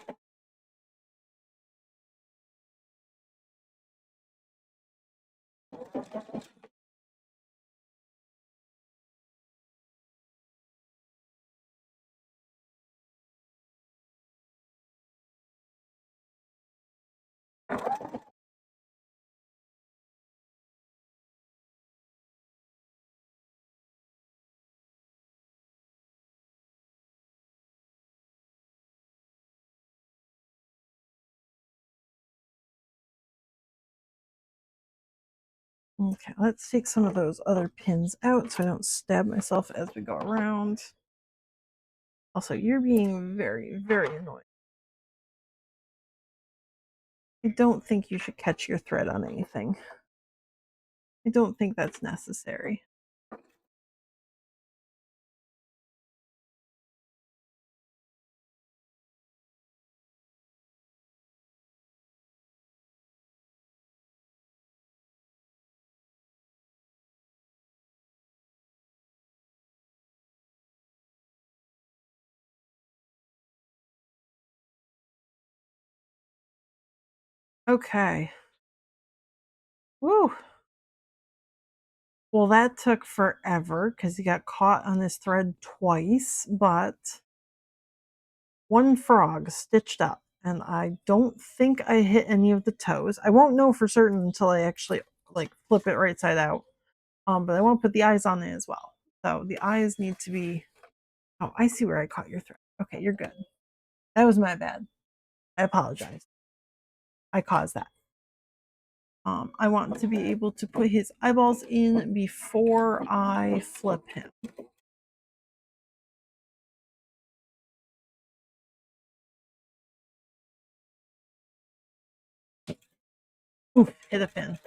Okay, let's take some of those other pins out so I don't stab myself as we go around. Also, you're being very, very annoying. I don't think you should catch your thread on anything. I don't think that's necessary. Okay. Woo. Well, that took forever because he got caught on this thread twice, but one frog stitched up, and I don't think I hit any of the toes. I won't know for certain until I actually like flip it right side out. But I won't put the eyes on it as well. So the eyes need to be. Oh, I see where I caught your thread. Okay, you're good. That was my bad. I apologize. I caused that. I want to be able to put his eyeballs in before I flip him. Oof, hit a pin.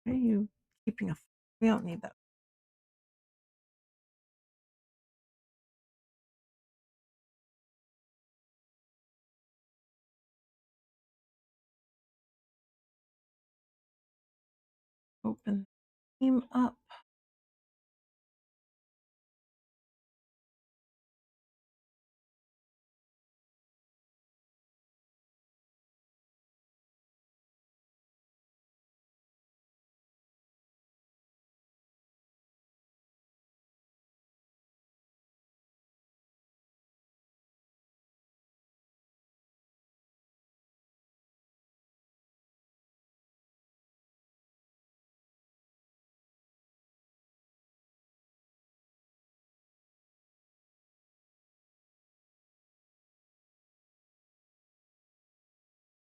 Why are you keeping a? We don't need that. Open. Team up.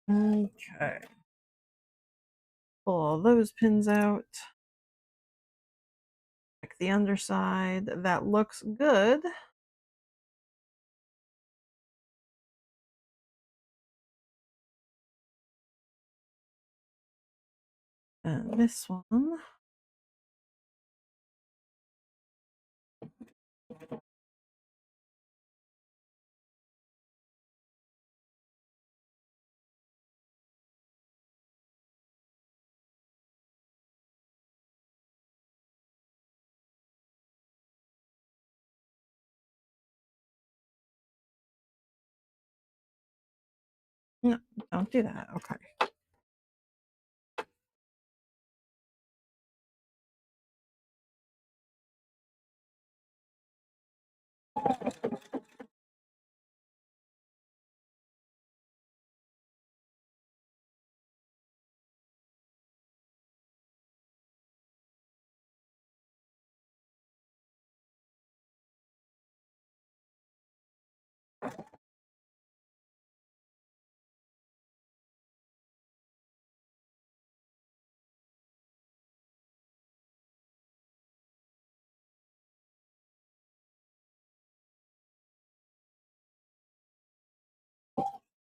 Okay. Pull all those pins out. Check the underside. That looks good. And this one. No, don't do that. Okay.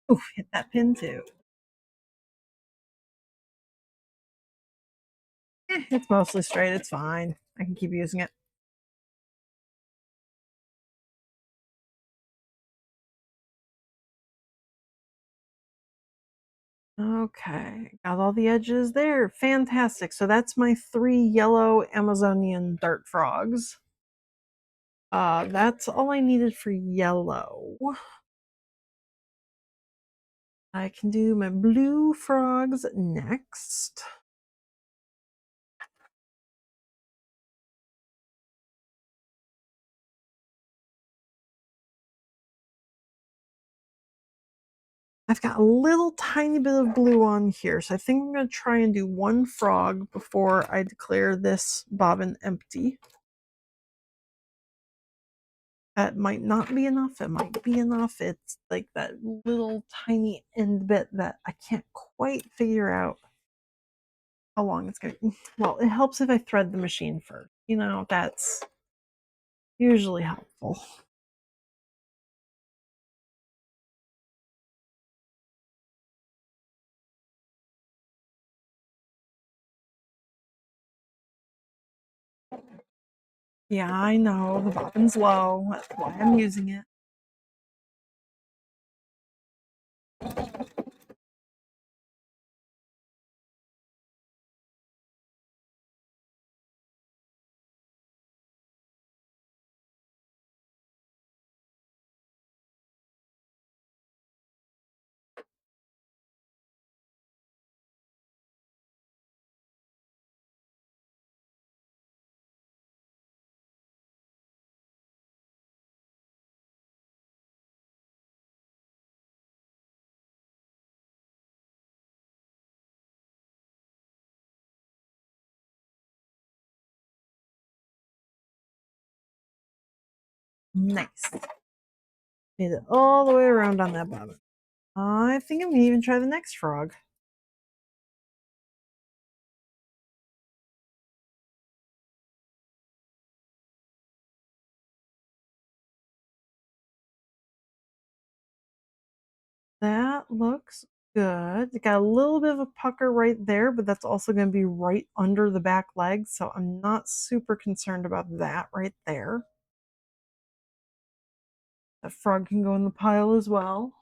Oof, hit that pin too. It's mostly straight. It's fine. I can keep using it. Okay, got all the edges there. Fantastic. So that's my 3 yellow Amazonian dart frogs. That's all I needed for yellow. I can do my blue frogs next. I've got a little tiny bit of blue on here, so I think I'm going to try and do 1 frog before I declare this bobbin empty. That might not be enough, it might be enough. It's like that little tiny end bit that I can't quite figure out how long it's going to. Well, it helps if I thread the machine first. That's usually helpful. Yeah, I know, the bobbin's low, that's why I'm using it. Nice. Made it all the way around on that bobbin. I think I'm gonna even try the next frog. That looks good. It got a little bit of a pucker right there, but that's also gonna be right under the back leg, so I'm not super concerned about that right there. That frog can go in the pile as well.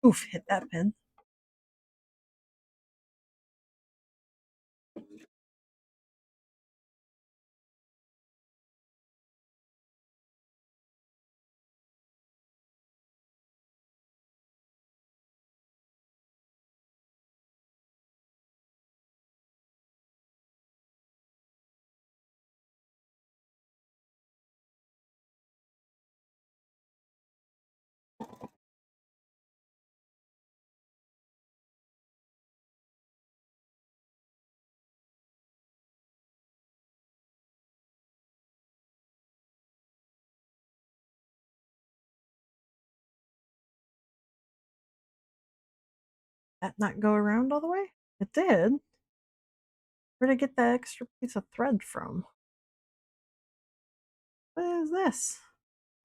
Oof, hit that pin. That not go around all the way? It did. Where'd I get that extra piece of thread from? What is this?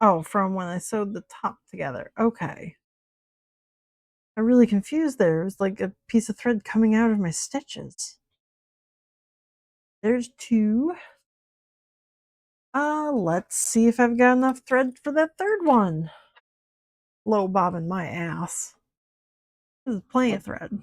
Oh, from when I sewed the top together. Okay. I'm really confused there. It was like a piece of thread coming out of my stitches. There's two. Let's see if I've got enough thread for that third one. Low bobbing my ass. This is plenty of thread.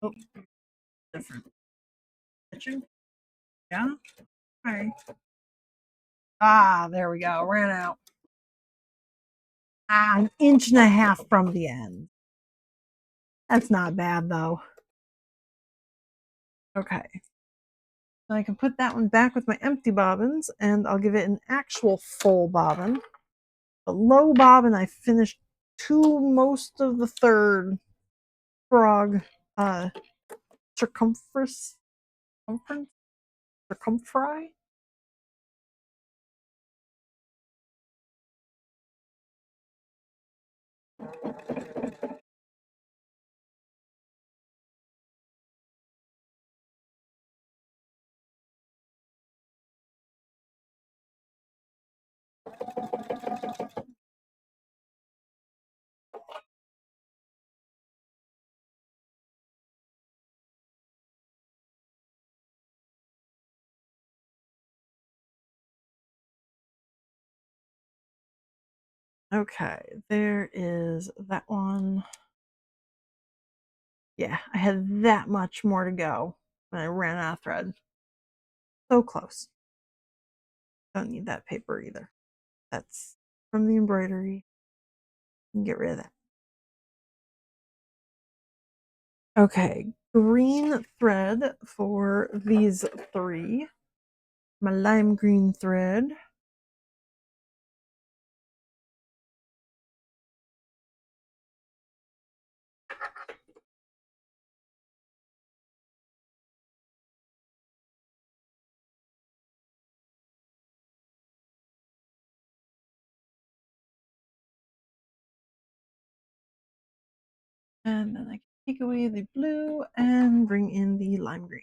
Oh, different stitching. Yeah. Okay. Ah, there we go. Ran out. An inch and a half from the end. That's not bad though. Okay. So I can put that one back with my empty bobbins and I'll give it an actual full bobbin. The low bobbin, I finished most of the third frog uh circumference circumference circumferi. Okay, there is that one. Yeah, I had that much more to go when I ran out of thread. So close. Don't need that paper either. That's from the embroidery. You can get rid of that. Okay, green thread for these three. My lime green thread. And then I can take away the blue and bring in the lime green.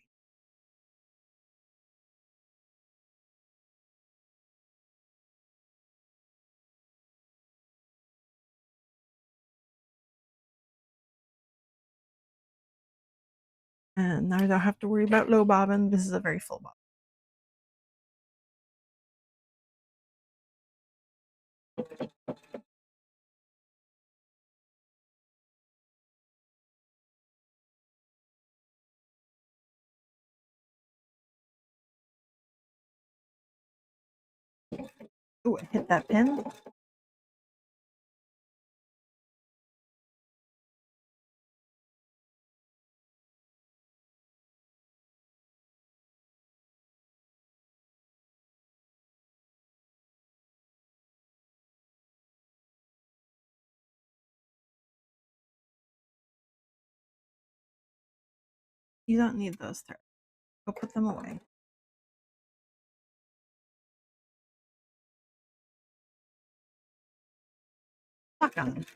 And now I don't have to worry about low bobbin. This is a very full bobbin. Ooh, I hit that pin. You don't need those threads. Go put them away. Stuck on them.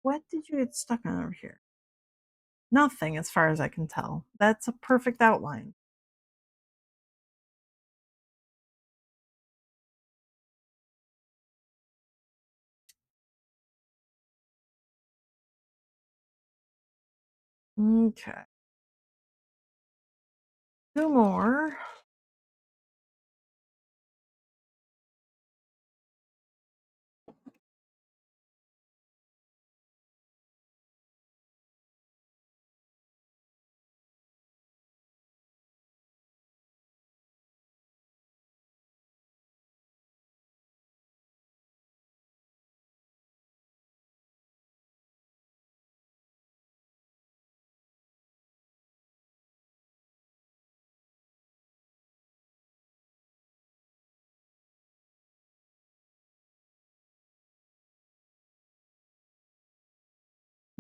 What did you get stuck on over here? Nothing, as far as I can tell. That's a perfect outline. Okay. Two more.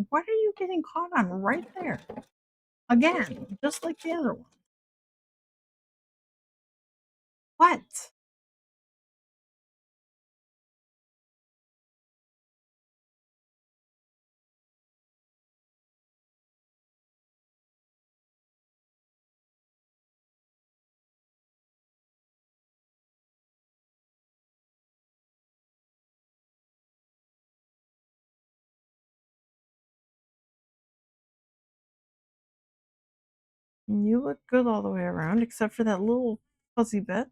What are you getting caught on right there? Again, just like the other one. What? You look good all the way around, except for that little fuzzy bit.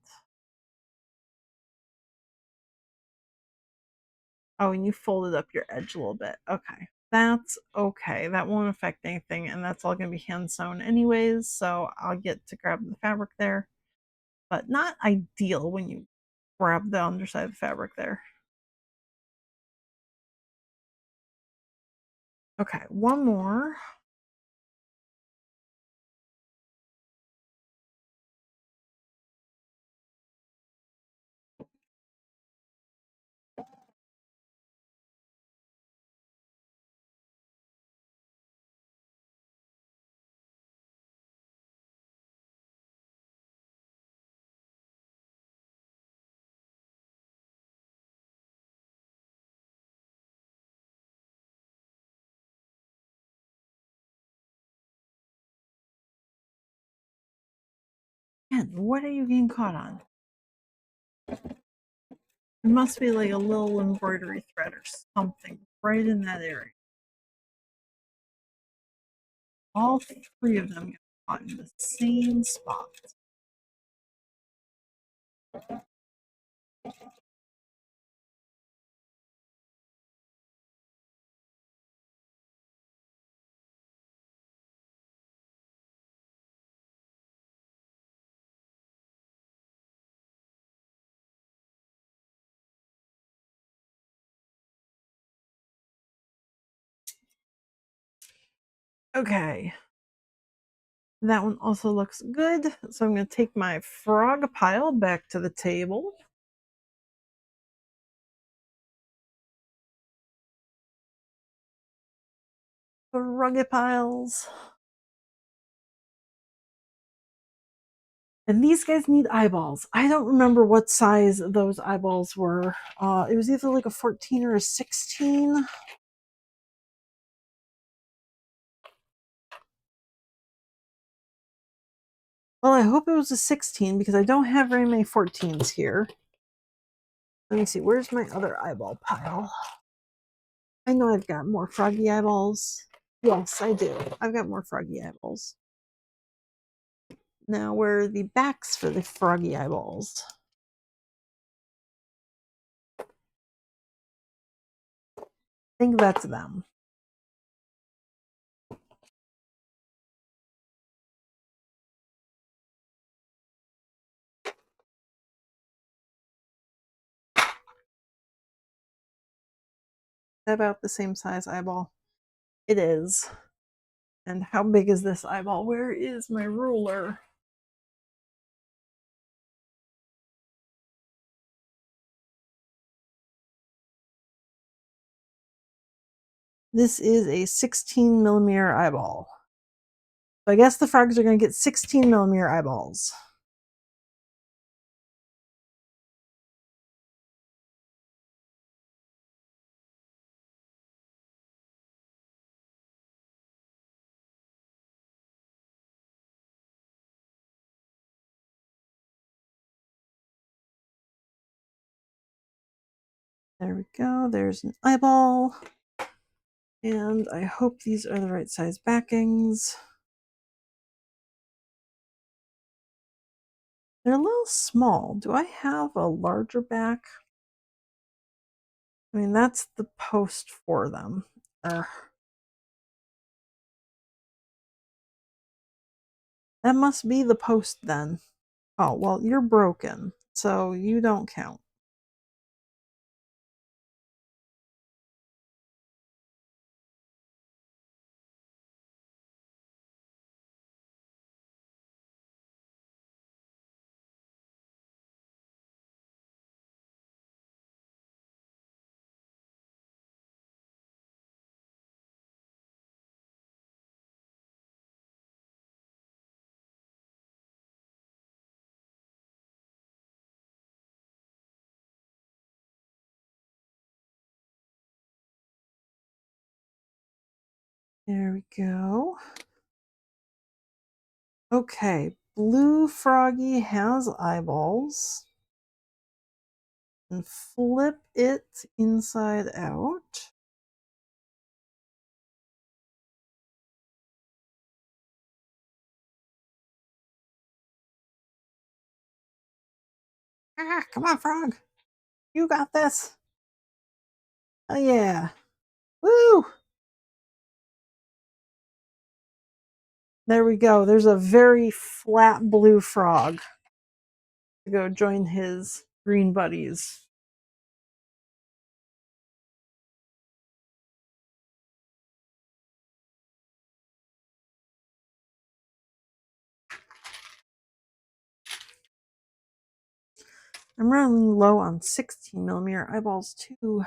Oh, and you folded up your edge a little bit. Okay. That's okay. That won't affect anything, and that's all going to be hand sewn anyways, so I'll get to grab the fabric there. But not ideal when you grab the underside of the fabric there. Okay, one more. And what are you getting caught on? It must be like a little embroidery thread or something right in that area. All three of them get caught in the same spot. Okay. That one also looks good. So I'm going to take my frog pile back to the table. Froggy piles. And these guys need eyeballs. I don't remember what size those eyeballs were. It was either like a 14 or a 16. Well, I hope it was a 16 because I don't have very many 14s here. Let me see, where's my other eyeball pile? I know I've got more froggy eyeballs. Yes, I do. I've got more froggy eyeballs. Now, where are the backs for the froggy eyeballs? I think that's them. About the same size eyeball. It is. And how big is this eyeball? Where is my ruler? This is a 16 millimeter eyeball. So I guess the frogs are going to get 16 millimeter eyeballs. There we go. There's an eyeball. And I hope these are the right size backings. They're a little small. Do I have a larger back? I mean, that's the post for them. That must be the post then. Oh, well, you're broken, so you don't count. There we go. Okay, blue froggy has eyeballs. And flip it inside out. Ah, come on, frog. You got this. Oh, yeah. Woo! There we go. There's a very flat blue frog to go join his green buddies. I'm running low on 16 millimeter eyeballs too.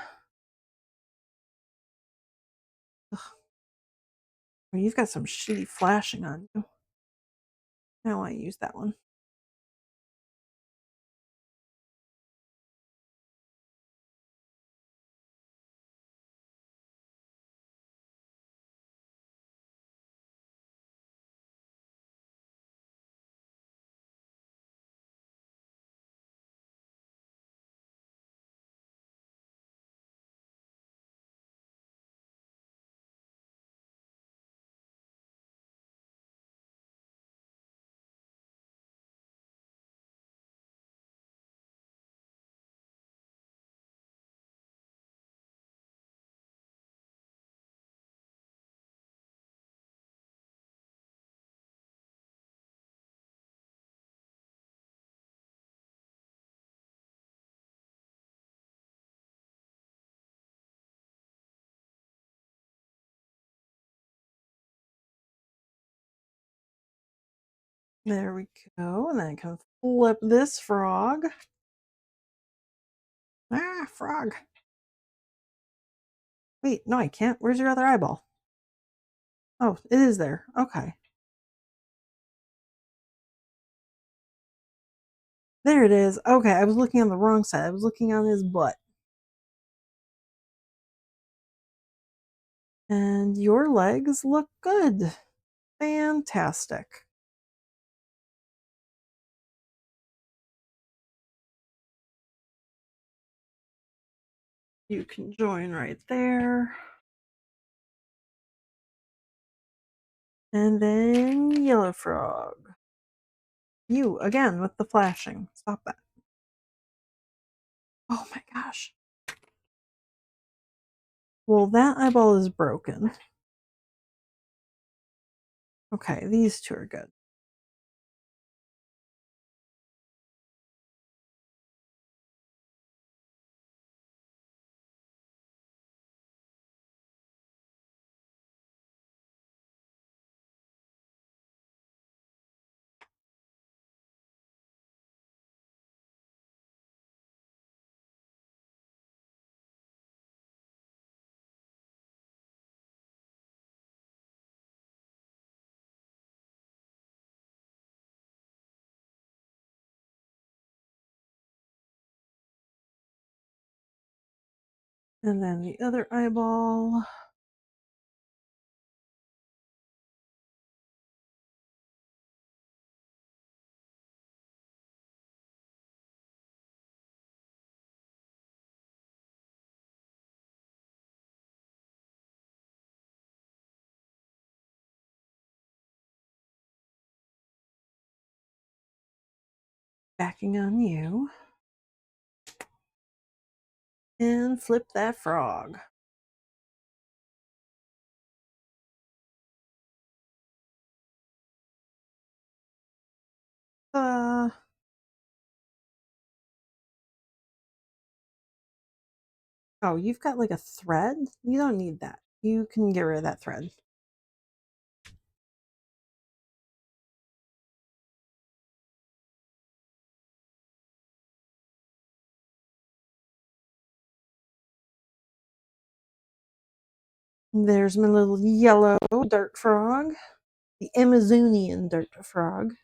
Ugh. Well, you've got some shitty flashing on you. I don't want to use that one. There we go. And then I can flip this frog. Ah, frog. Wait, no, I can't. Where's your other eyeball? Oh, it is there. Okay. There it is. Okay, I was looking on the wrong side. I was looking on his butt. And your legs look good. Fantastic. You can join right there. And then Yellow Frog. You, again, with the flashing. Stop that. Oh my gosh. Well, that eyeball is broken. Okay, these two are good. And then the other eyeball. Backing on you. And flip that frog. Oh, you've got like a thread? You don't need that. You can get rid of that thread. There's my little yellow dirt frog. The Amazonian dirt frog.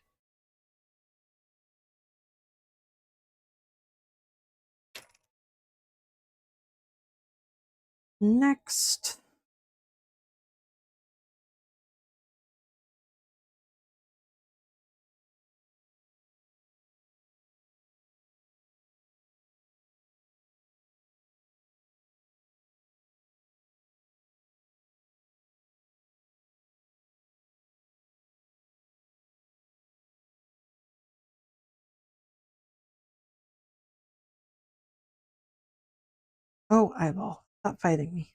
Next. Oh, eyeball. Stop fighting me.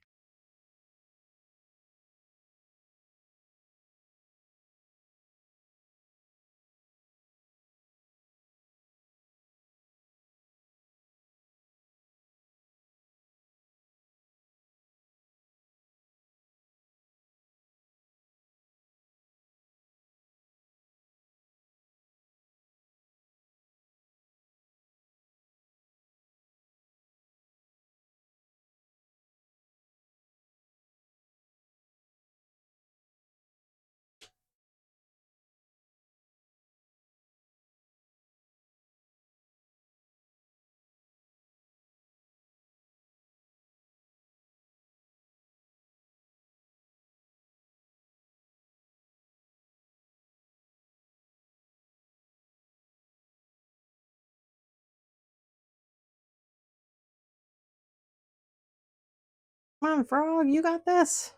Come on, frog, you got this.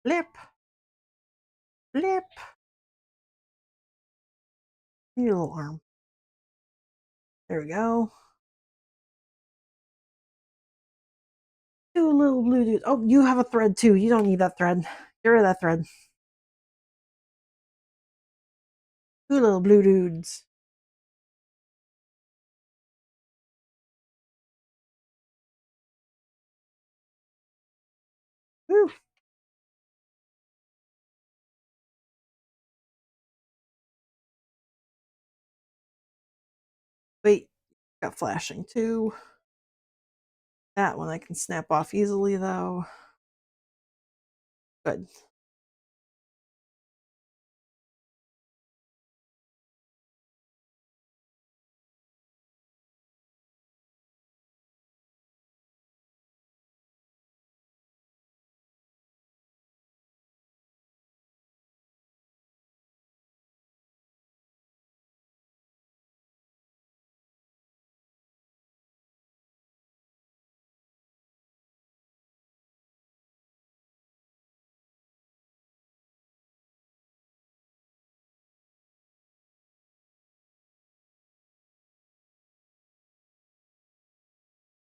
Flip. Flip. Your little arm. There we go. Two little blue dudes. Oh, you have a thread too. You don't need that thread. Get rid of that thread. Two little blue dudes. Woo. Wait, got flashing too. That one I can snap off easily though. Good.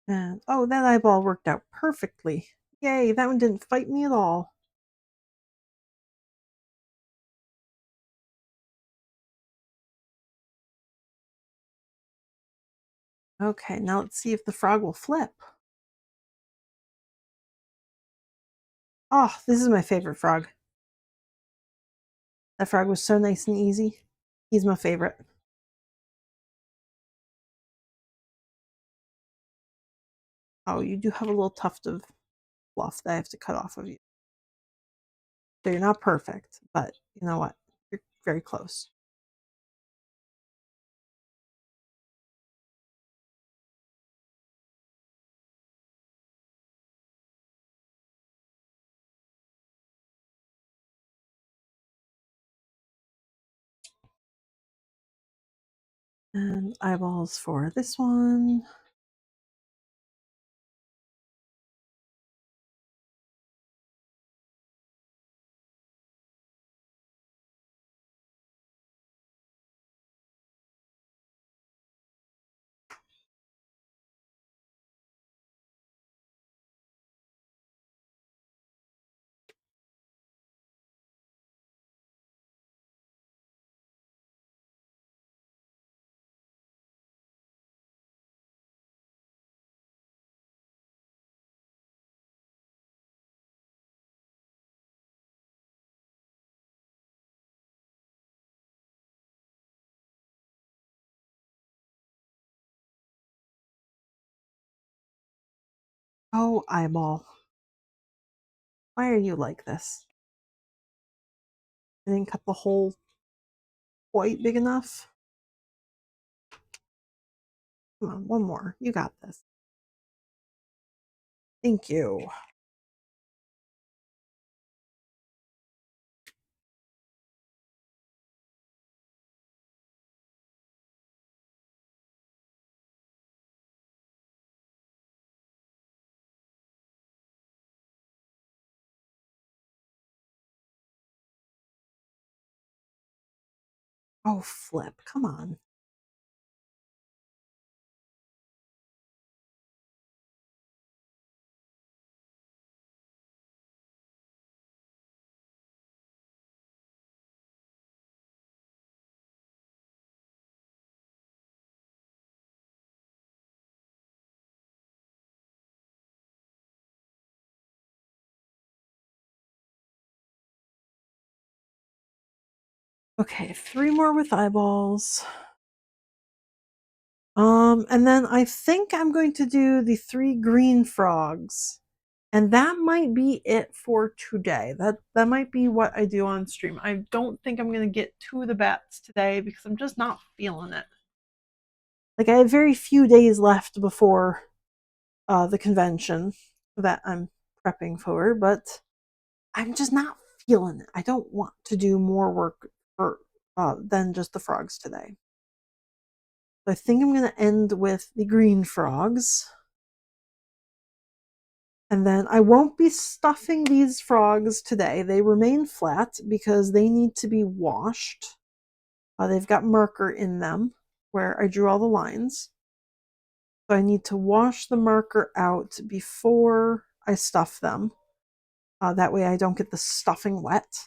And oh, that eyeball worked out perfectly. Yay, that one didn't fight me at all. Okay, now let's see if the frog will flip. Oh, this is my favorite frog. That frog was so nice and easy. He's my favorite. Oh, you do have a little tuft of fluff that I have to cut off of you. So you're not perfect, but you know what? You're very close. And eyeballs for this one. Oh, eyeball. Why are you like this? I didn't cut the hole quite big enough. Come on, one more. You got this. Thank you. Oh, flip. Come on. Okay, 3 more with eyeballs. And then I think I'm going to do the 3 green frogs. And that might be it for today. That might be what I do on stream. I don't think I'm gonna get 2 of the bats today because I'm just not feeling it. Like I have very few days left before the convention that I'm prepping for, but I'm just not feeling it. I don't want to do more work for than just the frogs today. So I think I'm going to end with the green frogs. And then I won't be stuffing these frogs today. They remain flat because they need to be washed. They've got marker in them where I drew all the lines. So I need to wash the marker out before I stuff them. That way I don't get the stuffing wet.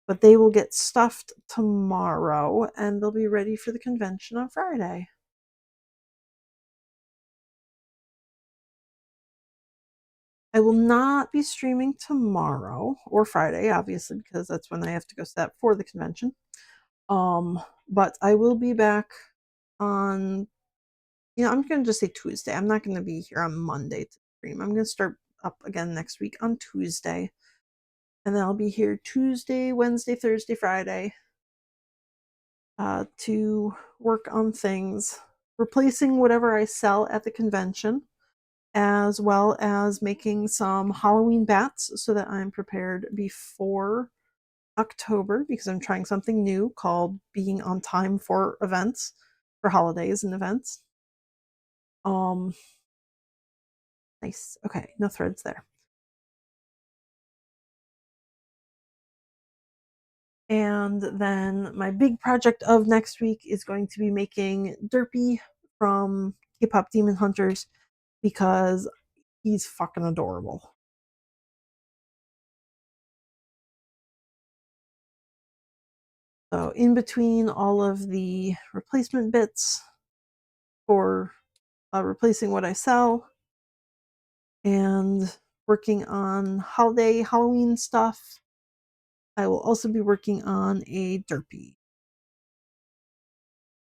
But they will get stuffed tomorrow and they'll be ready for the convention on Friday. I will not be streaming tomorrow or Friday, obviously, because that's when I have to go set for the convention. But I will be back on, I'm going to just say Tuesday. I'm not going to be here on Monday to stream. I'm going to start up again next week on Tuesday. And then I'll be here Tuesday, Wednesday, Thursday, Friday to work on things, replacing whatever I sell at the convention, as well as making some Halloween bats so that I'm prepared before October because I'm trying something new called being on time for events, for holidays and events. Um, nice. Okay, no threads there. And then my big project of next week is going to be making Derpy from K-Pop Demon Hunters. because he's fucking adorable. So in between all of the replacement bits for replacing what I sell and working on holiday Halloween stuff, I will also be working on a derpy.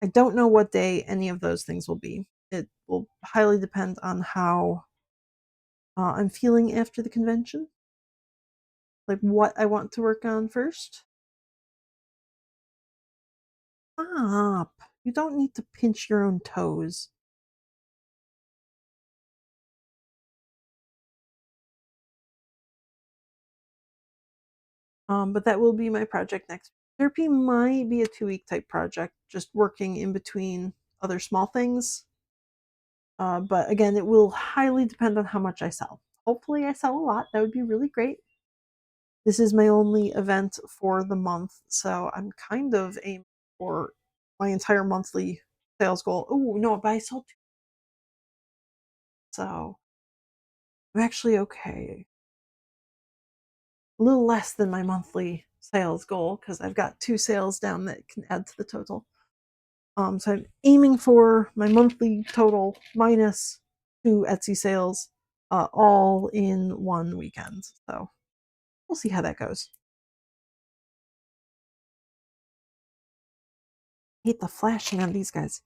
I don't know what day any of those things will be. It will highly depend on how I'm feeling after the convention, like what I want to work on first. Stop. You don't need to pinch your own toes. But that will be my project next. Therapy might be a 2-week type project, just working in between other small things. But again, it will highly depend on how much I sell. Hopefully, I sell a lot. That would be really great. This is my only event for the month, so I'm kind of aiming for my entire monthly sales goal. Oh no, but I sold two, so I'm actually okay. A little less than my monthly sales goal because I've got 2 sales down that can add to the total. So I'm aiming for my monthly total minus 2 Etsy sales, all in one weekend. So we'll see how that goes. I hate the flashing on these guys.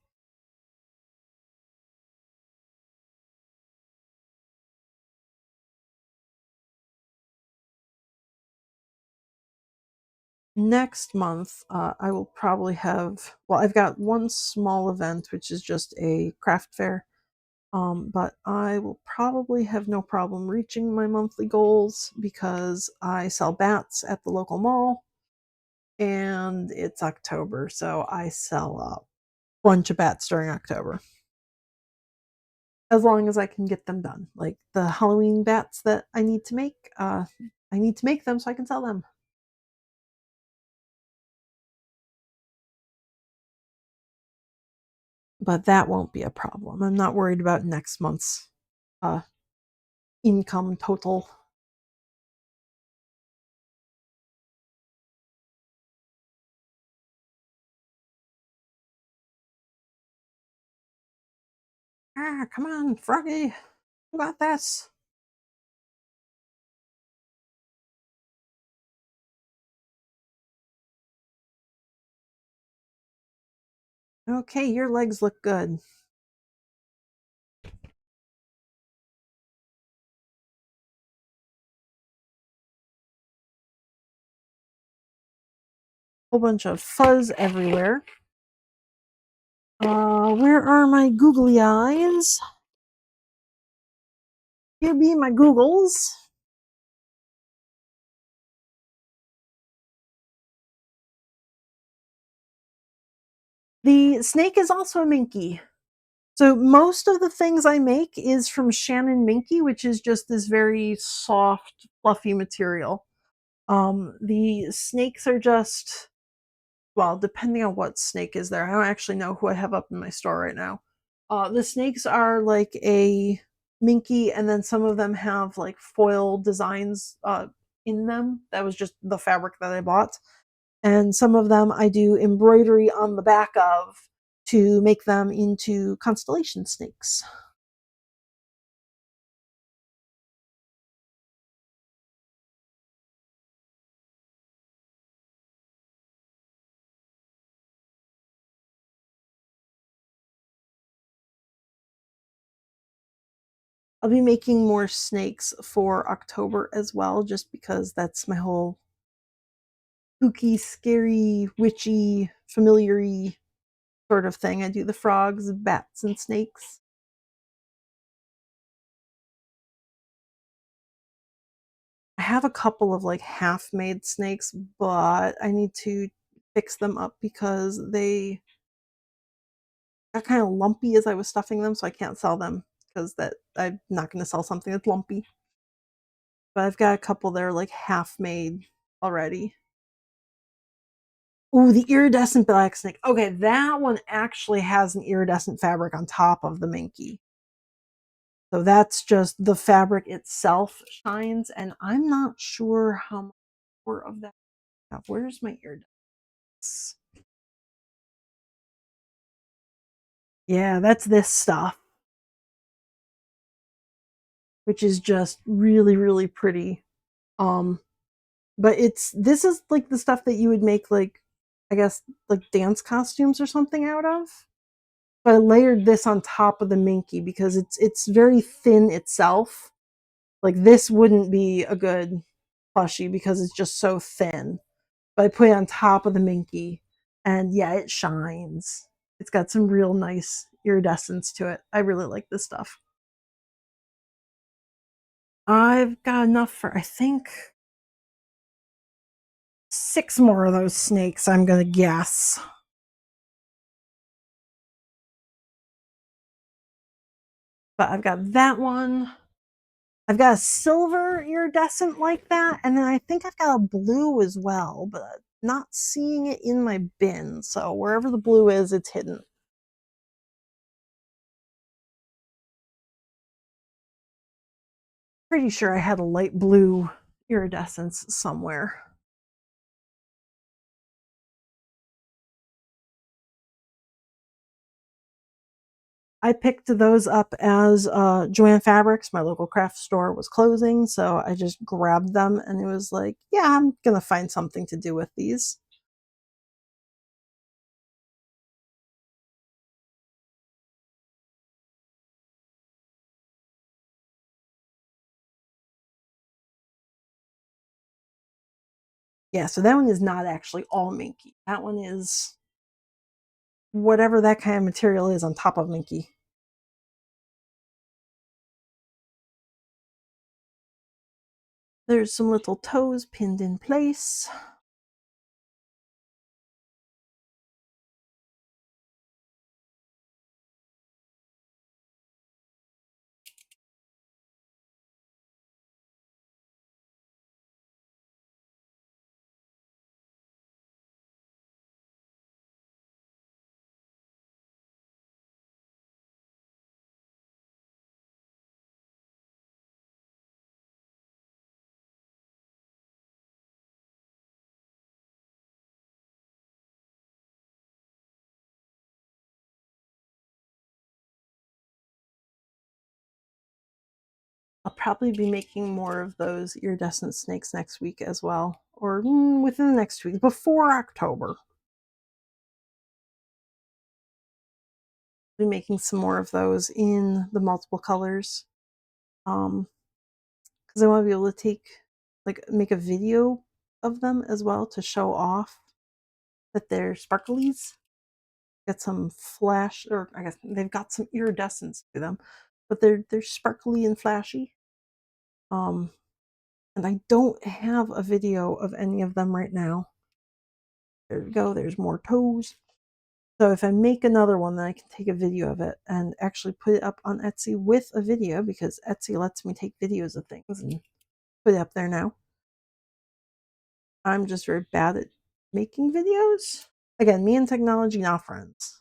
Next month, I will probably have, well, I've got one small event, which is just a craft fair. But I will probably have no problem reaching my monthly goals because I sell bats at the local mall and it's October, so I sell a bunch of bats during October. As long as I can get them done. Like the Halloween bats that I need to make them so I can sell them. But that won't be a problem. I'm not worried about next month's uh, income total. Ah, come on, Froggy. You got this. Okay, your legs look good. Whole bunch of fuzz everywhere. Where are my googly eyes? Here be my googles. The snake is also a minky. So most of the things I make is from Shannon Minky, which is just this very soft, fluffy material. The snakes are just, well, depending on what snake is there. I don't actually know who I have up in my store right now. The snakes are like a minky, and then some of them have like foil designs in them. That was just the fabric that I bought. And some of them I do embroidery on the back of to make them into constellation snakes. I'll be making more snakes for October as well, just because that's my whole spooky, scary, witchy, familiar sort of thing. I do the frogs, bats, and snakes. I have a couple of like half made snakes, but I need to fix them up because they got kind of lumpy as I was stuffing them, so I can't sell them because that I'm not going to sell something that's lumpy. But I've got a couple that are like half made already. Ooh, the iridescent black snake. Okay, that one actually has an iridescent fabric on top of the minky. So that's just the fabric itself shines, and I'm not sure how much more of that I have. Where's my iridescence? Yeah, that's this stuff, which is just really, really pretty. Um, but this is like the stuff that you would make like, I guess, like dance costumes or something out of. But I layered this on top of the Minky because it's very thin itself. Like this wouldn't be a good plushie because it's just so thin. But I put it on top of the Minky, and yeah, it shines. It's got some real nice iridescence to it. I really like this stuff. I've got enough for, I think, 6 more of those snakes, I'm gonna guess. But I've got that one. I've got a silver iridescent like that, and then I think I've got a blue as well, but I'm not seeing it in my bin. So wherever the blue is, it's hidden. Pretty sure I had a light blue iridescence somewhere. I picked those up as Joann Fabrics, my local craft store, was closing, so I just grabbed them and it was like, yeah, I'm gonna find something to do with these. Yeah, so that one is not actually all Minky. That one is whatever that kind of material is on top of Minky. There's some little toes pinned in place. I'll probably be making more of those iridescent snakes next week as well, or within the next week, before October. I'll be making some more of those in the multiple colors. Because I want to be able to make a video of them as well to show off that they're sparklies. Get some flash, or I guess they've got some iridescence to them, but they're sparkly and flashy. Um, and I don't have a video of any of them right now. There we go. There's more toes. So if I make another one, then I can take a video of it and actually put it up on Etsy with a video because Etsy lets me take videos of things and put it up there now. I'm just very bad at making videos. Again, me and technology not friends.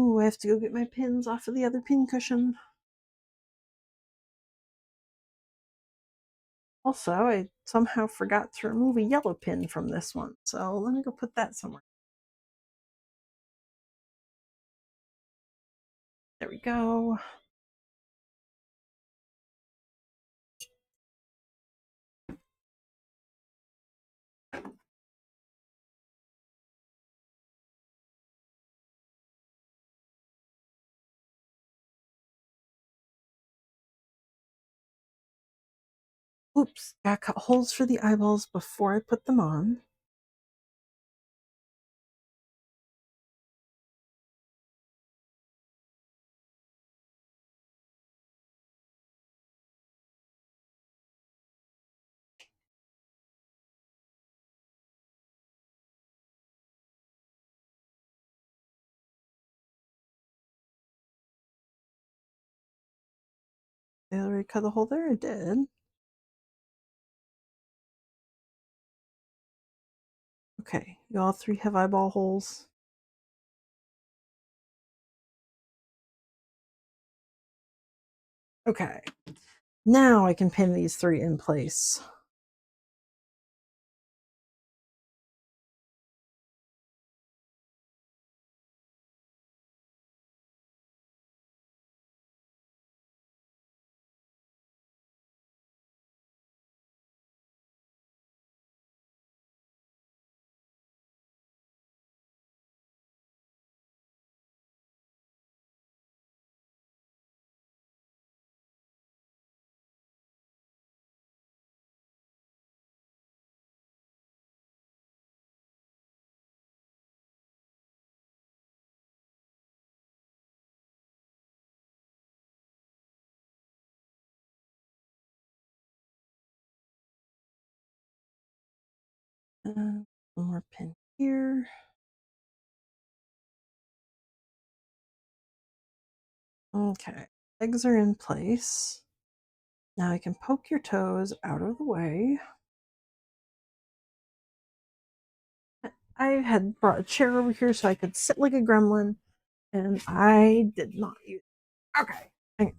Ooh, I have to go get my pins off of the other pin cushion. Also, I somehow forgot to remove a yellow pin from this one, so let me go put that somewhere. There we go. Oops, gotta cut holes for the eyeballs before I put them on. Did I already cut a hole there? I did. Okay, you all three have eyeball holes. Okay, now I can pin these three in place. One more pin here. Okay, legs are in place. Now I can poke your toes out of the way. I had brought a chair over here so I could sit like a gremlin, and I did not use it. Okay, I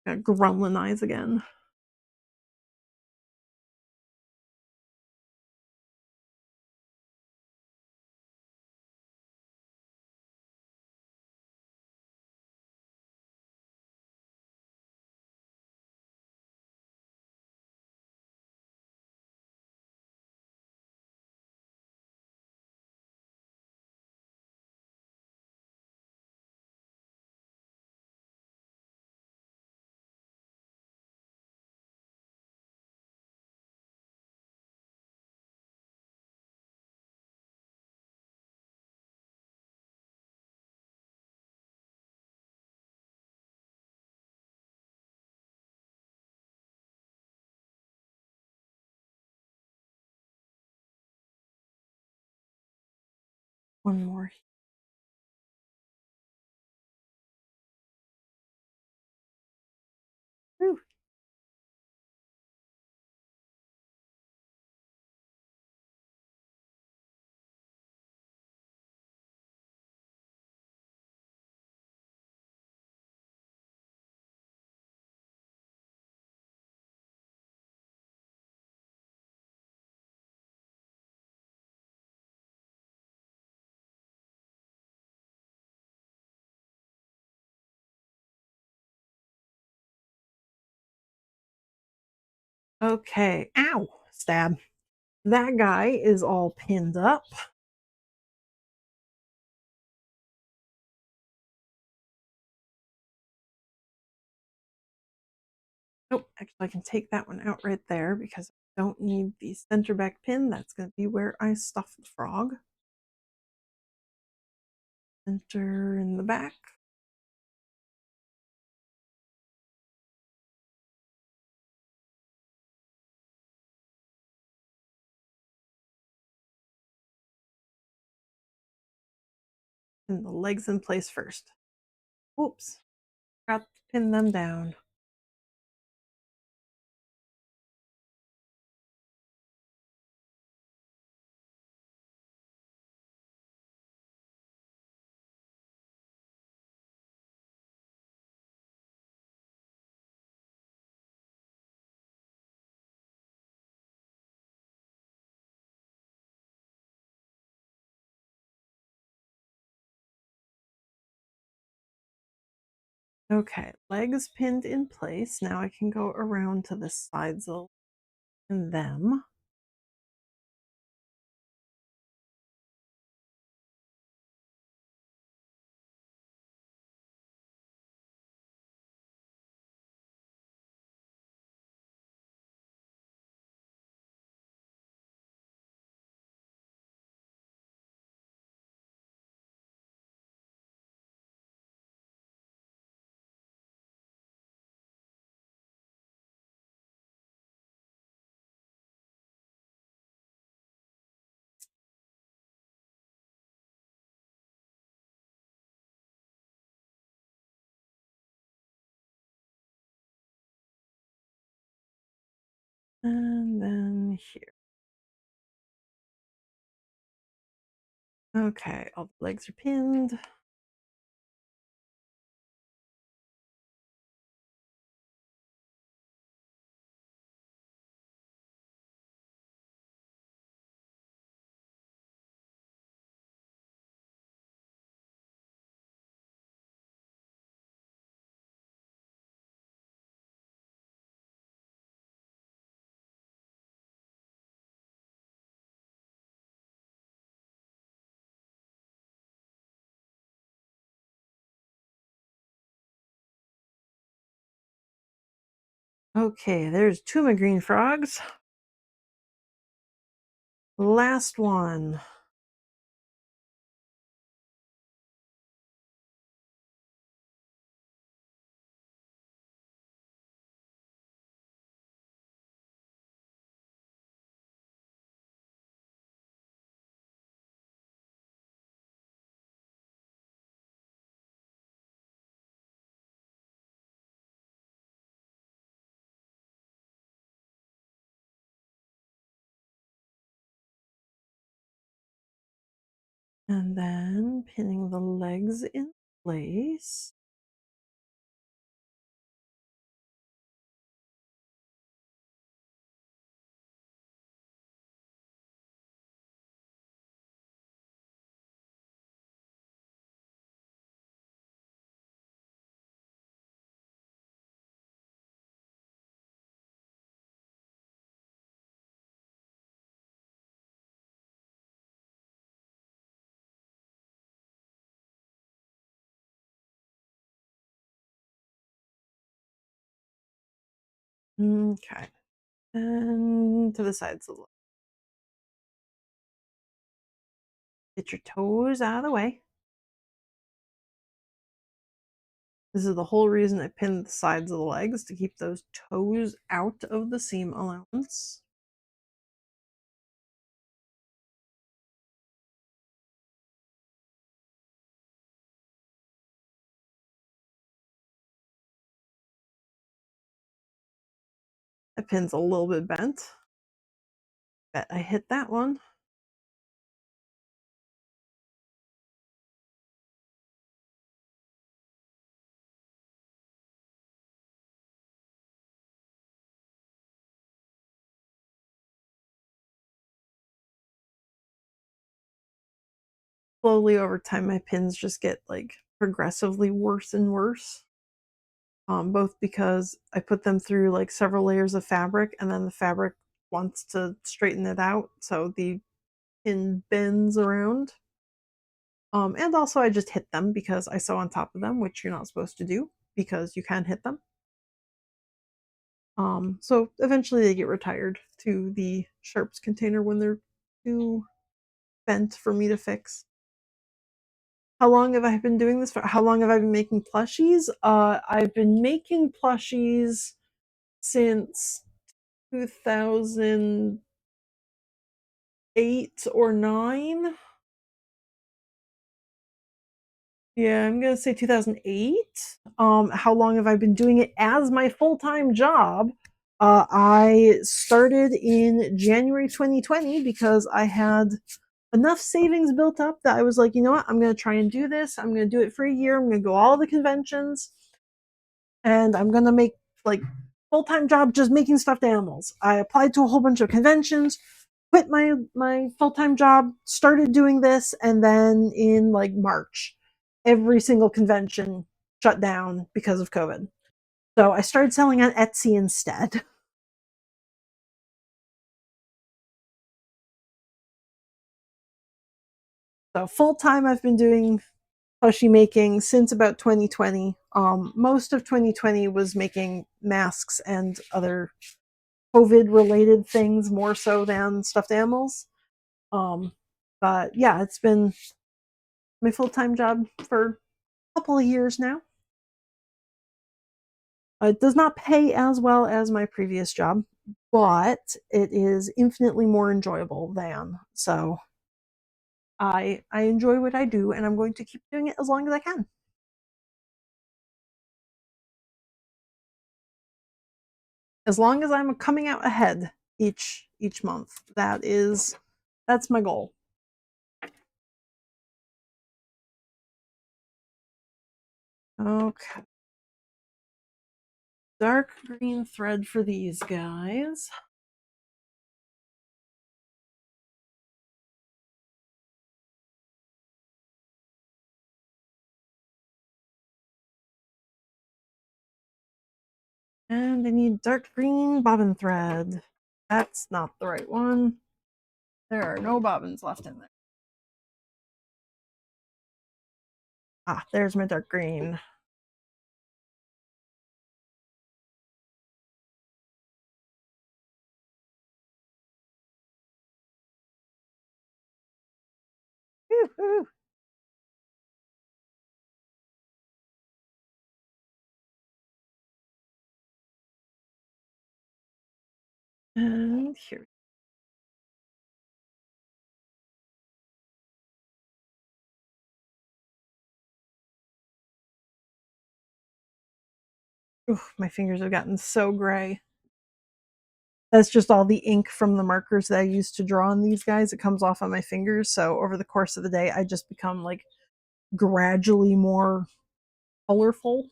got gremlin eyes again. One more. Whew. Okay, ow, stab. That guy is all pinned up. Oh, actually, I can take that one out right there because I don't need the center back pin. That's going to be where I stuff the frog. Center in the back. And the legs in place first. Oops, forgot to pin them down. Okay, legs pinned in place. Now I can go around to the sides of them. And then here. Okay, all the legs are pinned. Okay, there's two of my green frogs. Last one. And then pinning the legs in place. Okay. And to the sides of the leg. Get your toes out of the way. This is the whole reason I pinned the sides of the legs, to keep those toes out of the seam allowance. The pin's a little bit bent. Bet I hit that one. Slowly over time, my pins just get like progressively worse and worse. Both because I put them through like several layers of fabric, and then the fabric wants to straighten it out, so the pin bends around. And also I just hit them because I sew on top of them, which you're not supposed to do because you can hit them. So eventually they get retired to the sharps container when they're too bent for me to fix. How long have I been doing this for? How long have I been making plushies? I've been making plushies since 2008 or 9. Yeah, I'm gonna say 2008. How long have I been doing it as my full-time job? I started in January 2020 because I had enough savings built up that I was like, you know what, I'm gonna try and do this. I'm gonna do it for a year. I'm gonna go all the conventions, and I'm gonna make like full-time job just making stuffed animals. I applied to a whole bunch of conventions, quit my full-time job, started doing this, and then in like March, every single convention shut down because of COVID. So I started selling on Etsy instead. So full time I've been doing plushie making since about 2020. Most of 2020 was making masks and other COVID related things more so than stuffed animals. Um, but yeah, it's been my full time job for a couple of years now. It does not pay as well as my previous job, but it is infinitely more enjoyable than. So I enjoy what I do, and I'm going to keep doing it as long as I can. As long as I'm coming out ahead each month, that's my goal. Okay. Dark green thread for these guys. And I need dark green bobbin thread. That's not the right one. There are no bobbins left in there. Ah, there's my dark green. Woo-hoo. And here. Oof, my fingers have gotten so gray. That's just all the ink from the markers that I used to draw on these guys. It comes off on my fingers. So over the course of the day, I just become like gradually more colorful.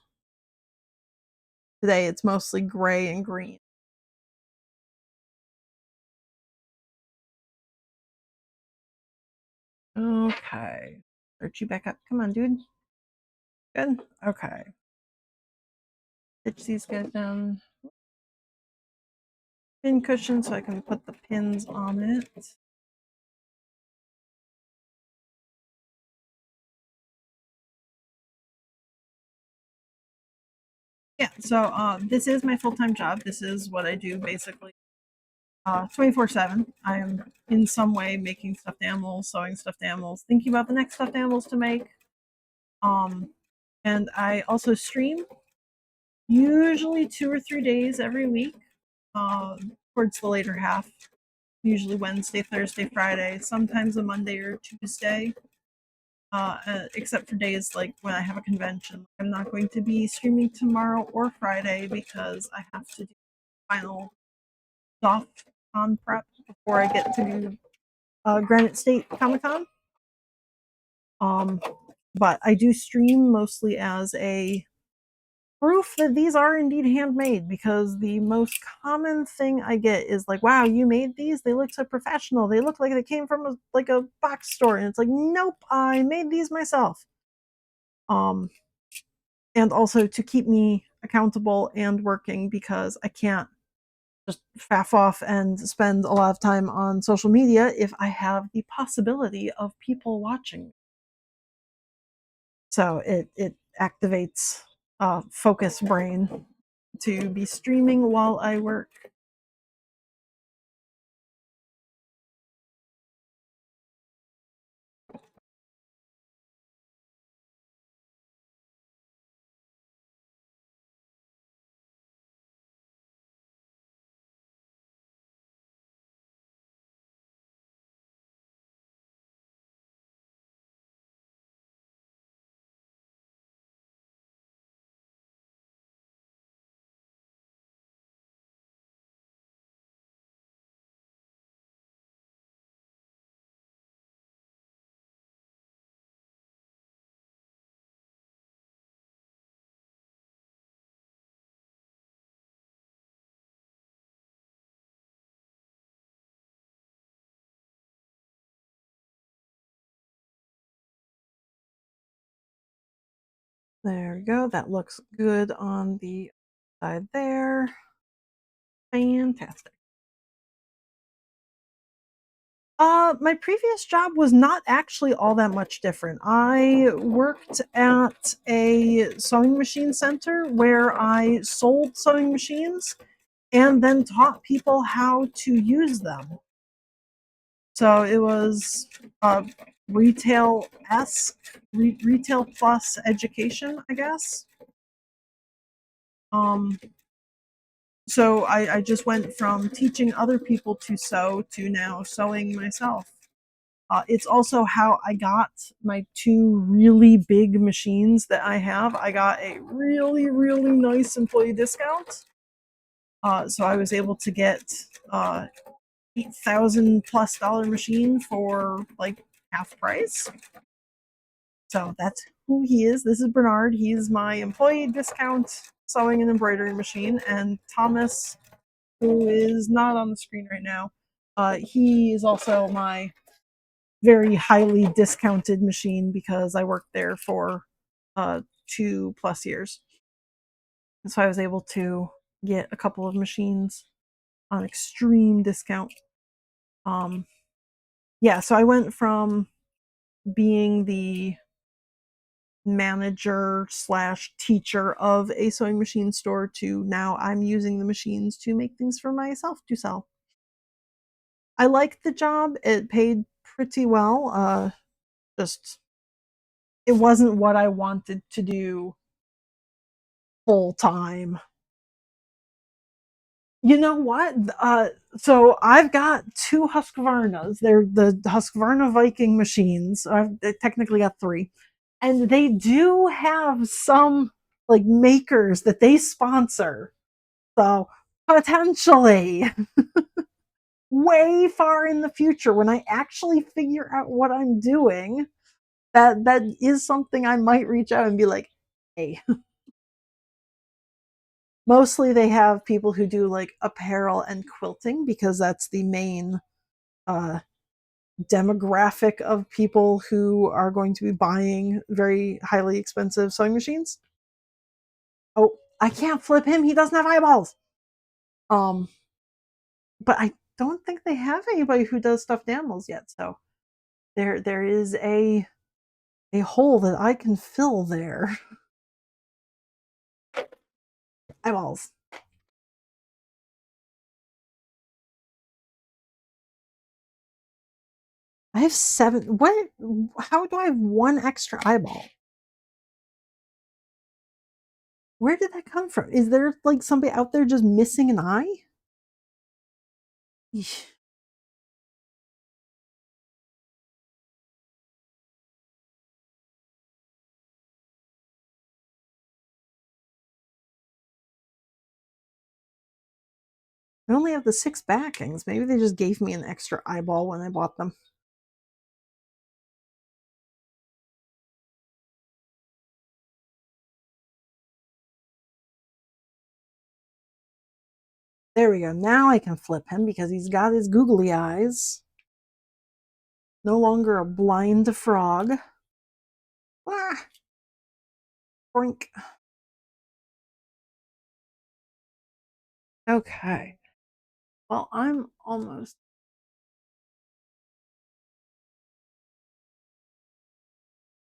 Today, it's mostly gray and green. Okay. Start you back up. Come on, dude. Good. Okay. Stitch these guys down. Pin cushion so I can put the pins on it. Yeah, so this is my full-time job. This is what I do basically 24/7. I am in some way making stuffed animals, sewing stuffed animals, thinking about the next stuffed animals to make. Um, and I also stream usually 2 or 3 days every week, towards the later half. Usually Wednesday, Thursday, Friday, sometimes a Monday or Tuesday. Except for days like when I have a convention. I'm not going to be streaming tomorrow or Friday because I have to do final stuff on prep before I get to Granite State Comic Con. But I do stream mostly as a proof that these are indeed handmade because the most common thing I get is like, "Wow, you made these? They look so professional. They look like they came from a box store." And it's like, "Nope, I made these myself." Um, and also to keep me accountable and working because I can't just faff off and spend a lot of time on social media if I have the possibility of people watching. So it activates focus brain to be streaming while I work. There we go. That looks good on the side there. Fantastic. My previous job was not actually all that much different. I worked at a sewing machine center where I sold sewing machines and then taught people how to use them. So it was retail esque, retail plus education, I guess. Um, so I just went from teaching other people to sew to now sewing myself. It's also how I got my two really big machines that I have. I got a really, really nice employee discount. So I was able to get uh, $8,000+ machine for like half price. So that's who he is. This is Bernard. He's my employee discount sewing and embroidery machine. And Thomas, who is not on the screen right now, he is also my very highly discounted machine because I worked there for 2+ years. And so I was able to get a couple of machines on extreme discount. Um, yeah, so I went from being the manager slash teacher of a sewing machine store to now I'm using the machines to make things for myself to sell. I liked the job. It paid pretty well. Just it wasn't what I wanted to do full time. You know what? So I've got two Husqvarnas. They're the Husqvarna Viking machines. I've technically got three, and they do have some like makers that they sponsor. So potentially, way far in the future, when I actually figure out what I'm doing, that is something I might reach out and be like, "Hey." Mostly, they have people who do like apparel and quilting because that's the main uh, demographic of people who are going to be buying very highly expensive sewing machines. Oh, I can't flip him. He doesn't have eyeballs. Um, but I don't think they have anybody who does stuffed animals yet. So there is a hole that I can fill there. Eyeballs. I have 7. What? How do I have one extra eyeball? Where did that come from? Is there like somebody out there just missing an eye? Eesh. I only have the 6 backings. Maybe they just gave me an extra eyeball when I bought them. There we go. Now I can flip him because he's got his googly eyes. No longer a blind frog. Ah, boink. Okay. Well, I'm almost.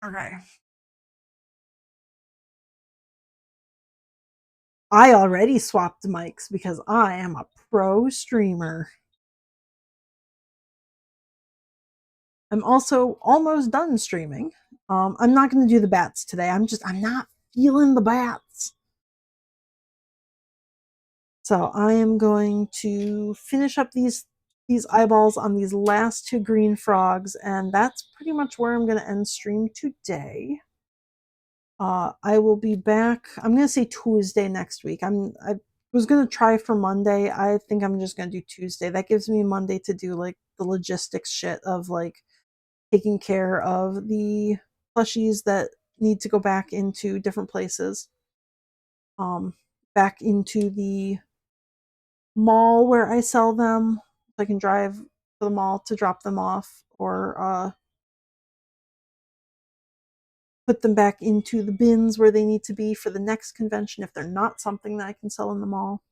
Okay. I already swapped mics because I am a pro streamer. I'm also almost done streaming. I'm not going to do the bats today. I'm not feeling the bats. So I am going to finish up these eyeballs on these last two green frogs, and that's pretty much where I'm going to end stream today. I will be back. I'm going to say Tuesday next week. I was going to try for Monday. I think I'm just going to do Tuesday. That gives me Monday to do like the logistics shit of like taking care of the plushies that need to go back into different places. Back into the mall where I sell them. So I can drive to the mall to drop them off or put them back into the bins where they need to be for the next convention if they're not something that I can sell in the mall.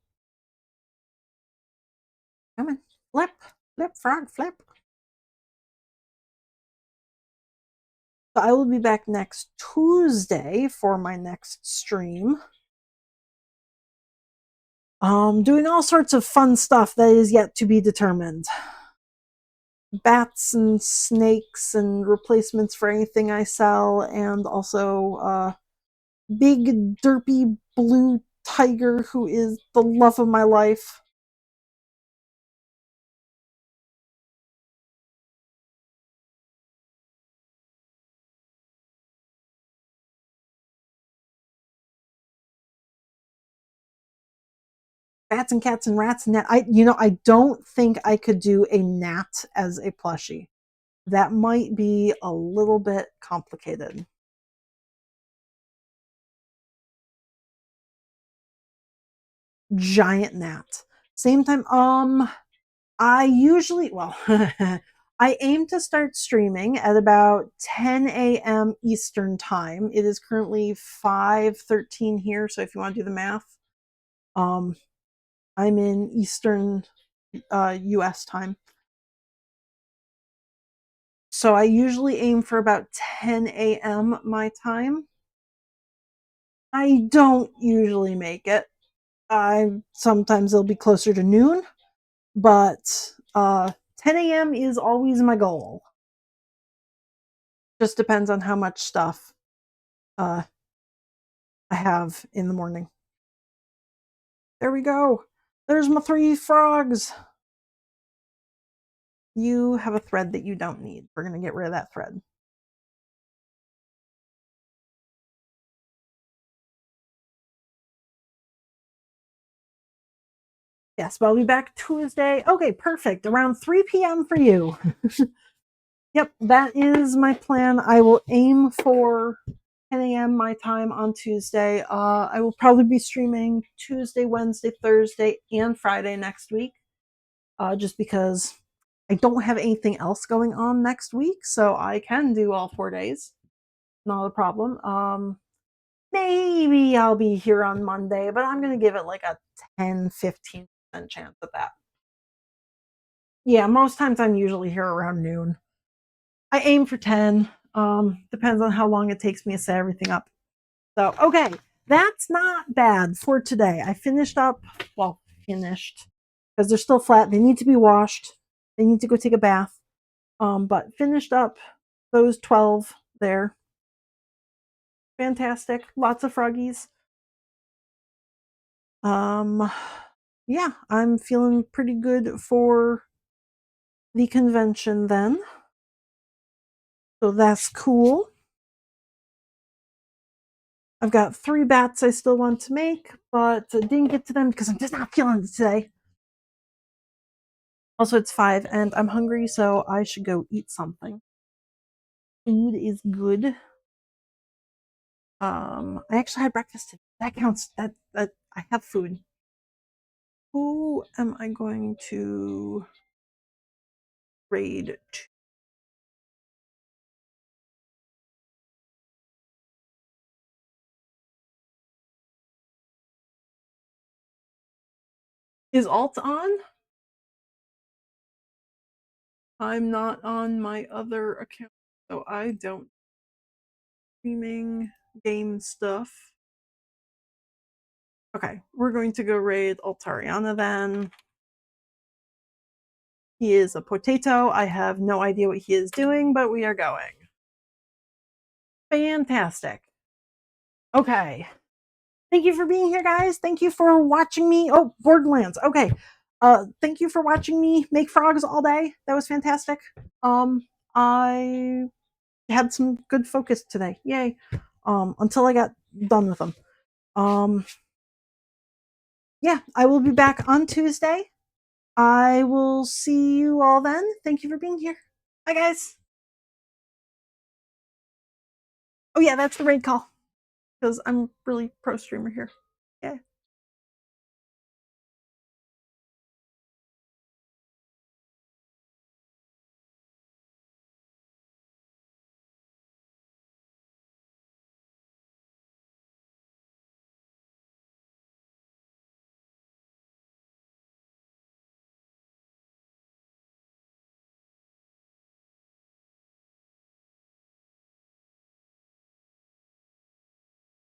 Come on, flip, flip, frog, flip. So I will be back next Tuesday for my next stream. Doing all sorts of fun stuff that is yet to be determined. Bats and snakes and replacements for anything I sell, and also big derpy blue tiger who is the love of my life. bats and cats and rats and that. I don't think I could do a gnat as a plushie. That might be a little bit complicated. Giant gnat. Same time, I usually, well, I aim to start streaming at about 10 a.m. Eastern time. It is currently 5:13 here, so if you want to do the math, um, I'm in Eastern US time. So I usually aim for about 10 a.m. my time. I don't usually make it. I sometimes it'll be closer to noon, but 10 a.m. is always my goal. Just depends on how much stuff uh, I have in the morning. There we go. There's my 3 frogs. You have a thread that you don't need. We're going to get rid of that thread. Yes, but I'll be back Tuesday. Okay, perfect. Around 3 p.m. for you. Yep, that is my plan. I will aim for 10 a.m. my time on Tuesday. I will probably be streaming Tuesday, Wednesday, Thursday, and Friday next week. Just because I don't have anything else going on next week, so I can do all 4 days. Not a problem. Maybe I'll be here on Monday, but I'm going to give it like a 10-15% chance of that. Yeah, most times I'm usually here around noon. I aim for 10. Depends on how long it takes me to set everything up. So, okay, that's not bad for today. I finished up, well, finished, because they're still flat. They need to be washed. They need to go take a bath. But finished up those 12 there. Fantastic. Lots of froggies. Yeah, I'm feeling pretty good for the convention then. So that's cool. I've got 3 bats I still want to make, but I didn't get to them because I'm just not feeling it today. Also, it's 5 and I'm hungry, so I should go eat something. Food is good. I actually had breakfast today. That counts. That I have food. Who am I going to raid to? Is alt on? I'm not on my other account, so I don't streaming game stuff. Okay, we're going to go raid Altariana then. He is a potato. I have no idea what he is doing, but we are going. Fantastic. Okay. Thank you for being here, guys. Thank you for watching me. Oh, Borderlands. Okay. Thank you for watching me make frogs all day. That was fantastic. I had some good focus today. Yay. Until I got done with them. Yeah, I will be back on Tuesday. I will see you all then. Thank you for being here. Bye, guys. Oh, yeah, that's the raid call because I'm really pro streamer here.